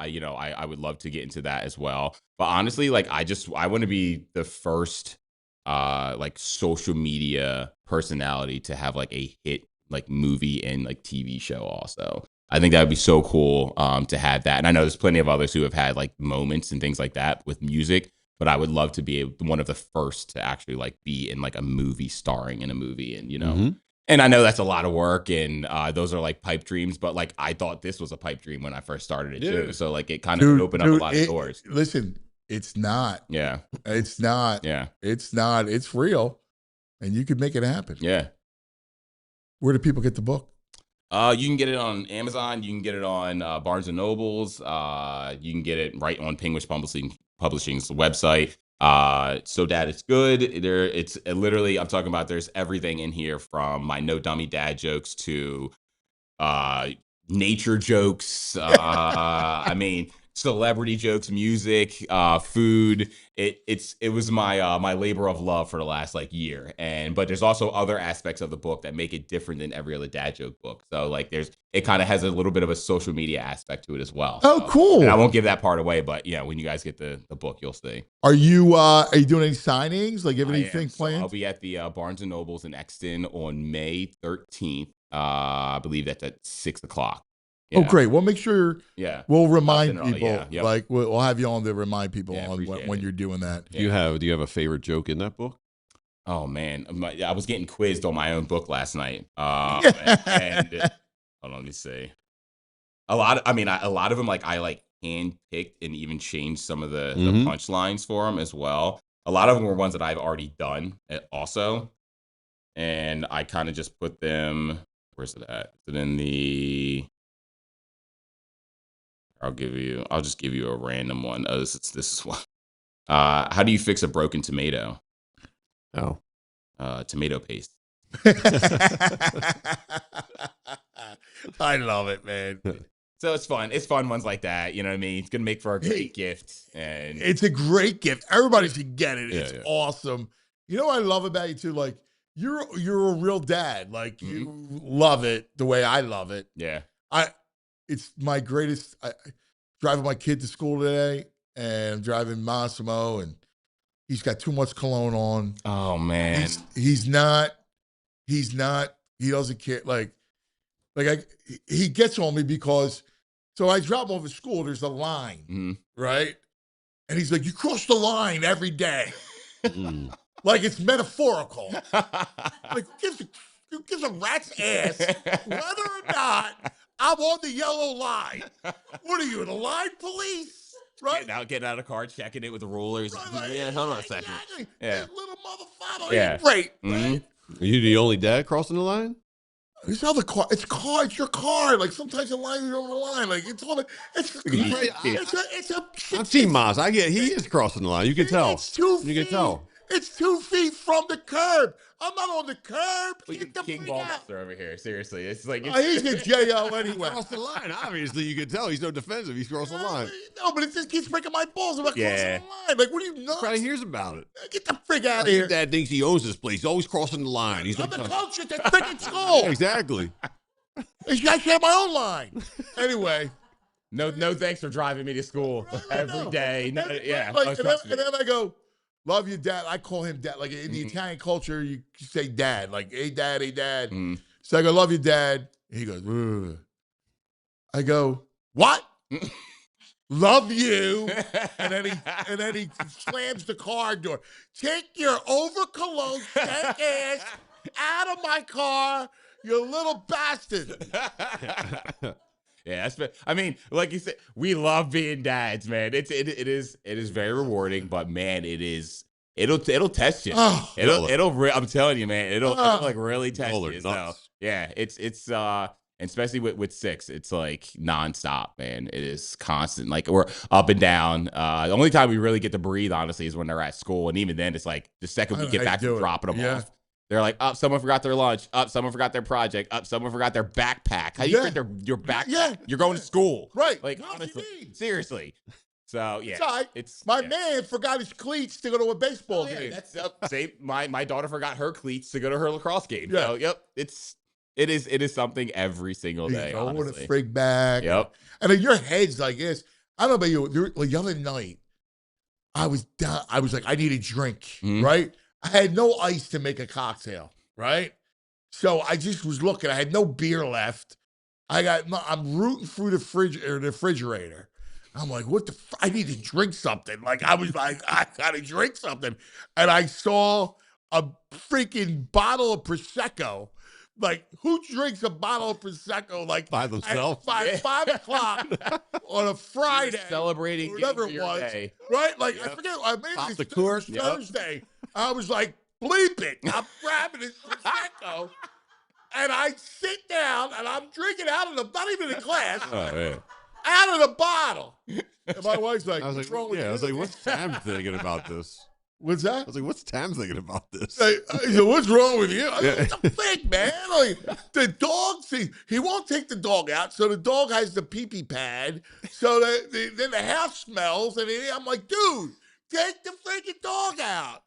You know, I would love to get into that as well. But honestly, like I want to be the first like social media personality to have like a hit like movie and like TV show also. I think that would be so cool to have that. And I know there's plenty of others who have had like moments and things like that with music, but I would love to be one of the first to actually like be in like a movie, starring in a movie. And, you know, and I know that's a lot of work and those are like pipe dreams, but like I thought this was a pipe dream when I first started it too. So like it kind of opened up a lot of doors. Listen, it's not. Yeah. It's not. Yeah. It's not. It's real. And you could make it happen. Yeah. Where do people get the book? You can get it on Amazon. You can get it on Barnes and Nobles. You can get it right on Penguins Publishing's website. So Dad, it's good. It's literally, I'm talking about, there's everything in here from my no dummy dad jokes to nature jokes. I mean, celebrity jokes, music, food. It was my my labor of love for the last like year. But there's also other aspects of the book that make it different than every other dad joke book. So like it kind of has a little bit of a social media aspect to it as well. Oh, so, cool. And I won't give that part away, but yeah, when you guys get the book, you'll see. Are you doing any signings? Like, you have anything planned? So I'll be at the Barnes and Nobles in Exton on May 13th. I believe that's at 6:00. Oh, great. Well, make sure we'll remind I'll send it all- people. yeah. Like, we'll have you on to remind people on appreciate when it. you're doing that. Do you have a favorite joke in that book? Oh man, I was getting quizzed on my own book last night. And hold on, let me see. A lot of them, like I like hand picked and even changed some of the punchlines for them as well. A lot of them were ones that I've already done also. and I kind of just put them. Where's it at? Is it in the? I'll just give you a random one. Oh, this is one. How do you fix a broken tomato? Oh, tomato paste. I love it, man. So it's fun. It's fun ones like that. You know what I mean? It's gonna make for a great gift, and It's a great gift. Everybody should get it. Yeah, It's yeah. awesome. You know what I love about you too? Like you're a real dad. Like you love it the way I love it. yeah. It's my greatest. Driving my kid to school today, and I'm driving Massimo, and he's got too much cologne on. Oh man. He's not. He doesn't care. He gets on me because. So I drop him off at school. There's a line, right? And he's like, "You cross the line every day." Like it's metaphorical. Like who gives a rat's ass whether or not I'm on the yellow line? What are you, the line police? Right? Getting out of the car, checking it with the ruler. Right, like, Yeah, hold on a second. exactly. Yeah. That little motherfucker. Yeah. He's great. Mhm. Right? Are you the only dad crossing the line? It's how the car. It's your car. Like sometimes the line is over the line. Like it's on. It's a. I've seen Maz. I get he is crossing the line. You can tell. It's 2 feet. You can tell. It's 2 feet from the curb. I'm not on the curb. Look Get at the King freak out. Ballmaster over here. Seriously, it's like He's a J.O. anyway. Cross the line. Obviously, you can tell he's no defensive. He's crossing the line. No, but it just keeps breaking my balls about Yeah. crossing the line. Like, what are you nuts? Probably hears about it. Get the freak out of here. Dad thinks he owns this place. He's always crossing the line. He's I'm like, the coach at that freaking school. Yeah, exactly. I should have my own line. Anyway. no thanks for driving me to school every day. No, yeah. Like, trust and then I go, love you, Dad. I call him Dad. Like in the Italian culture, you say Dad. Like, hey, Dad, hey, Dad. So I go, love you, Dad. And he goes, ugh. I go, what? Love you. And then he slams the car door. Take your over cologne stank ass out of my car, you little bastard. Yeah, I mean, like you said, we love being dads, man. It is very rewarding, but man, it'll test you. Oh, I'm telling you, man, it'll like really test you. So, yeah, it's and especially with 6, it's like nonstop, man. It is constant. Like we're up and down. The only time we really get to breathe, honestly, is when they're at school, and even then, it's like the second we get back to dropping them off. They're like, someone forgot their lunch. Someone forgot their project. Someone forgot their backpack. How do you forget your backpack? Yeah. You're going to school. Right. Like, What else you honestly, need? seriously. So, yeah. It's all right. My man forgot his cleats to go to a baseball game. That's same. My daughter forgot her cleats to go to her lacrosse game. Yeah. So, yep. It is something every single day, Going to honestly. frig back. Yep. And then your head's like this. I don't know about you. Like the other night, I was down. I was like, I need a drink, right? I had no ice to make a cocktail, right? So I just was looking. I had no beer left. I'm rooting through the refrigerator. I'm like, what the? I need to drink something. Like I was like, I gotta drink something, and I saw a freaking bottle of Prosecco. Like, who drinks a bottle of Prosecco like by themselves? By 5 o'clock on a Friday, celebrating whatever it your was, day. right? Like I forget. Maybe it was Thursday. I was like, bleep it! I'm grabbing this Prosecco, and I sit down and I'm drinking out of not even a glass, out of the bottle. And my wife's like, "What's wrong with you?" I was like, what's Tam thinking about this? What's that? I was like, what's Tam thinking about this? Hey, what's wrong with you? What the fuck, man? Like, the dog, he won't take the dog out, so the dog has the pee-pee pad, so then the house smells, and I'm like, dude, take the freaking dog out.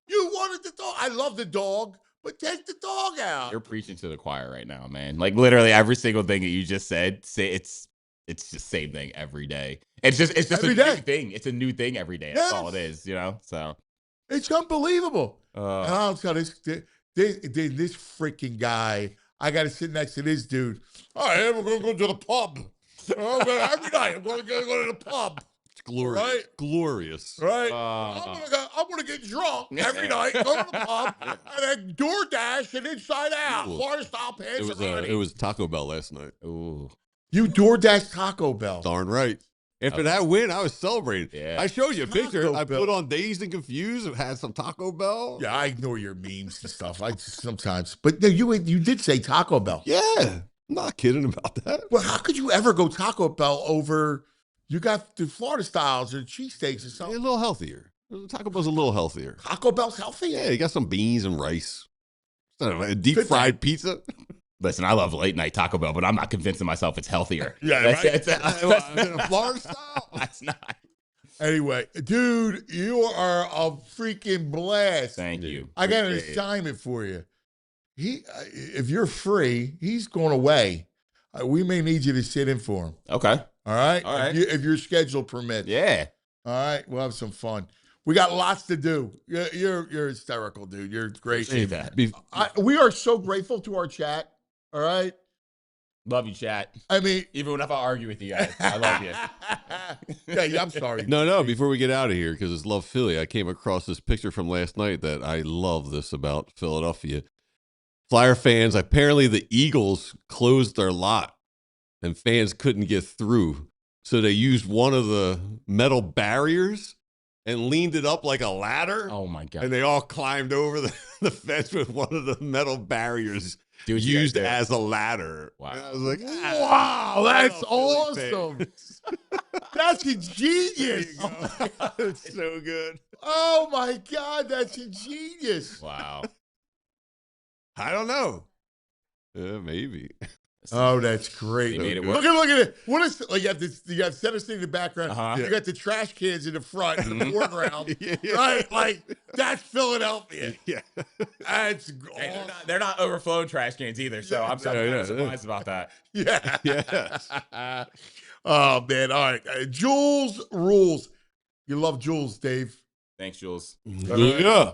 You wanted the dog. I love the dog, but take the dog out. You're preaching to the choir right now, man. Like literally every single thing that you just said, it's just the same thing every day. It's just Every a day. new thing. It's a new thing every day. That's all it is, So It's unbelievable. And I'll tell you, this freaking guy, I got to sit next to this dude. All right, we're going to go to the pub. Every night, I'm going to go to the pub. It's glorious. Right? Glorious. Right? I'm going to get drunk every night, go to the pub, and then DoorDash and Inside Out. Florida style pants. It was Taco Bell last night. Ooh. You DoorDash Taco Bell. Darn right. After that win, I was celebrating. Yeah. I showed you a picture. Taco I Bell. put on Dazed and Confused. It had some Taco Bell. Yeah, I ignore your memes and stuff. I just sometimes, but no, you did say Taco Bell. Yeah. I'm not kidding about that. Well, how could you ever go Taco Bell over? You got the Florida styles or cheesesteaks or A something. little healthier. Taco Bell's a little healthier. Taco Bell's healthy. Yeah, you got some beans and rice. It's not a deep Good fried pizza. Listen, I love late night Taco Bell, but I'm not convincing myself it's healthier. Yeah, That's, right? that's In a Florida style. that's not. Anyway, dude, you are a freaking blast. Thank you. I got an Appreciate it. assignment for you. If you're free, he's going away. We may need you to sit in for him. Okay. All right. All right. If your schedule permits. Yeah. All right. We'll have some fun. We got lots to do. You're hysterical, dude. You're great. Appreciate that. We are so grateful to our chat. All right. Love you, chat. I mean, Even if I argue with you guys, I love you. yeah, I'm sorry. No. Before we get out of here, because it's Love Philly, I came across this picture from last night that I love this about Philadelphia. Flyer fans, apparently the Eagles closed their lot and fans couldn't get through. So they used one of the metal barriers and leaned it up like a ladder. Oh my god. And they all climbed over the fence with one of the metal barriers Dude, you guys used did. as a ladder. Wow. And I was like, Wow, that's awesome. That's There ingenious. you go. It's so good. Oh my God, that's ingenious. Wow. I don't know. Maybe. Oh, that's great. They made it work. Look at it. What is like you have center stage in the background. Uh-huh. You got the trash cans in the front in the foreground. Yeah. Right? Like that's Philadelphia. Yeah. That's Hey, awesome. they're not overflowing trash cans either, so I'm surprised about that. Yeah. Yes. Oh man. All right. Jules rules. You love Jules, Dave. Thanks, Jules. Yeah.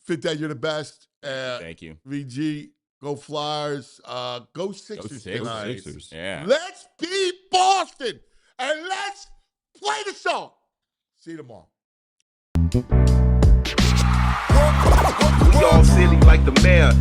Fit Dad, you're the best. Thank you. VG, go Flyers. Go Sixers Go Sixers. tonight. Sixers. Yeah. Let's beat Boston and let's play the song. See you tomorrow. We all silly like the mayor.